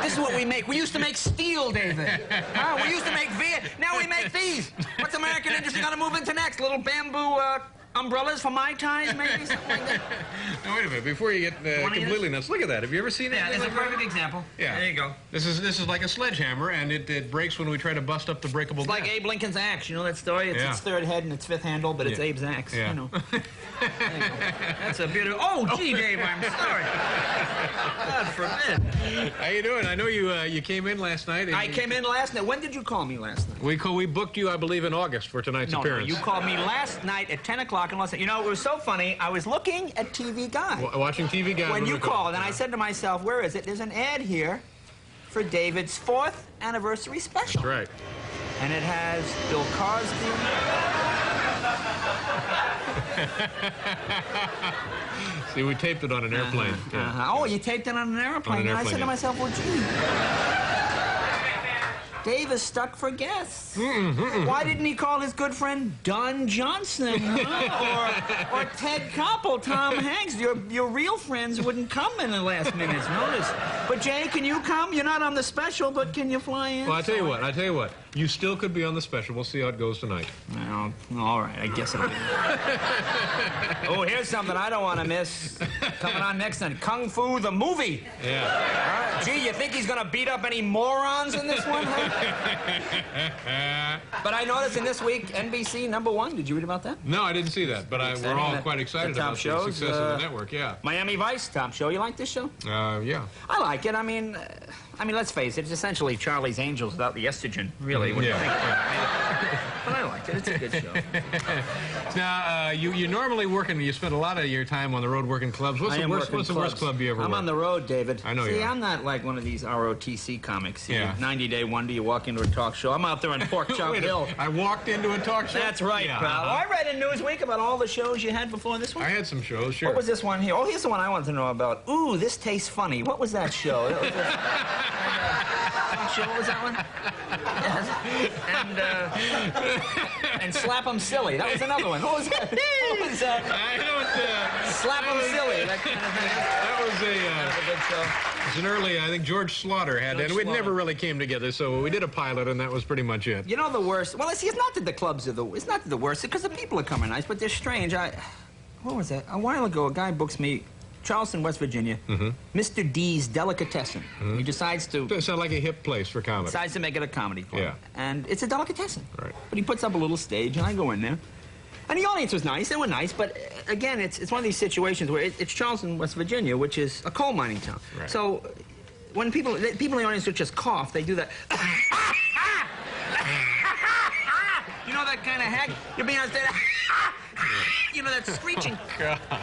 This is what we make. We used to make steel, David. Huh? We used to make now we make these. What's American industry going to move into next? Little bamboo umbrellas for Mai Tais, maybe? Something like that. Now, wait a minute. Before you get completely nuts, look at that. Have you ever seen Yeah, anything it's a like perfect that? example. Yeah. There you go. This is like a sledgehammer, and it breaks when we try to bust up the breakable It's like glass. Abe Lincoln's axe. You know that story? It's Yeah. its third head and its fifth handle, but it's Yeah. Abe's axe. Yeah. You know. There you go. That's a beautiful... Oh, gee, Dave, I'm sorry. God forbid. How you doing? I know you came in last night. And I came in last night. When did you call me last night? We booked you, I believe, in August for tonight's No, appearance. you called me last night at 10 o'clock. You know, it was so funny. I was looking at TV Guide Watching TV Guide. when you we called, and I said to myself, where is it? There's an ad here for David's 4th anniversary special. That's right. And it has Bill Cosby. See, we taped it on an airplane. Yeah. Oh, you taped it on an airplane. On an And I airplane, said to yeah. myself, well, gee. Dave is stuck for guests. Why didn't he call his good friend Don Johnson, huh? or Ted Koppel, Tom Hanks? Your real friends wouldn't come in the last minute. Notice. But Jay, can you come? You're not on the special, but can you fly in? Well, I tell you what. You still could be on the special. We'll see how it goes tonight. Well, all right, I guess I'll be. Oh, here's something I don't want to miss. Coming on next night, Kung Fu the movie. Yeah. Gee, you think he's gonna beat up any morons in this one? Huh? But I noticed in this week, NBC #1. Did you read about that? No, I didn't see that, but we're all quite excited the top about shows, the success of the network. Yeah. Miami Vice, top show. You like this show? Yeah. I like it. I mean, let's face it. It's essentially Charlie's Angels without the estrogen, really. What do you think? But I like it. It's a good show. Now, you normally work and you spend a lot of your time on the road working clubs. What's the worst club you ever I'm worked? on the road, David. I know you See, are. I'm not like one of these ROTC comics. Yeah. 90-day wonder, you walk into a talk show. I'm out there on Pork Chop Wait, Hill. I walked into a talk show? That's right, Yeah. pal. I read in Newsweek about all the shows you had before this one. I had some shows, sure. What was this one here? Oh, here's the one I wanted to know about. Ooh, this tastes funny. What was that show? That was what was that one? And Slap 'em Silly. That was another one. What was that? What was that? I don't... Slap 'em Silly. That kind of thing. That was That was a good show. it's an early, I think George Slaughter had, George and we Slaughter. never really came together, so we did a pilot, and that was pretty much it. You know the worst? Well, see, it's not that the clubs are it's not that the worst, because the people are coming nice, but they're strange. What was that? A while ago, a guy books me, Charleston, West Virginia, Mr. D's Delicatessen. He decides to It sounded like a hip place for comedy. make it a comedy club. Yeah. And it's a delicatessen. Right. But he puts up a little stage, and I go in there. And the audience was nice. They were nice, but again, it's one of these situations where it's Charleston, West Virginia, which is a coal mining town. Right. So when people in the audience would just cough, they do that. You know that kind of hack? You're being on stage. You know, that screeching.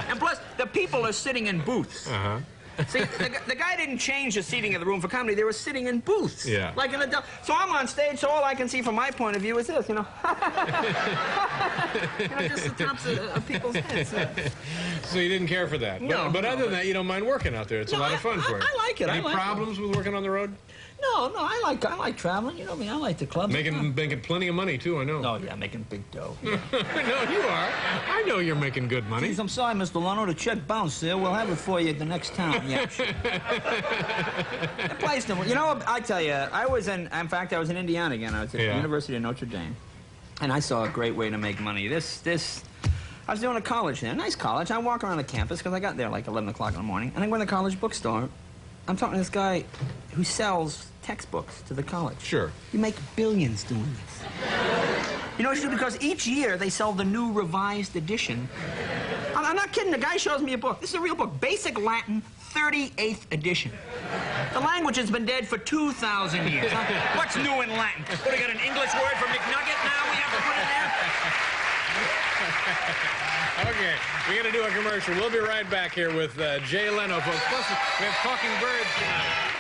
And plus, the people are sitting in booths. Uh-huh. See, the guy didn't change the seating of the room for comedy. They were sitting in booths. Yeah. Like an adult. So I'm on stage, so all I can see from my point of view is this, you know. You know, just the tops of people's heads. So you didn't care for that? No. But other than that, you don't mind working out there. It's a lot of fun for you. I like it. Any problems with working on the road? No, I like traveling. You know me, I like the clubs. Making plenty of money, too, I know. Oh, yeah, making big dough. No, you are. I know you're making good money. Please, I'm sorry, Mr. Leno, the check bounced there. We'll have it for you at the next town. Yeah, sure. The place, you know, I tell you, I was in Indiana again. I was at the University of Notre Dame. And I saw a great way to make money. I was doing a college there, a nice college. I walk around the campus, because I got there like 11 o'clock in the morning, and I go in the college bookstore. I'm talking to this guy who sells textbooks to the college. Sure. You make billions doing this. You know what you do? Because each year they sell the new revised edition. I'm not kidding. The guy shows me a book. This is a real book. Basic Latin, 38th edition. The language has been dead for 2,000 years. What's new in Latin? What, we got an English word for McNugget now we have to put in there? Okay, we got to do a commercial. We'll be right back here with Jay Leno, folks. Plus, we have Talking Birds tonight.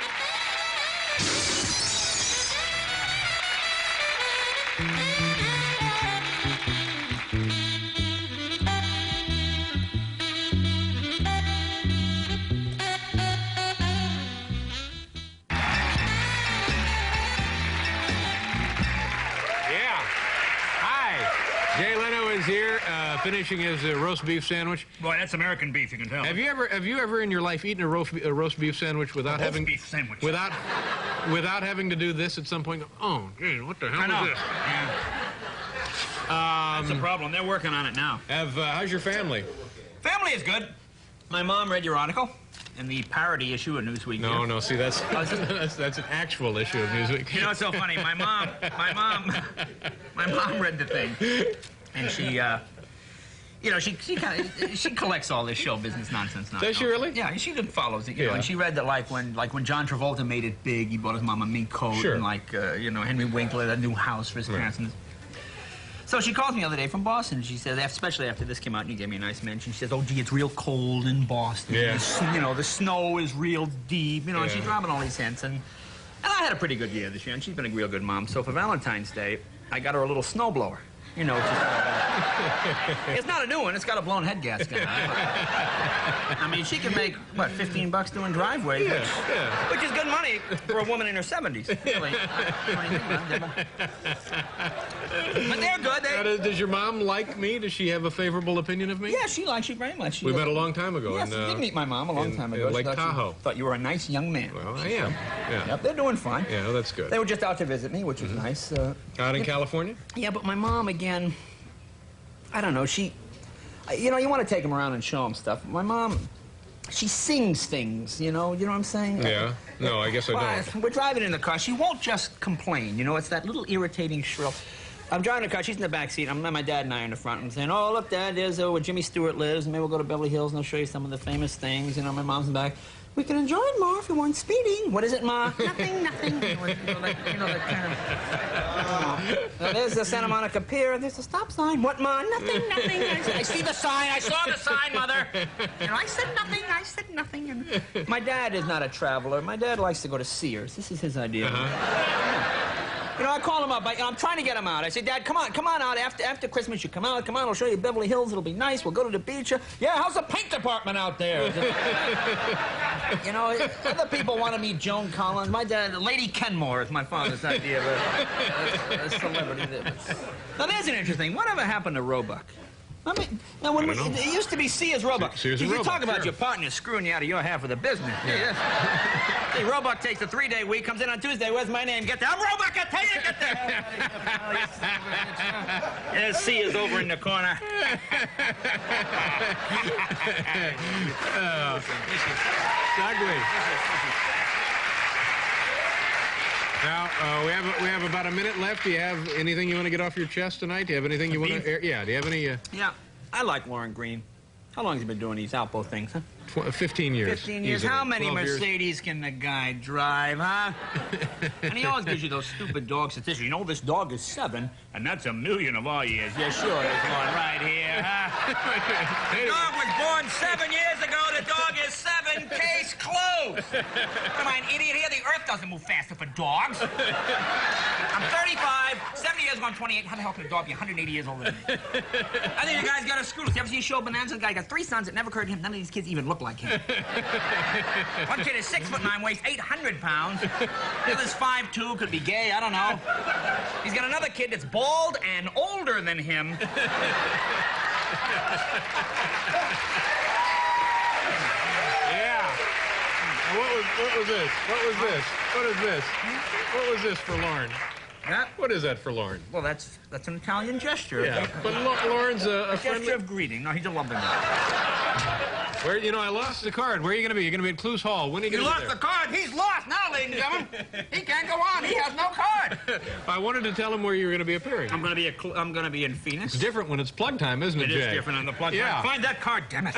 Jay Leno is here, finishing his roast beef sandwich. Boy, that's American beef, you can tell. Have you ever in your life eaten a roast beef sandwich without having beef sandwich without having to do this at some point? Oh, geez, what the hell I know. is this? Yeah. That's the problem. They're working on it now. How's your family? Family is good. My mom read your article in the parody issue of Newsweek. No, see, that's an actual issue of Newsweek. You know, it's so funny. My mom read the thing, and she, you know, she collects all this show business nonsense. Does she really? Yeah, she follows it. You know, and she read that like when John Travolta made it big, he bought his mom a mink coat, sure. and like you know, Henry Winkler a new house for his parents. And so she called me the other day from Boston. She said, especially after this came out and you gave me a nice mention, she says, "Oh, gee, it's real cold in Boston. Yeah. You know, the snow is real deep. You know," and she's dropping all these hints. And I had a pretty good year this year, and she's been a real good mom. So for Valentine's Day, I got her a little snowblower. You know, it's not a new one. It's got a blown head gasket. I mean, she can make, what, $15 doing driveway, which is good money for a woman in her 70s. Really. But they're good. Does your mom like me? Does she have a favorable opinion of me? Yeah, she likes you very much. We met a long time ago. Yes, you did meet my mom a long time ago. Lake Tahoe. Thought you were a nice young man. Well, I am. Yeah. Yep, they're doing fine. Yeah, well, that's good. They were just out to visit me, which was nice. Out in California? Yeah, but my mom, again, I don't know, you know, you want to take them around and show them stuff. My mom, she sings things, you know what I'm saying? Yeah. No, I guess I don't. We're driving in the car. She won't just complain, you know, it's that little irritating shrill. I'm driving the car, she's in the back seat, my dad and I are in the front, and I'm saying, "Oh, look, Dad, there's where Jimmy Stewart lives, and maybe we'll go to Beverly Hills and I'll show you some of the famous things." You know, my mom's in the back. "We can enjoy it, Ma, if you weren't speeding." "What is it, Ma?" "Nothing, nothing." You know, that kind of... there's the Santa Monica Pier. There's a stop sign. "What, Ma?" "Nothing, nothing." I see the sign. I saw the sign, Mother. You know, I said nothing. I said nothing. And my dad is not a traveler. My dad likes to go to Sears. This is his idea. You know, I call him up. I'm trying to get him out. I say, "Dad, come on out. After Christmas, you come out. I'll show you Beverly Hills. It'll be nice. We'll go to the beach." "Yeah, how's the paint department out there?" You know, other people want to meet Joan Collins. My dad, Lady Kenmore is my father's idea of a celebrity. Now, there's an interesting. Whatever happened to Roebuck? I mean, now when it used to be Sears Roebuck. Sears and you Roebuck, talk about sure. your partner screwing you out of your half of the business. Yeah. See, Roebuck takes a 3-day week, comes in on Tuesday. "Where's my name?" "Get there." "I'm Roebuck. I tell you, get there." There's Sears over in the corner. Ugly. Now, we have about a minute left. Do you have anything you want to get off your chest tonight? Do you have anything you want to air? Yeah, do you have any... Yeah, I like Lauren Green. How long has he been doing these Alpo things, huh? 15 years. 15 years. Easily. How many 12 Mercedes years. can the guy drive, huh? And he always gives you those stupid dog statistics. You know, this dog is 7, and that's 1,000,000 of our years. Yeah, sure, there's one right here, huh? The dog was born 7 years ago. The dog is 7. Case closed. Am I an idiot here? The earth doesn't move faster for dogs. I'm 35, 70 years ago, I'm 28. How the hell can a dog be 180 years older than me? I think the guy's got a scooter. You ever see a show Bonanza? The guy got 3 sons. It never occurred to him. None of these kids even look like him. One kid is 6'9", weighs 800 pounds. The other's 5'2", could be gay, I don't know. He's got another kid that's bald and older than him. Yeah. What was this? What was this? What is this? What was this for Lauren? That? What is that for Lauren? Well, that's an Italian gesture. Yeah, but Lauren's a A friendly... gesture of greeting. No, he's a lovely man. Where, you know, I lost the card. Where are you going to be? You're going to be at Clues Hall. When are you You going to be lost there? the card. He's lost now, ladies and gentlemen. He can't go on. He has no card. I wanted to tell him where you were going to be appearing. I'm going to be in Phoenix. It's different when it's plug time, isn't it, It Jay? is different on the plug. Yeah. Find that card, damn it.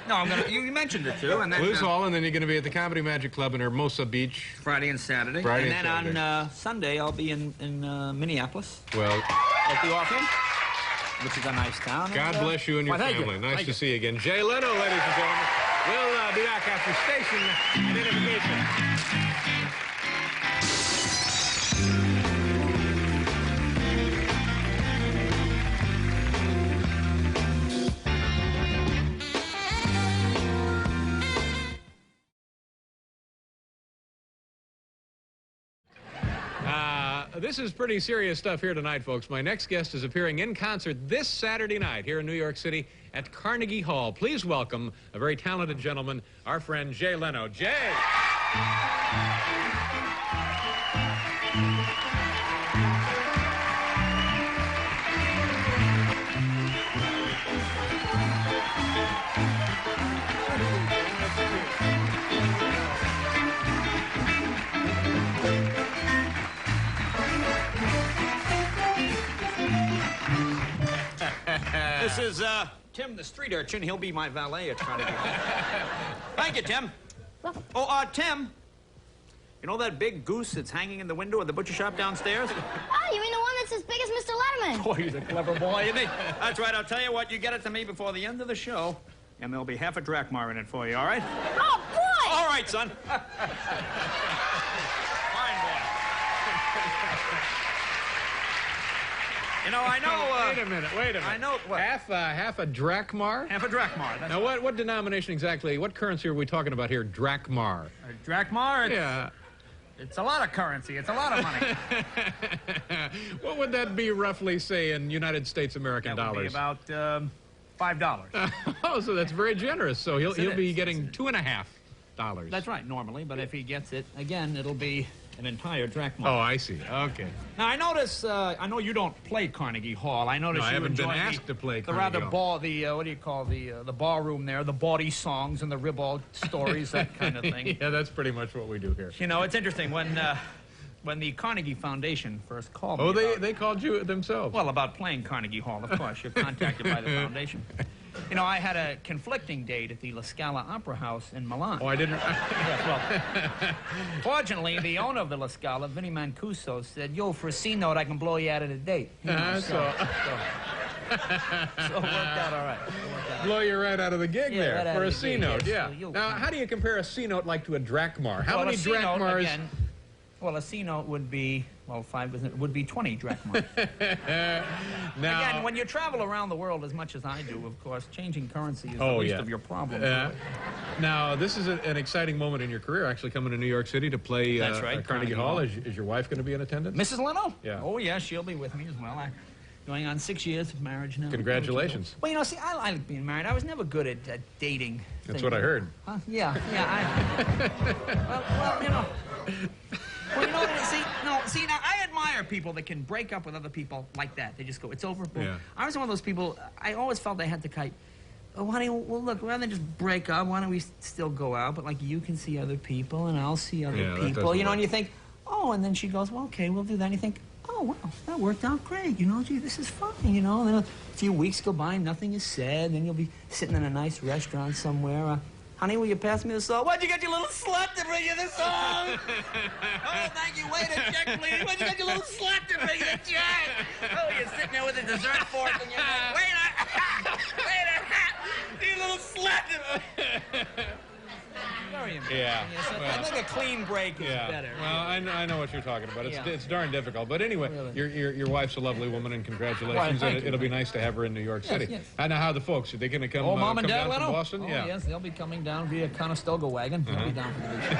No, you mentioned it too, and then Clues Hall, and then you're going to be at the Comedy Magic Club in Hermosa Beach. Friday and Saturday. Friday and and then Saturday. on Sunday I'll be in Minneapolis Well, at the Orpheum, which is a nice town. God bless you and your Why, thank family. you. Nice Thank to you. see you again. Jay Leno, ladies and gentlemen. We'll be back after station identification. This is pretty serious stuff here tonight, folks. My next guest is appearing in concert this Saturday night here in New York City at Carnegie Hall. Please welcome a very talented gentleman, our friend Jay Leno. Jay! This is Tim the street urchin. He'll be my valet at Carnegie Hall. Thank you, Tim. Oh, Tim. You know that big goose that's hanging in the window of the butcher shop downstairs? Oh, you mean the one that's as big as Mr. Letterman? Boy, he's a clever boy, isn't he? That's right. I'll tell you what. You get it to me before the end of the show, and there'll be half a drachma in it for you, all right? Oh, boy! All right, son. Fine boy. You know, I know... Wait a minute. I know... What? Half a drachma? Half a drachma. That's Now, what denomination exactly, what currency are we talking about here, drachma? A drachma? Yeah. It's a lot of currency. It's a lot of money. What would that be roughly, say, in United States American That would be dollars? about $5. Oh, so that's very generous. So he'll be is. getting $2.50. That's right, normally, but if he gets it, again, it'll be an entire drachma. Oh, I see. Okay. Now, I notice, I know you don't play Carnegie Hall. I notice No, I you haven't been enjoy asked to play the Carnegie rather Hall. what do you call, the barroom there, the bawdy songs and the ribald stories, that kind of thing. Yeah, that's pretty much what we do here. You know, it's interesting, when the Carnegie Foundation first called Oh, me about, they called you themselves? well, about playing Carnegie Hall, of course. You're contacted by the foundation. You know, I had a conflicting date at the La Scala Opera House in Milan. Oh, I didn't... Yes, well, fortunately, the owner of the La Scala, Vinnie Mancuso, said, yo, for a C note, I can blow you out of the date. You know, so it worked out all right. Blow you right out of the gig Yeah, there right out for of a the C gig, note, yes. yeah. So you'll- Now, how do you compare a C note like to a drachma? How Well, many a C note, drachmas? again, well, a C note would be, well, 5 would be 20 drachmas. Now, Again, when you travel around the world as much as I do, of course, changing currency is the Oh, least yeah. of your problems. now, this is an exciting moment in your career, actually coming to New York City to play That's right, at Carnegie Carnegie Hall. Hall. Is your wife going to be in attendance? Mrs. Leno? Yeah. Oh, yeah, she'll be with me as well. Going on 6 years of marriage now. Congratulations. Well, you know, see, I like being married. I was never good at dating. That's what I heard. Huh? Yeah. well, you know. Well, you know what? See, now I admire people that can break up with other people like that. They just go, it's over. Boom. Yeah. I was one of those people. I always felt I had to kite. Oh, honey, well, look, rather than just break up, why don't we still go out? But like, you can see other people, and I'll see other Yeah, that people. doesn't You know, work. and you think, oh, and then she goes, well, okay, we'll do that. And you think, oh, well, that worked out great. You know, gee, this is fine, you know. And then a few weeks go by, nothing is said. Then you'll be sitting in a nice restaurant somewhere. Honey, will you pass me the salt? Why'd you get your little slut to bring you the salt? Oh, thank you. Wait a check, please. Why'd you get your little slut to bring you the check? Oh, you're sitting there with a dessert fork and you're like, waiter, you little slut. Very important. Yeah. Yes, Well, I think a clean break is better. Well, I know what you're talking about. It's, Yeah. it's darn difficult. But anyway, Really. your wife's a lovely woman, and congratulations. Well, thank and you. it'll be nice to have her in New York City. yes. I know how the folks, are they going to come, Oh, Mom come and Dad down Leno? from Boston? Oh, Yeah. yes, they'll be coming down via Conestoga wagon. They'll be down for the weekend.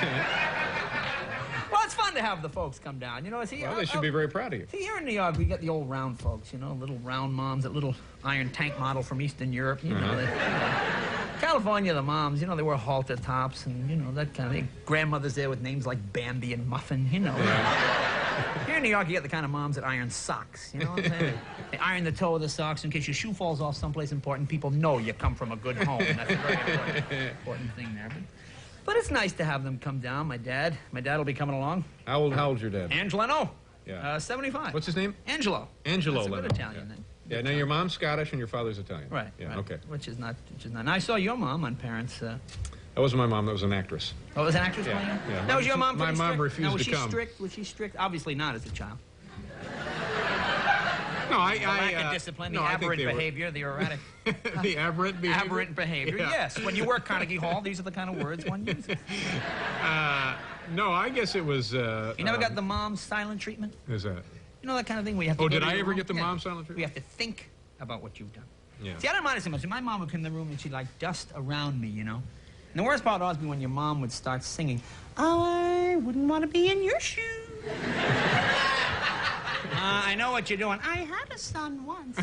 Well, it's fun to have the folks come down. You know, see, Well, they should be very proud of you. See, here in New York, we get the old round folks, you know, little round moms, that little iron tank model from Eastern Europe. You know, California, the moms, you know, they wear halter tops and, you know, that kind of thing. Grandmothers there with names like Bambi and Muffin, you know. Here in New York, you get the kind of moms that iron socks, you know what I'm saying? They iron the toe of the socks in case your shoe falls off someplace important. People know you come from a good home. That's a very important thing there. But it's nice to have them come down. My dad will be coming along. How old's your dad? Leno. Yeah. 75. What's his name? Angelo. Angelo That's a Leno. good Italian name. Yeah, now your mom's Scottish and your father's Italian. Right. Yeah, right. okay. Which is not. And I saw your mom on Parents. That wasn't my mom, that was an actress. Oh, was an actress Yeah, playing? yeah. Now, was your mom My pretty mom strict? refused Now, was to she come. strict? Was she strict? Obviously not as a child. No, The lack of discipline, the no, I think aberrant they were- behavior, the erratic. The aberrant behavior? Aberrant behavior, Yeah. yes. When you work Carnegie Hall, these are the kind of words one uses. No, I guess it was... You never got the mom's silent treatment? Is that? You know that kind of thing where you have to Oh, go did to I your ever room? get the Yeah. mom's silent treatment? We have to think about what you've done. Yeah. See, I don't mind it so much. My mom would come in the room and she'd like dust around me, you know. And the worst part would always be when your mom would start singing, I wouldn't want to be in your shoes. I know what you're doing. I had a son once.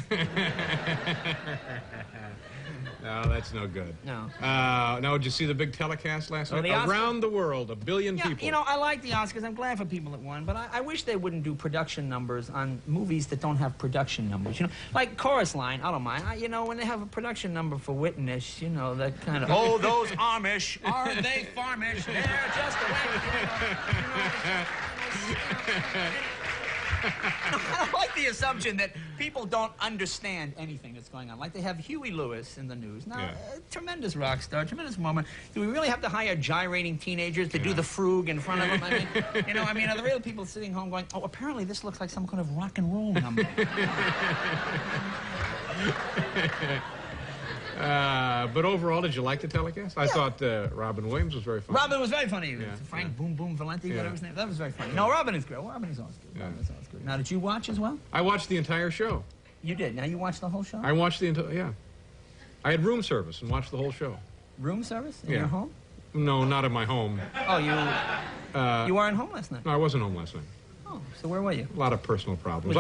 No, that's no good. No. Now, did you see the big telecast last night? the Oscars? Around the world, 1 billion Yeah, people. you know, I like the Oscars. I'm glad for people that won, but I wish they wouldn't do production numbers on movies that don't have production numbers. You know, like Chorus Line, I don't mind. You know, when they have a production number for Witness, you know, that kind of, oh, those Amish, are they farmish? They're just away. I like the assumption that people don't understand anything that's going on. Like they have Huey Lewis in the news. Now, tremendous rock star, tremendous moment. Do we really have to hire gyrating teenagers to do the frug in front of them? I mean, you know, are the real people sitting home going, oh, apparently this looks like some kind of rock and roll number. But overall, did you like the telecast? I thought Robin Williams was very funny. Robin was very funny. Yeah, Frank Boom Boom Valenti, Yeah. whatever his name. That was very funny. No, Robin is great. Robin is always good. Yeah. Robin is always good. Now, did you watch as well? I watched the entire show. You did. Now you watched the whole show? I watched the entire, yeah. I had room service and watched the whole show. Room service in Yeah. your home? No, not in my home. Oh, you weren't home last night? No, I wasn't home last night. Oh, so where were you? A lot of personal problems.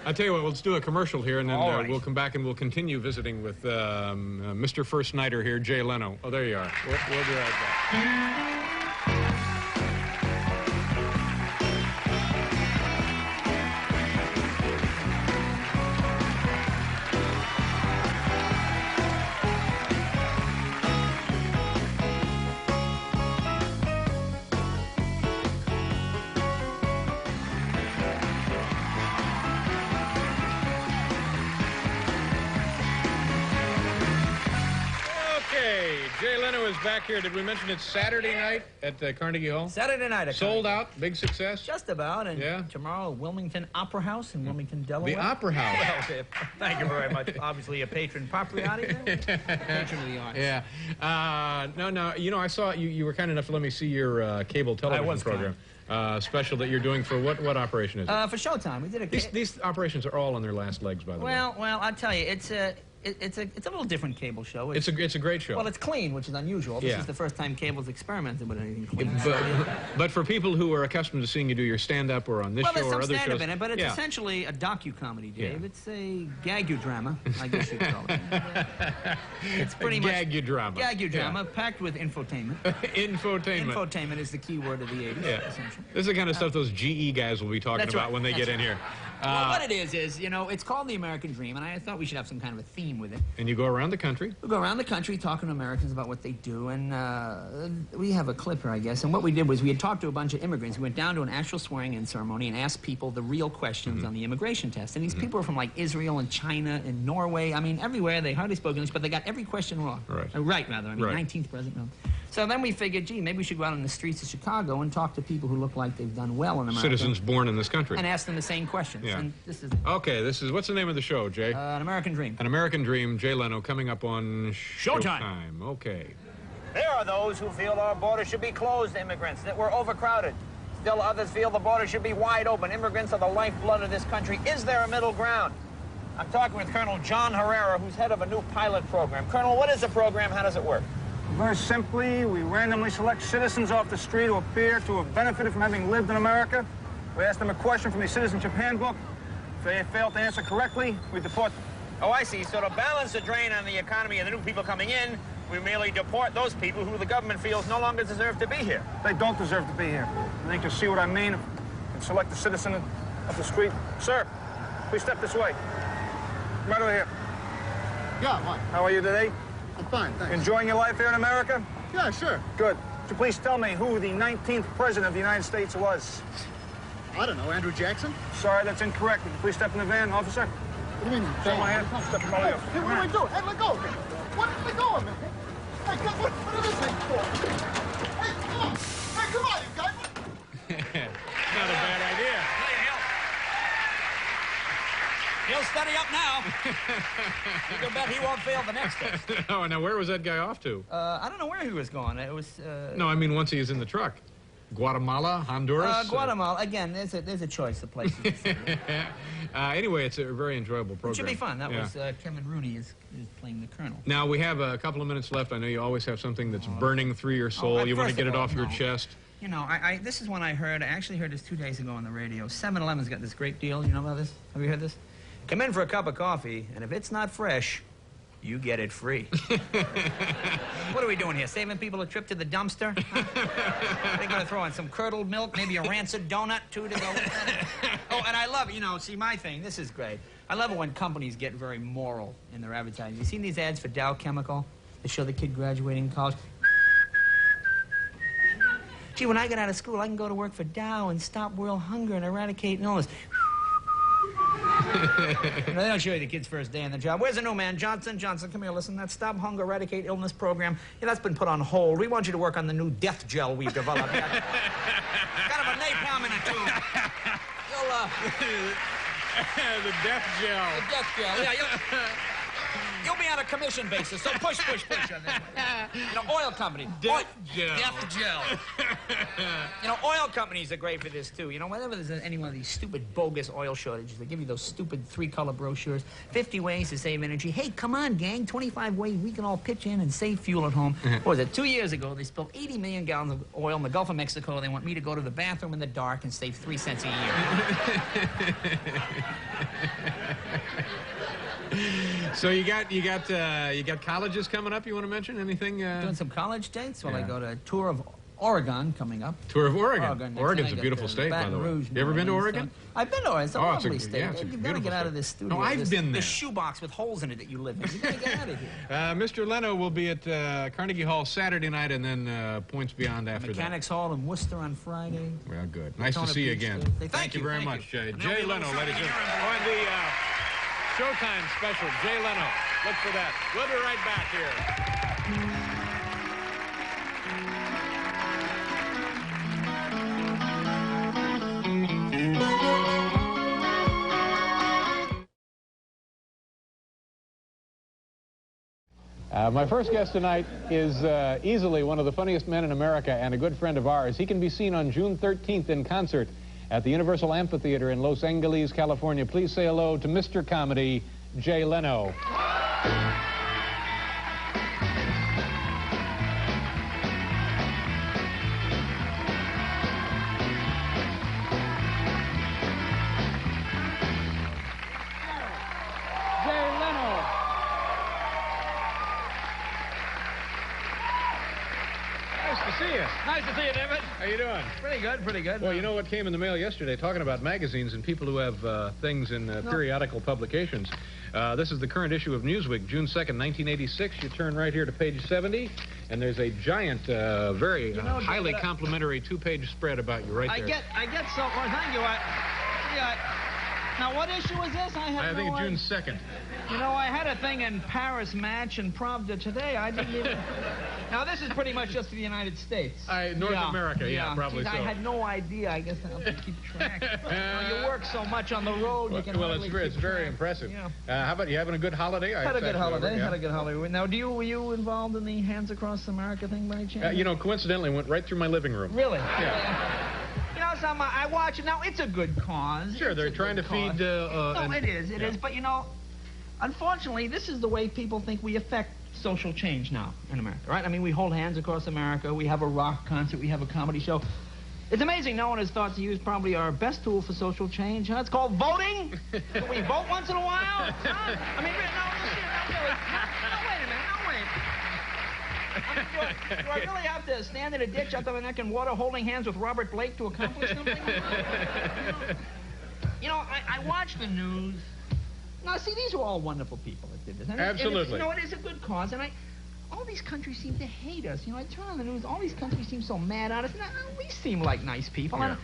I'll tell you what, let's do a commercial here, and then All right. we'll come back and we'll continue visiting with Mr. First Nighter here, Jay Leno. Oh, there you are. We'll be right back. Okay, Jay Leno is back here. Did we mention it's Saturday night at Carnegie Hall? Saturday night. Sold out, big success. Just about. And Yeah. tomorrow, Wilmington Opera House in Wilmington, Delaware. The Opera House. Well, okay. Thank you very much. Obviously, a patron papriati there. Patron of the arts. Yeah. No. You know, I saw you were kind enough to let me see your cable television was program. Special that you're doing for what operation is it? For Showtime, we did a. These operations are all on their last legs, by the way. Well, I'll tell you, it's a little different cable show. It's a great show. Well, it's clean, which is unusual. This Yeah. is the first time cable's experimented with anything clean. But for people who are accustomed to seeing you do your stand-up or on this Well, show there's or some other stand-up shows, in it, but it's yeah. essentially a docu-comedy, Dave. Yeah. It's a gag-u-drama, I guess you'd call it. It's pretty much... Gag-u-drama. Gag-u-drama, packed with infotainment. Infotainment. Infotainment is the key word of the 80s, Yeah. essentially. This is the kind of stuff those GE guys will be talking That's about right. when they That's get in here. Well, what it is, you know, it's called the American Dream, and I thought we should have some kind of a theme with it. And you go around the country? We go around the country talking to Americans about what they do, and we have a clip here, I guess. And what we did was we had talked to a bunch of immigrants. We went down to an actual swearing-in ceremony and asked people the real questions on the immigration test. And these people were from, like, Israel and China and Norway. I mean, everywhere. They hardly spoke English, but they got every question wrong. Right, rather. I mean, 19th president. No. So then we figured, gee, maybe we should go out on the streets of Chicago and talk to people who look like they've done well in America. Citizens born in this country. And ask them the same questions. Yeah. And this is... Okay, what's the name of the show, Jay? An American Dream. An American Dream, Jay Leno, coming up on Showtime. Okay. There are those who feel our border should be closed to immigrants, that we're overcrowded. Still others feel the border should be wide open. Immigrants are the lifeblood of this country. Is there a middle ground? I'm talking with Colonel John Herrera, who's head of a new pilot program. Colonel, what is the program? How does it work? Very simply, we randomly select citizens off the street who appear to have benefited from having lived in America. We ask them a question from the Citizenship Handbook. If they fail to answer correctly, we deport them. Oh, I see. So to balance the drain on the economy and the new people coming in, we merely deport those people who the government feels no longer deserve to be here. They don't deserve to be here. I think you'll see what I mean and select a citizen off the street. Sir, please step this way. Right over here. Yeah, what? How are you today? I'm fine, thanks. Enjoying your life here in America? Yeah, sure. Good. Would you please tell me who the 19th president of the United States was? I don't know, Andrew Jackson? Sorry, that's incorrect. Would you please step in the van, officer? What do you mean? Show my hand. Step in my Hey, what do I do? Hey, let go of me. What? Let go of me. Hey, what is this thing for? Hey, come on. Hey, come on, you guys. Not a bad idea. He'll study up now. You can bet he won't fail the next test. Oh, now where was that guy off to? I don't know where he was going. It was... No, I mean once he is in the truck. Guatemala, Honduras? Guatemala. Again, there's a choice of places. Anyway, it's a very enjoyable program. It should be fun. That was Kevin Rooney is playing the colonel. Now, we have a couple of minutes left. I know you always have something that's burning through your soul. You want to get it off your chest. You know, this is one I heard. I actually heard this 2 days ago on the radio. 7-Eleven's got this great deal. You know about this? Have you heard this? Come in for a cup of coffee, and if it's not fresh, you get it free. What are we doing here? Saving people a trip to the dumpster? Huh? They're going to throw in some curdled milk, maybe a rancid donut, too, to go with it. Oh, and I love it. You know, see, my thing, this is great. I love it when companies get very moral in their advertising. You seen these ads for Dow Chemical? They show the kid graduating college. Gee, when I get out of school, I can go to work for Dow and stop world hunger and eradicate illness. You know, they don't show you the kid's first day on the job. Where's the new man? Johnson, come here, listen. That Stop Hunger, Eradicate Illness program, that's been put on hold. We want you to work on the new death gel we've developed. Kind of a napalm in a tube. The death gel. The death gel, yeah. You'll be on a commission basis, so push on this one. You know, oil company. Death gel. Death gel. You know, oil companies are great for this, too. You know, whenever there's any one of these stupid, bogus oil shortages, they give you those stupid 3-color brochures, 50 ways to save energy. Hey, come on, gang, 25 ways we can all pitch in and save fuel at home. What was it, 2 years ago, they spilled 80 million gallons of oil in the Gulf of Mexico. They want me to go to the bathroom in the dark and save 3 cents a year. So you got colleges coming up. You want to mention anything? Doing some college dates. Well, I go to a tour of Oregon coming up. Tour of Oregon. Oregon's a beautiful state, by the way. Rouge, You ever been to Oregon? I've been to Oregon. It's a lovely state. Yeah, You've got to get out of this studio. No, I've been there. The shoebox with holes in it that you live in. You've got to get out of here. Mr. Leno will be at Carnegie Hall Saturday night and then Points Beyond after that. Mechanics Hall in Worcester on Friday. Well, good. Nice to see you again. Thank you very much, Jay. Jay Leno, ladies and gentlemen. On the Showtime special, Jay Leno. Look for that. We'll be right back here. My first guest tonight is easily one of the funniest men in America and a good friend of ours. He can be seen on June 13th in concert at the Universal Amphitheater in Los Angeles, California. Please say hello to Mr. Comedy, Jay Leno. See you. you. Nice to see you, David. How you doing? Pretty good, pretty good. Well, you know what came in the mail yesterday, talking about magazines and people who have things in periodical publications. This is the current issue of Newsweek, June 2nd, 1986. You turn right here to page 70, and there's a giant, very highly complimentary two-page spread about you right there. I get so... Well, thank you. Now, what issue is this? I think it's June 2nd. You know, I had a thing in Paris, Match, and Pravda today. I didn't even... Now, this is pretty much just for the United States. North America, probably. Geez, so. I had no idea. I guess I'll have to keep track. You work so much on the road, you can hardly keep it's very track. impressive. Yeah. How about you having a good holiday? Had a good holiday. Now, were you involved in the Hands Across America thing by any chance? You know, coincidentally, went right through my living room. Really? Yeah. You know, I watch it. Now, it's a good cause. Sure, they're trying to feed... No, it is. But, you know, unfortunately, this is the way people think we affect social change now in America, right? I mean, we hold hands across America. We have a rock concert. We have a comedy show. It's amazing no one has thought to use probably our best tool for social change. Huh? It's called voting. Do we vote once in a while? Huh? I mean, really. No, wait a minute. Do I really have to stand in a ditch up to my neck in water holding hands with Robert Blake to accomplish something? You know, I watch the news. Now, see, these are all wonderful people that did this. And absolutely. You know, it is a good cause, and all these countries seem to hate us. You know, I turn on the news, all these countries seem so mad at us. And we seem like nice people. Yeah.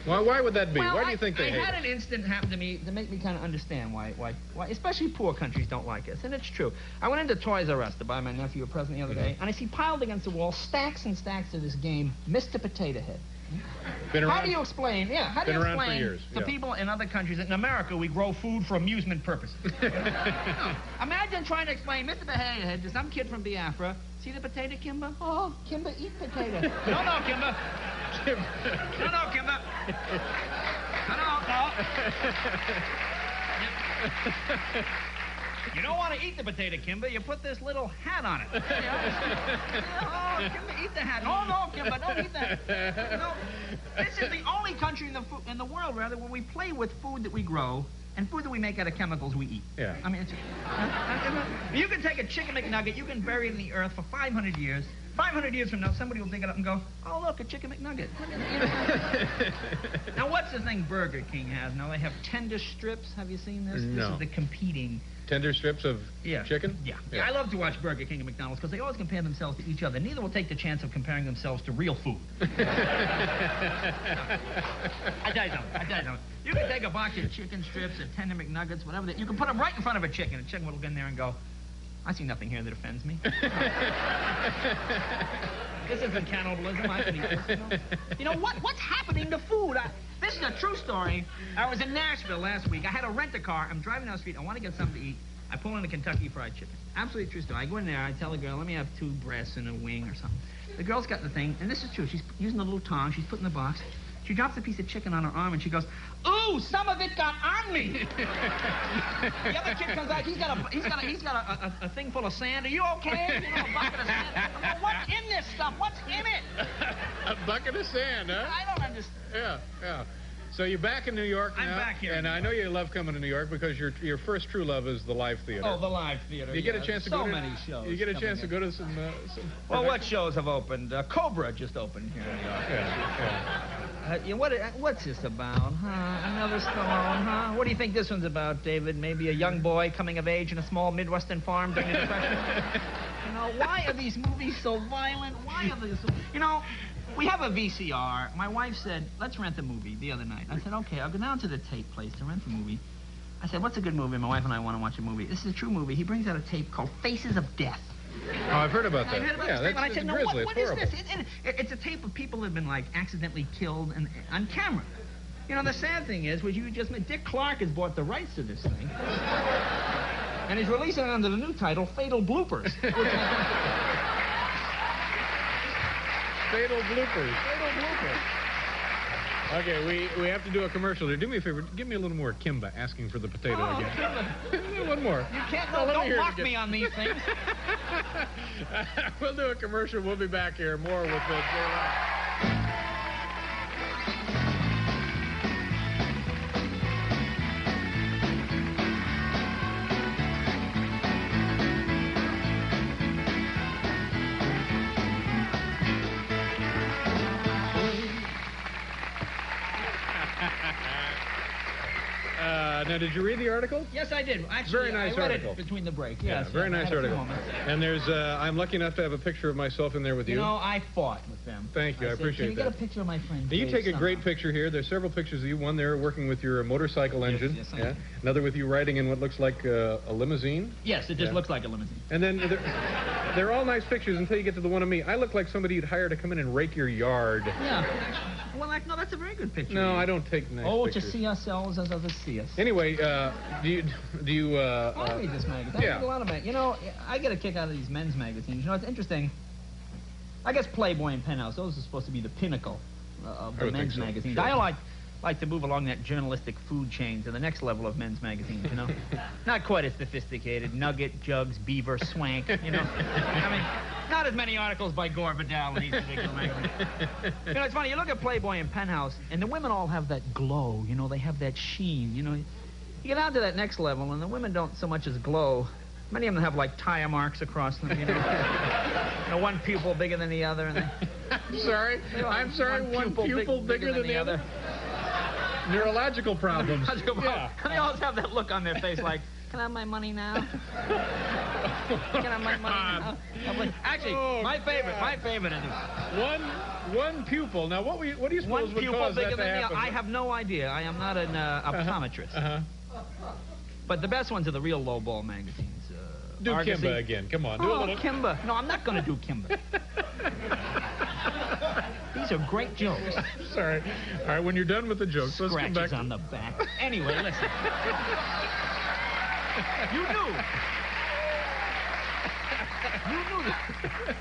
Why would that be? Well, why do you think they hate us? I had an incident happen to me to make me kind of understand why, especially poor countries don't like us, and it's true. I went into Toys R Us to buy my nephew a present the other day, and I see piled against the wall stacks and stacks of this game, Mr. Potato Head. Been around, how do you explain for years. to people in other countries that in America we grow food for amusement purposes? No. Imagine trying to explain Mr. Potato Head to some kid from Biafra. See the potato, Kimber? Oh, Kimber, eat potato. No, Kimber. No, Kimber. No. You don't want to eat the potato, Kimber. You put this little hat on it. Oh, Kimber, eat the hat. No, Kimber, don't eat that. No, this is the only country in the world, rather, where we play with food that we grow and food that we make out of chemicals we eat. Yeah. I mean, you can take a chicken McNugget, you can bury it in the earth for 500 years. 500 years from now, somebody will dig it up and go, oh, look, a chicken McNugget. Now, what's the thing Burger King has? Now, they have tender strips. Have you seen this? No. This is the competing... Tender strips of chicken? Yeah. I love to watch Burger King and McDonald's because they always compare themselves to each other. Neither will take the chance of comparing themselves to real food. I tell you something. You can take a box of chicken strips or tender McNuggets, whatever. You can put them right in front of a chicken. A chicken will go in there and go, I see nothing here that offends me. This isn't cannibalism. I can eat this. You know what's happening to food? This is a true story. I was in Nashville last week. I had to rent a car. I'm driving down the street. I want to get something to eat. I pull in a Kentucky Fried Chicken. Absolutely true story. I go in there. I tell the girl, let me have 2 breasts and a wing or something. The girl's got the thing, and this is true. She's using a little tongs. She's putting the box. She drops a piece of chicken on her arm, and she goes, ooh, some of it got on me. The other kid comes out. He's got a thing full of sand. Are you okay? You know, a bucket of sand. Well, what's in this stuff? What's in it? A bucket of sand, huh? I don't understand. Yeah. So you're back in New York now. I'm back here. And I know you love coming to New York because your first true love is the live theater. Oh, the live theater. You get a chance to go to... So many shows. You get a chance to go to some... Well, what shows have opened? Cobra just opened here in New York. Yeah. What's this about, huh? Another Stallone, huh? What do you think this one's about, David? Maybe a young boy coming of age in a small Midwestern farm during the Depression? You know, why are these movies so violent? Why are they so... You know, we have a VCR. My wife said, let's rent a movie the other night. I said, okay, I'll go down to the tape place to rent a movie. I said, what's a good movie? My wife and I want to watch a movie. This is a true movie. He brings out a tape called Faces of Death. Oh, I've heard about that. I heard about this tape, and I said, no, what is this? It's a tape of people who have been, like, accidentally killed on camera. You know, the sad thing is, Dick Clark has bought the rights to this thing. And he's releasing it under the new title, Fatal Bloopers. Fatal bloopers. Okay, we have to do a commercial here. Do me a favor. Give me a little more Kimba asking for the potato again. One more. You can't. Don't mock me on these things. We'll do a commercial. We'll be back here. More with the did you read the article? Yes, I did. Actually, Very nice I read article. it between the break. Yeah, Yes, very I nice had a few article. moments. And there's, I'm lucky enough to have a picture of myself in there with you. You know, I fought with them. Thank you, I said, appreciate Can you that. get a picture of my friend? Now, you Dave take a somehow?" great picture here. There's several pictures of you. One there working with your motorcycle engine. yes, I am. Another with you riding in what looks like a limousine. Yes, it just looks like a limousine. And then they're all nice pictures until you get to the one of me. I look like somebody you'd hire to come in and rake your yard. Yeah. Well, no, that's a very good picture. No, I don't take nice pictures. To see ourselves as others see us. Anyway, do you I read this magazine. I read a lot of magazines. You know, I get a kick out of these men's magazines. You know, it's interesting. I guess Playboy and Penthouse, those are supposed to be the pinnacle of the men's magazines. Sure. I like to move along that journalistic food chain to the next level of men's magazines, you know. Not quite as sophisticated. Nugget, Jugs, Beaver, Swank, you know. I mean, not as many articles by Gore Vidal in these particular magazines. You know, it's funny. You look at Playboy and Penthouse, and the women all have that glow, you know. They have that sheen, you know. You get down to that next level, and the women don't so much as glow. Many of them have, like, tire marks across them, you know. You know, one pupil bigger than the other. And I'm sorry. One pupil bigger than the other. Neurological problems. Yeah. And they always have that look on their face like, can I have my money now? Can I have my money now? Actually, my favorite is one pupil. Now, what do you suppose would cause that to happen? I have no idea. I am not an optometrist. But the best ones are the real lowball magazines. Do Argosy. Kimba again. Come on, do a little. Kimba. No, I'm not going to do Kimba. These are great jokes. Sorry. All right, when you're done with the jokes, let's come back. Scratches on the back. Anyway, listen. You knew that.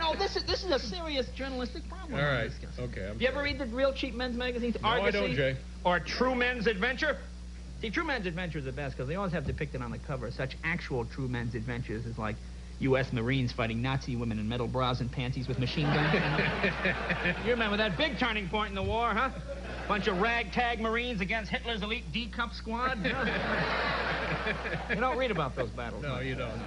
No, this is a serious journalistic problem. All right. Okay. You ever read the real cheap men's magazines? No, Argosy? I don't, Jay. Or True Men's Adventure? See, True Men's Adventures are the best because they always have depicted on the cover such actual true men's adventures as like U.S. Marines fighting Nazi women in metal bras and panties with machine guns. You remember that big turning point in the war, huh? Bunch of ragtag Marines against Hitler's elite D-Cup squad. You don't read about those battles. No, you don't.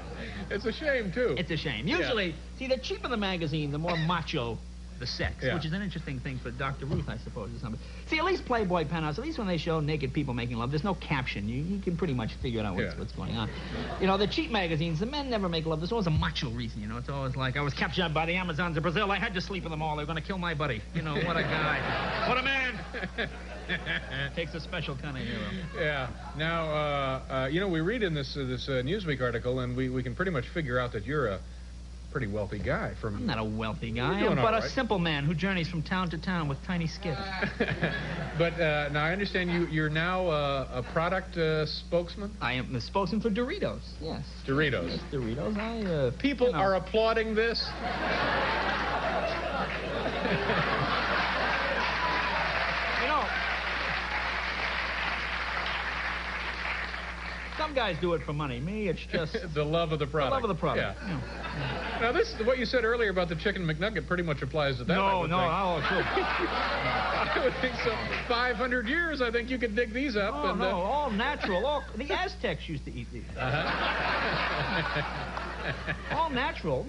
It's a shame, too. It's a shame. Usually, see, the cheaper the magazine, the more macho the sex, which is an interesting thing for Dr. Ruth, I suppose, or something. See, at least Playboy, Penthouse, at least when they show naked people making love, there's no caption. You can pretty much figure out what's going on. You know, the cheap magazines, the men never make love. There's always a macho reason, you know. It's always like, I was captured by the Amazons of Brazil. I had to sleep with them all. They were going to kill my buddy. You know, what a guy. What a man. Takes a special kind of hero. Yeah. Now, you know, we read in this Newsweek article, and we can pretty much figure out that you're a pretty wealthy guy. I'm not a wealthy guy. I'm but a simple man who journeys from town to town with tiny skiffs. But now I understand you're now a product spokesman? I am the spokesman for Doritos, yes. Doritos? Yes, Doritos. People are applauding this? You know, some guys do it for money. Me, it's just... the love of the product. The love of the product. Yeah. Now, what you said earlier about the chicken McNugget pretty much applies to that. No, sure. I would think so. 500 years, I think you could dig these up. Oh, no, all natural. The Aztecs used to eat these. All natural.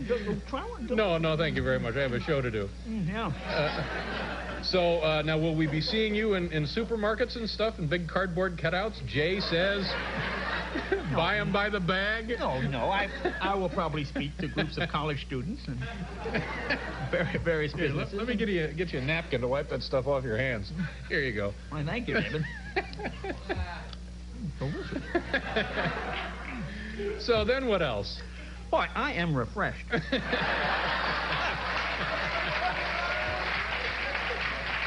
Try one. No, thank you very much. I have a show to do. Yeah. So, now will we be seeing you in supermarkets and stuff and big cardboard cutouts? Jay says... Buy them by the bag? No. I will probably speak to groups of college students and various businesses. Let me get you a napkin to wipe that stuff off your hands. Here you go. Why, thank you, David. Delicious. So then what else? Boy, I am refreshed.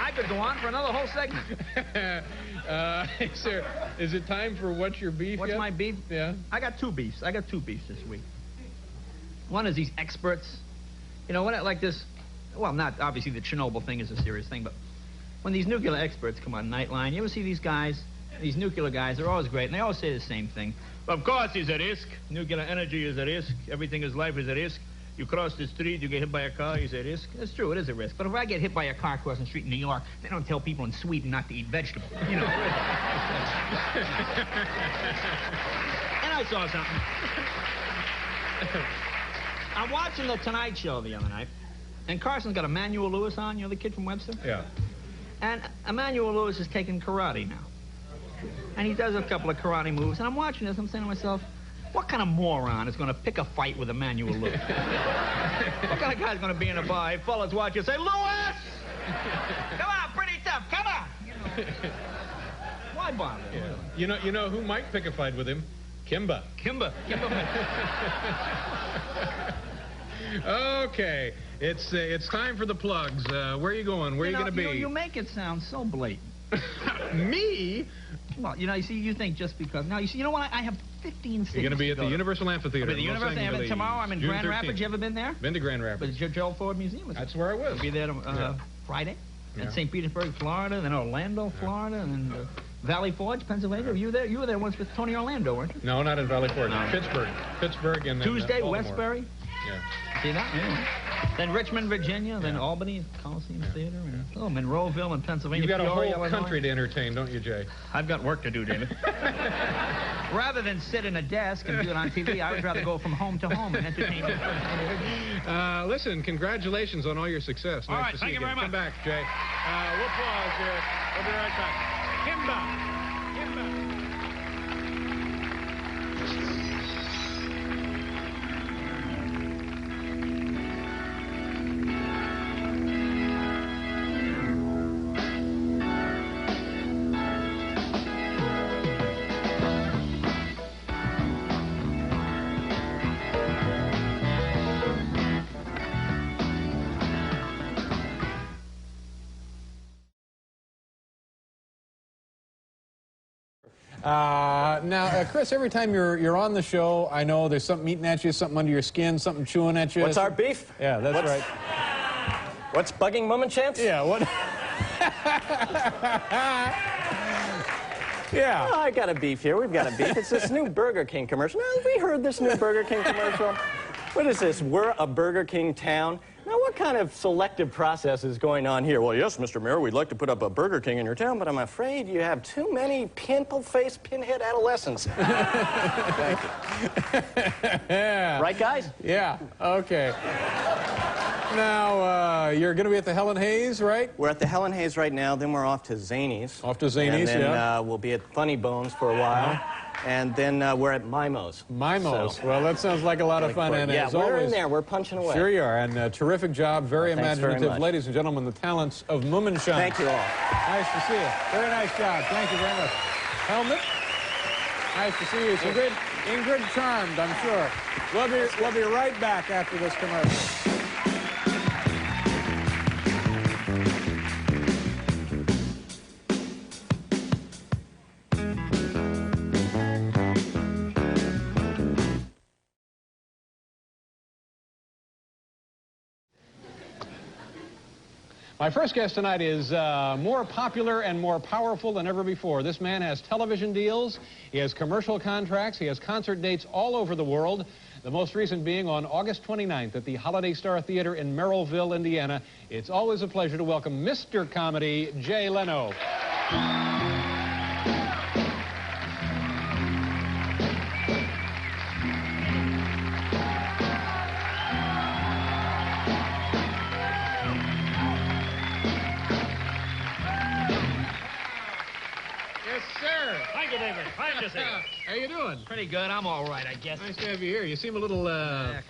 I could go on for another whole segment. Is it time for What's Your Beef What's yet? my beef? Yeah. I got two beefs this week. One is these experts. You know, like this, well, not obviously the Chernobyl thing is a serious thing, but when these nuclear experts come on Nightline, you ever see these guys, these nuclear guys, they're always great, and they always say the same thing. Of course, it's a risk. Nuclear energy is a risk. Everything is life is a risk. You cross the street, you get hit by a car, it's a risk. That's true, it is a risk. But if I get hit by a car crossing the street in New York, they don't tell people in Sweden not to eat vegetables. You know. And I saw something. I'm watching The Tonight Show the other night, and Carson's got Emmanuel Lewis on, you know, the kid from Webster? Yeah. And Emmanuel Lewis is taking karate now. And he does a couple of karate moves, and I'm watching this, I'm saying to myself, what kind of moron is going to pick a fight with Emmanuel Lewis? What kind of guy's going to be in a bar? Hey, fellas, watch you say, Lewis! Come on, pretty tough, come on! You know, why bother? Yeah. You know who might pick a fight with him? Kimba. Kimba. Okay, it's time for the plugs. Where are you going? Where are you going to be? You make it sound so blatant. Me? Well, you see, you think just because... Now, you see, you know what? I have 15 cities. You're going to be at the Universal Amphitheater. I'll be at the Universal Amphitheater tomorrow. I'm in June Grand 13th. Rapids. You ever been there? Been to Grand Rapids. But Gerald Ford Museum. That's where I was. I'll be there Friday. At St. Petersburg, Florida, then Orlando, Florida, and then Valley Forge, Pennsylvania. You were there once with Tony Orlando, weren't you? No, not in Valley Forge. No. Pittsburgh, and then Tuesday, Baltimore. Westbury. Yeah. See that? Yeah. Then Richmond, Virginia. Then Albany, Coliseum Theater. And, Monroeville in Pennsylvania. You've got a whole Peoria, country Illinois. to entertain, don't you, Jay? I've got work to do, David. Rather than sit in a desk and do it on TV, I would rather go from home to home and entertain people. Listen, congratulations on all your success. All Nice right, to see thank you again. very much. Come back, Jay. We'll pause here. We'll be right back. Kimba! Now, Chris, every time you're on the show, I know there's something eating at you, something under your skin, something chewing at you. What's our beef? Yeah, that's right. What's bugging Mum and Chance? Yeah, what? Yeah. Oh, I got a beef here. We've got a beef. It's this new Burger King commercial. Now, have we heard this new Burger King commercial? What is this? We're a Burger King town. Now, what kind of selective process is going on here? Well, yes, Mr. Mayor, we'd like to put up a Burger King in your town, but I'm afraid you have too many pimple-faced, pinhead adolescents. Thank you. Yeah. Right, guys? Yeah, okay. Now, you're going to be at the Helen Hayes, right? We're at the Helen Hayes right now, then we're off to Zany's. Off to Zany's, and then, yeah. We'll be at Funny Bones for a while. And then we're at Mimo's. Mimo's. So, well, that sounds like a lot of fun. And yeah, as we're always, in there. We're punching away. Sure you are. And terrific job. Very Thanks very imaginative. much. Ladies and gentlemen, the talents of Mummenschein. Thank you all. Nice to see you. Very nice job. Thank you very much. Helmet. Nice to see you. So Ingrid charmed, I'm sure. We'll be right back after this commercial. My first guest tonight is more popular and more powerful than ever before. This man has television deals, he has commercial contracts, he has concert dates all over the world. The most recent being on August 29th at the Holiday Star Theater in Merrillville, Indiana. It's always a pleasure to welcome Mr. Comedy, Jay Leno. Thank you, David. Fine to see you. How you doing? Pretty good. I'm all right, I guess. Nice to have you here. You seem a little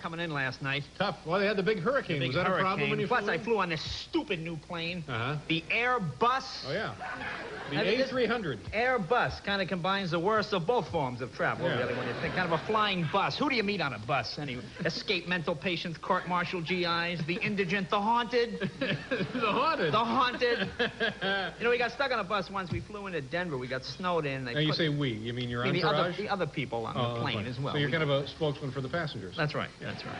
coming in last night. tough. Well, they had the big hurricane. Big Was that hurricane. a problem when you Plus, flew I in? flew on this stupid new plane, Uh-huh. the Airbus. Oh, yeah. The I mean, this A300. Airbus kind of combines the worst of both forms of travel, Yeah. really, when you think. Kind of a flying bus. Who do you meet on a bus, anyway? Escaped mental patients, court-martial GIs, the indigent, the haunted. The haunted. The haunted. You know, we got stuck on a bus once. We flew into Denver. We got snowed in. Now, you say we. You mean your the entourage? the other people on the plane fine. as well. So you're kind of a spokesman for the passengers. That's right. That's right.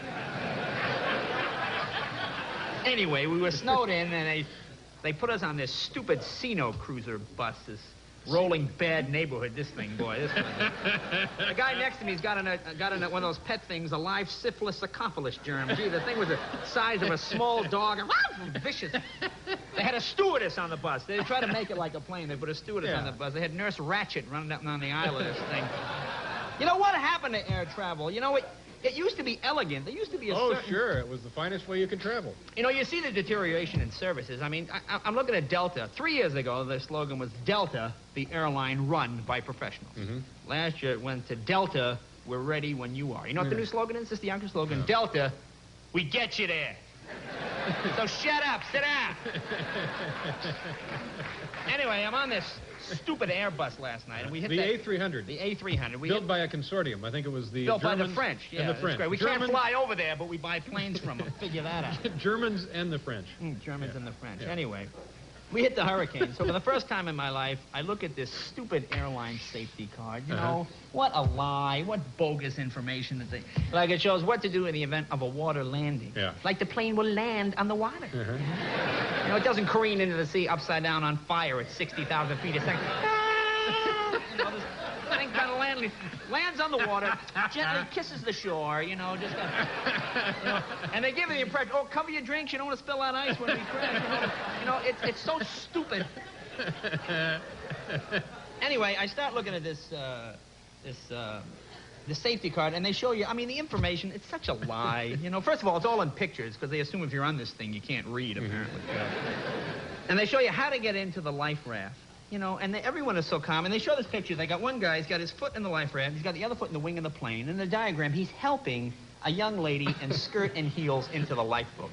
Anyway, we were snowed in, and they put us on this stupid Sino cruiser bus, this rolling bad neighborhood. This thing, boy, this one. The guy next to me's got in one of those pet things, a live syphilis accomplished germ. Gee, the thing was the size of a small dog and vicious. They had a stewardess on the bus. They tried to make it like a plane. They put a stewardess on the bus. They had Nurse Ratchet running up and down the aisle of this thing. You know what happened to air travel? You know what? It used to be elegant. There used to be a Oh, certain... sure. It was the finest way you could travel. You know, you see the deterioration in services. I mean, I'm looking at Delta. 3 years ago, the slogan was Delta, the airline run by professionals. Last year, it went to Delta, we're ready when you are. You know what the new slogan is? It's the younger slogan. Delta, we get you there. So shut up, sit down. Anyway, I'm on this stupid Airbus last night, and we hit the that... A300. The A300. Built by a consortium. I think it was the Built Germans by the French, yeah. and the French. Great. We can't fly over there, but we buy planes from them. Figure that out. Germans and the French. Germans and the French. Yeah. Anyway, we hit the hurricane. So for the first time in my life, I look at this stupid airline safety card. You know, what a lie. What bogus information that they... Like, it shows what to do in the event of a water landing. Yeah. Like the plane will land on the water. You know, it doesn't careen into the sea upside down on fire at 60,000 feet a second. You know, this thing kind of lands on the water, gently kisses the shore, you know, just... you know, and they give you the impression, oh, cover your drinks, you don't want to spill that ice when we crash. You know, it's so stupid. Anyway, I start looking at this safety card, and they show you, I mean, the information, it's such a lie. You know, first of all, it's all in pictures, because they assume if you're on this thing, you can't read, apparently. And they show you how to get into the life raft. You know, and everyone is so calm. And they show this picture. They got one guy, he's got his foot in the life raft. He's got the other foot in the wing of the plane. In the diagram, he's helping a young lady in skirt and heels into the lifeboat.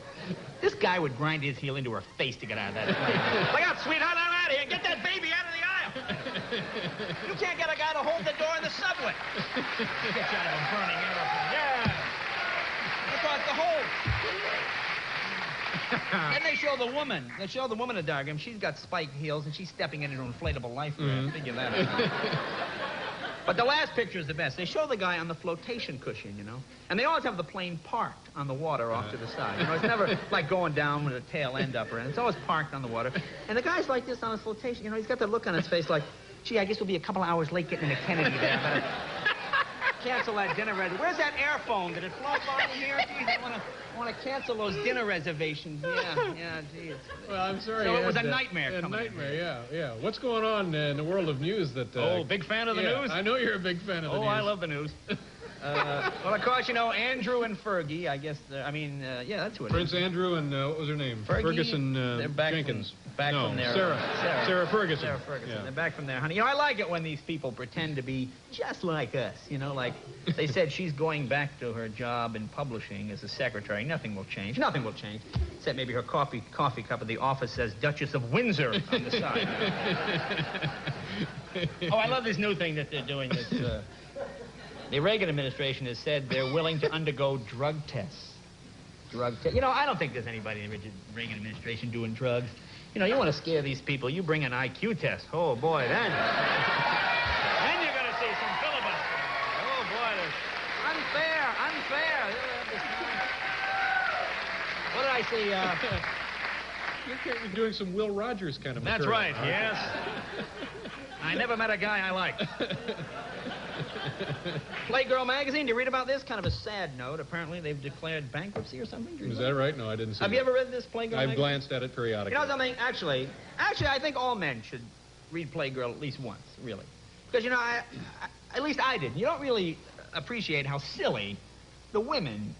This guy would grind his heel into her face to get out of that plane. Look out, sweetheart, I'm out of here. Get that baby out of the aisle. You can't get a guy to hold the door in the subway. Get you out of a burning airplane. Yeah. That's what the whole... Then they show the woman. They show the woman in the diagram. She's got spiked heels, and she's stepping into an inflatable life raft. Figure that out. But the last picture is the best. They show the guy on the flotation cushion, you know. And they always have the plane parked on the water off to the side. You know, it's never like going down with a tail end up or anything. It's always parked on the water. And the guy's like this on his flotation. You know, he's got that look on his face like, gee, I guess we'll be a couple hours late getting into Kennedy there. But cancel that dinner reservation. Where's that airphone? Did it float by here? Geez, I want to cancel those dinner reservations. Yeah, geez. Well, I'm sorry. So it was a nightmare coming in. Yeah. What's going on in the world of news that... oh, big fan of the news? I know you're a big fan of the news. Oh, I love the news. Well, of course, you know, Andrew and Fergie, I guess, yeah, that's who it is. Prince Andrew and, what was her name? Ferguson they're back Jenkins. From there. Sarah Ferguson. Sarah Ferguson. Yeah. They're back from there, honey. You know, I like it when these people pretend to be just like us. You know, like they said she's going back to her job in publishing as a secretary. Nothing will change. Nothing will change. Except maybe her coffee cup at the office says Duchess of Windsor on the side. Oh, I love this new thing that they're doing. The Reagan administration has said they're willing to undergo drug tests. You know, I don't think there's anybody in the Reagan administration doing drugs. You know, you want to scare these people, you bring an IQ test. Oh, boy, then you're going to see some filibustering. Oh, boy, unfair. What did I see? You're doing some Will Rogers kind of That's material. right, yes. I never met a guy I liked. Playgirl magazine, do you read about this? Kind of a sad note. Apparently, they've declared bankruptcy or something. Is that right? No, I didn't see Have you ever read this Playgirl magazine? I've glanced at it periodically. You know something? Actually, I think all men should read Playgirl at least once, really. Because, you know, at least I did. You don't really appreciate how silly the women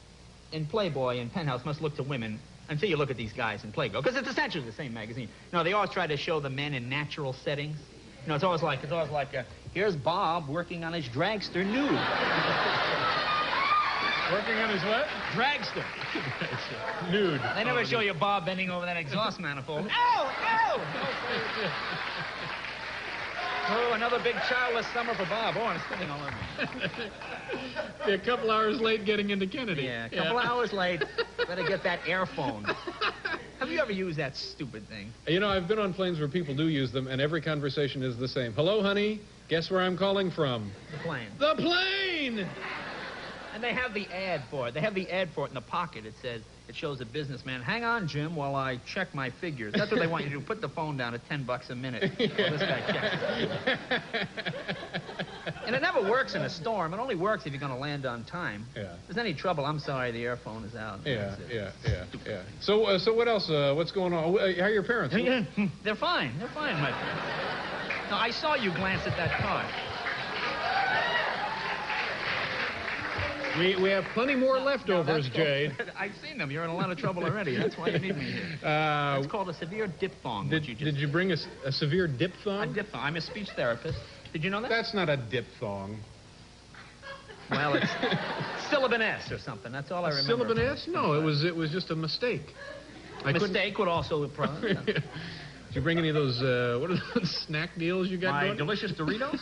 in Playboy and Penthouse must look to women until you look at these guys in Playgirl. Because it's essentially the same magazine. You know, they always try to show the men in natural settings. You know, it's always like here's Bob working on his dragster nude. Working on his what? Dragster. Nude. They never show you Bob bending over that exhaust manifold. Ow! Oh, another big childless summer for Bob. Oh, I'm spitting all over me. A couple hours late getting into Kennedy. Yeah, a couple hours late. Better get that airphone. Have you ever used that stupid thing? You know, I've been on planes where people do use them, and every conversation is the same. Hello, honey. Guess where I'm calling from? The plane. The plane! And they have the ad for it. They have the ad for it in the pocket. It says, it shows a businessman, hang on, Jim, while I check my figures. That's what they want you to do. Put the phone down at $10 a minute while this guy checks. And it never works in a storm. It only works if you're going to land on time. Yeah. If there's any trouble, I'm sorry, the airphone is out. Yeah. So what else? What's going on? How are your parents? They're fine. They're fine, my friend. No, I saw you glance at that card. We have plenty more leftovers, Jade. I've seen them. You're in a lot of trouble already. That's why you need me here. It's called a severe diphthong. Did you bring a severe diphthong? A diphthong. I'm a speech therapist. Did you know that? That's not a diphthong. Well, it's syllabin S or something. That's all I remember. Syllabin S? No, it was just a mistake. Mistake would also apply. Did you bring any of those, what are those snack deals you got My going? delicious Doritos?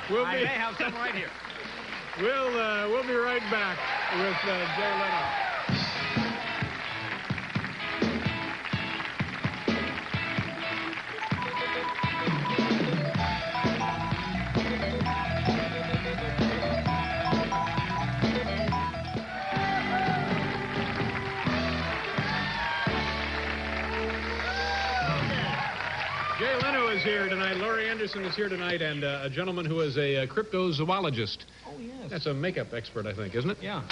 I may have some right here. We'll be right back with Jay Leno. Jay Leno is here tonight. Laurie Anderson is here tonight, and a gentleman who is a cryptozoologist. Oh, yes. That's a makeup expert, I think, isn't it? Yeah.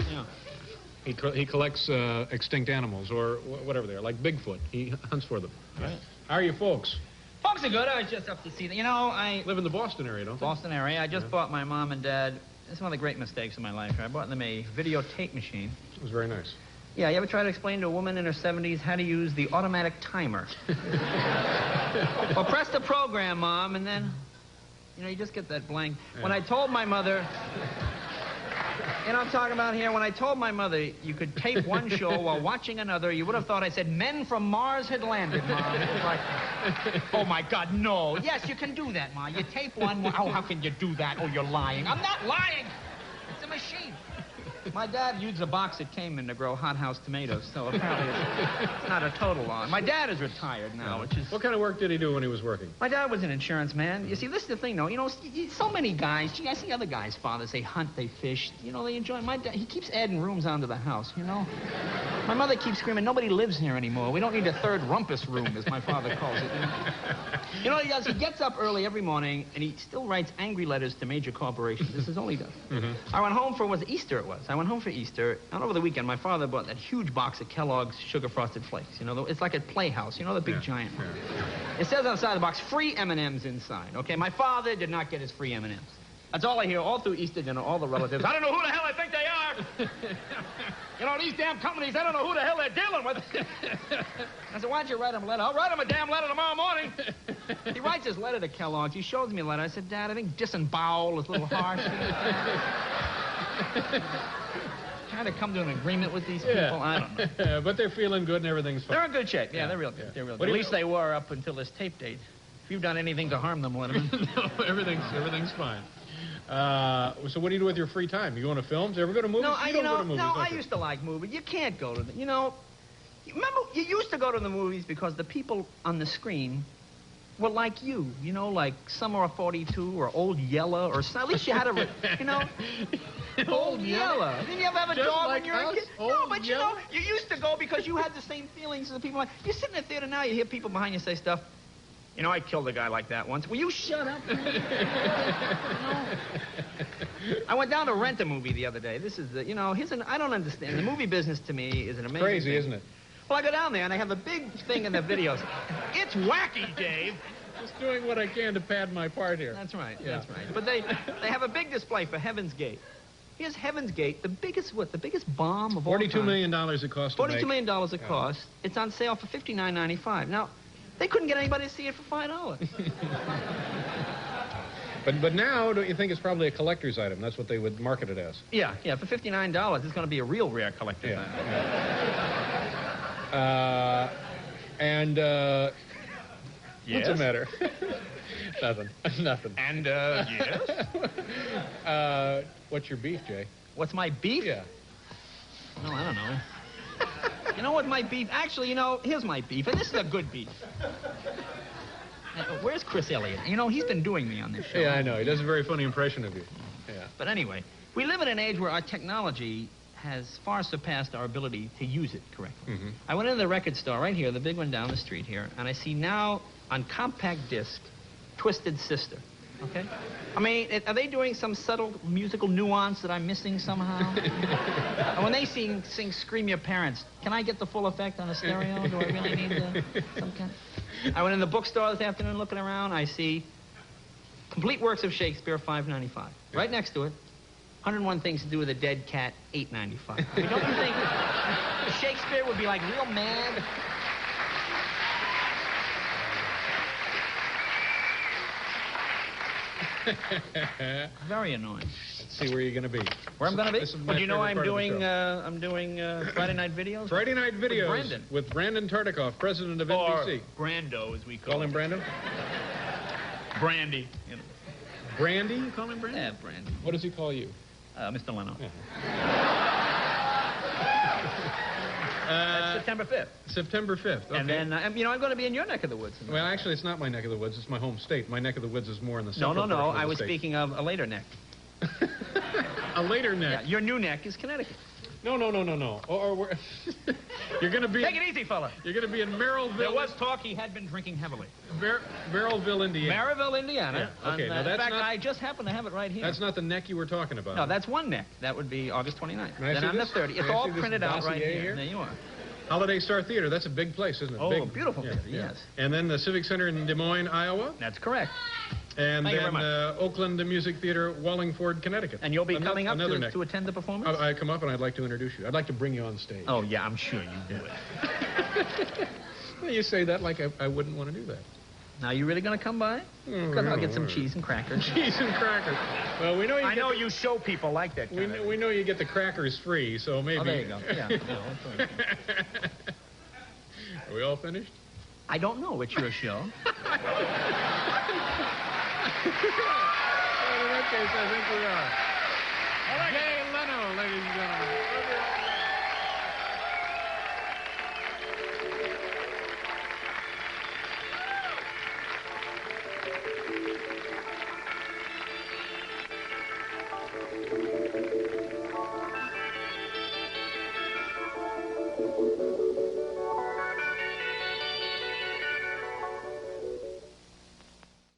He collects extinct animals, or whatever they are, like Bigfoot. He hunts for them. Right. How are you folks? Folks are good. I was just up to see them. You know, I live in the Boston area, don't you? Boston area. I just bought my mom and dad. It's one of the great mistakes of my life. I bought them a videotape machine. It was very nice. Yeah, you ever try to explain to a woman in her 70s how to use the automatic timer? Well, press the program, Mom, and then, you just get that blank. Yeah. When I told my mother, I'm talking about here, when I told my mother you could tape one show while watching another, you would have thought I said men from Mars had landed, Mom. It was like, oh, my God, no. Yes, you can do that, Ma. You tape one. Oh, how can you do that? Oh, you're lying. I'm not lying. It's a machine. My dad used a box that came in to grow hothouse tomatoes, so apparently it's not a total lie. My dad is retired now, which is... What kind of work did he do when he was working? My dad was an insurance man. You see, this is the thing, though. So many guys, gee, I see other guys' fathers, they hunt, they fish. They enjoy... My dad, he keeps adding rooms onto the house, My mother keeps screaming, nobody lives here anymore. We don't need a third rumpus room, as my father calls it. You know what he does? He gets up early every morning, and he still writes angry letters to major corporations. This is all he does. I went home for, Easter it was. I went home for Easter, and over the weekend, my father bought that huge box of Kellogg's Sugar Frosted Flakes. It's like a Playhouse, the big giant one. Yeah. It says on the side of the box, free M&Ms inside, okay? My father did not get his free M&Ms. That's all I hear all through Easter dinner, all the relatives. I don't know who the hell I think they are. These damn companies, I don't know who the hell they're dealing with. I said, why don't you write him a letter? I'll write him a damn letter tomorrow morning. He writes his letter to Kellogg's. He shows me a letter. I said, Dad, I think disembowel is a little harsh. Trying to come to an agreement with these people, I don't know. But they're feeling good and everything's fine. They're in good shape. Yeah, they're real good. They're real good. At least they were up until this tape date. If you've done anything to harm them, Letterman. No, everything's fine. So what do you do with your free time? You go to films? You ever go to movies? No, you don't go to movies, I used to like movies. You can't go to them. Remember, you used to go to the movies because the people on the screen were like you, like Summer of 42 or Old Yella or at least you had a, Old Yella. Didn't you ever have a dog when you were a kid? No, but you used to go because you had the same feelings as the people. You sit in the theater now, you hear people behind you say stuff. I killed a guy like that once. Will you shut up? I went down to rent a movie the other day. This is I don't understand. The movie business to me is an amazing crazy, thing. Isn't it? Well, I go down there and I have a big thing in the videos. It's wacky, Dave. Just doing what I can to pad my part here. That's right. Yeah. That's right. But they have a big display for Heaven's Gate. Here's Heaven's Gate, the biggest bomb of all time. $42 million it cost to make. $42 million it cost. It's on sale for $59.95. Now, they couldn't get anybody to see it for $5. But now, don't you think it's probably a collector's item? That's what they would market it as. Yeah, for $59, it's going to be a real rare collector's item. What's the matter? Nothing. And, yes? What's your beef, Jay? What's my beef? Yeah. No, I don't know. You know what my beef... Actually, here's my beef, and this is a good beef. Where's Chris Elliott? He's been doing me on this show. Yeah, I know. He does a very funny impression of you. Yeah. But anyway, we live in an age where our technology has far surpassed our ability to use it correctly. Mm-hmm. I went into the record store right here, the big one down the street here, and I see now on compact disc, Twisted Sister. Okay? I mean, are they doing some subtle musical nuance that I'm missing somehow? And when they sing Scream Your Parents, can I get the full effect on the stereo? Do I really need some kind? I went in the bookstore this afternoon looking around. I see Complete Works of Shakespeare, $5.95. Right next to it, 101 Things to Do with a Dead Cat, $8.95. I mean, don't you think Shakespeare would be like real mad? Very annoying. Let's see where you're going to be. Where I'm going to be? This is my Well, do you know favorite I'm doing Friday Night Videos? Friday Night Videos Brandon. with Brandon Tartikoff, president of NBC. Brando, as we call Call him Brandon? Brandy. You know. Brandy, you call him Brandy? Yeah, Brandy. What does he call you? Mr. Leno. Yeah. That's September 5th. September 5th, okay. And then, I'm going to be in your neck of the woods. Well, actually, it's not my neck of the woods. It's my home state. My neck of the woods is more in the No, central portion of I the was state. speaking of a later neck. A later neck? Yeah, your new neck is Connecticut. No. Or we're you're going to be... Take it easy, fella. You're going to be in Merrillville... There was talk he had been drinking heavily. Merrillville, Indiana. Merrillville, Indiana. Yeah, okay, now that's in fact, not... I just happen to have it right here. That's not the neck you were talking about. No, that's one neck. That would be August 29th. Can I Then see on this? the 30th. It's Can I all see this printed out right dossier here. There you are. Holiday Star Theater, that's a big place, isn't it? Oh, big, beautiful theater, yes. And then the Civic Center in Des Moines, Iowa. That's correct. And Thank you then very much. Oakland Music Theater, Wallingford, Connecticut. And you'll be coming up another to attend the performance? I come up and I'd like to introduce you. I'd like to bring you on stage. Oh, yeah, I'm sure you do it. Well, you say that like I wouldn't want to do that. Now, you really going to come by? Because I'll get some cheese and crackers. Cheese and crackers. Well, we know you I know you show people like that. We know you get the crackers free, so maybe... Oh, there you go. Yeah. Are we all finished? I don't know. It's your show. Well, in that case, I think we are. Jay Leno, ladies and gentlemen.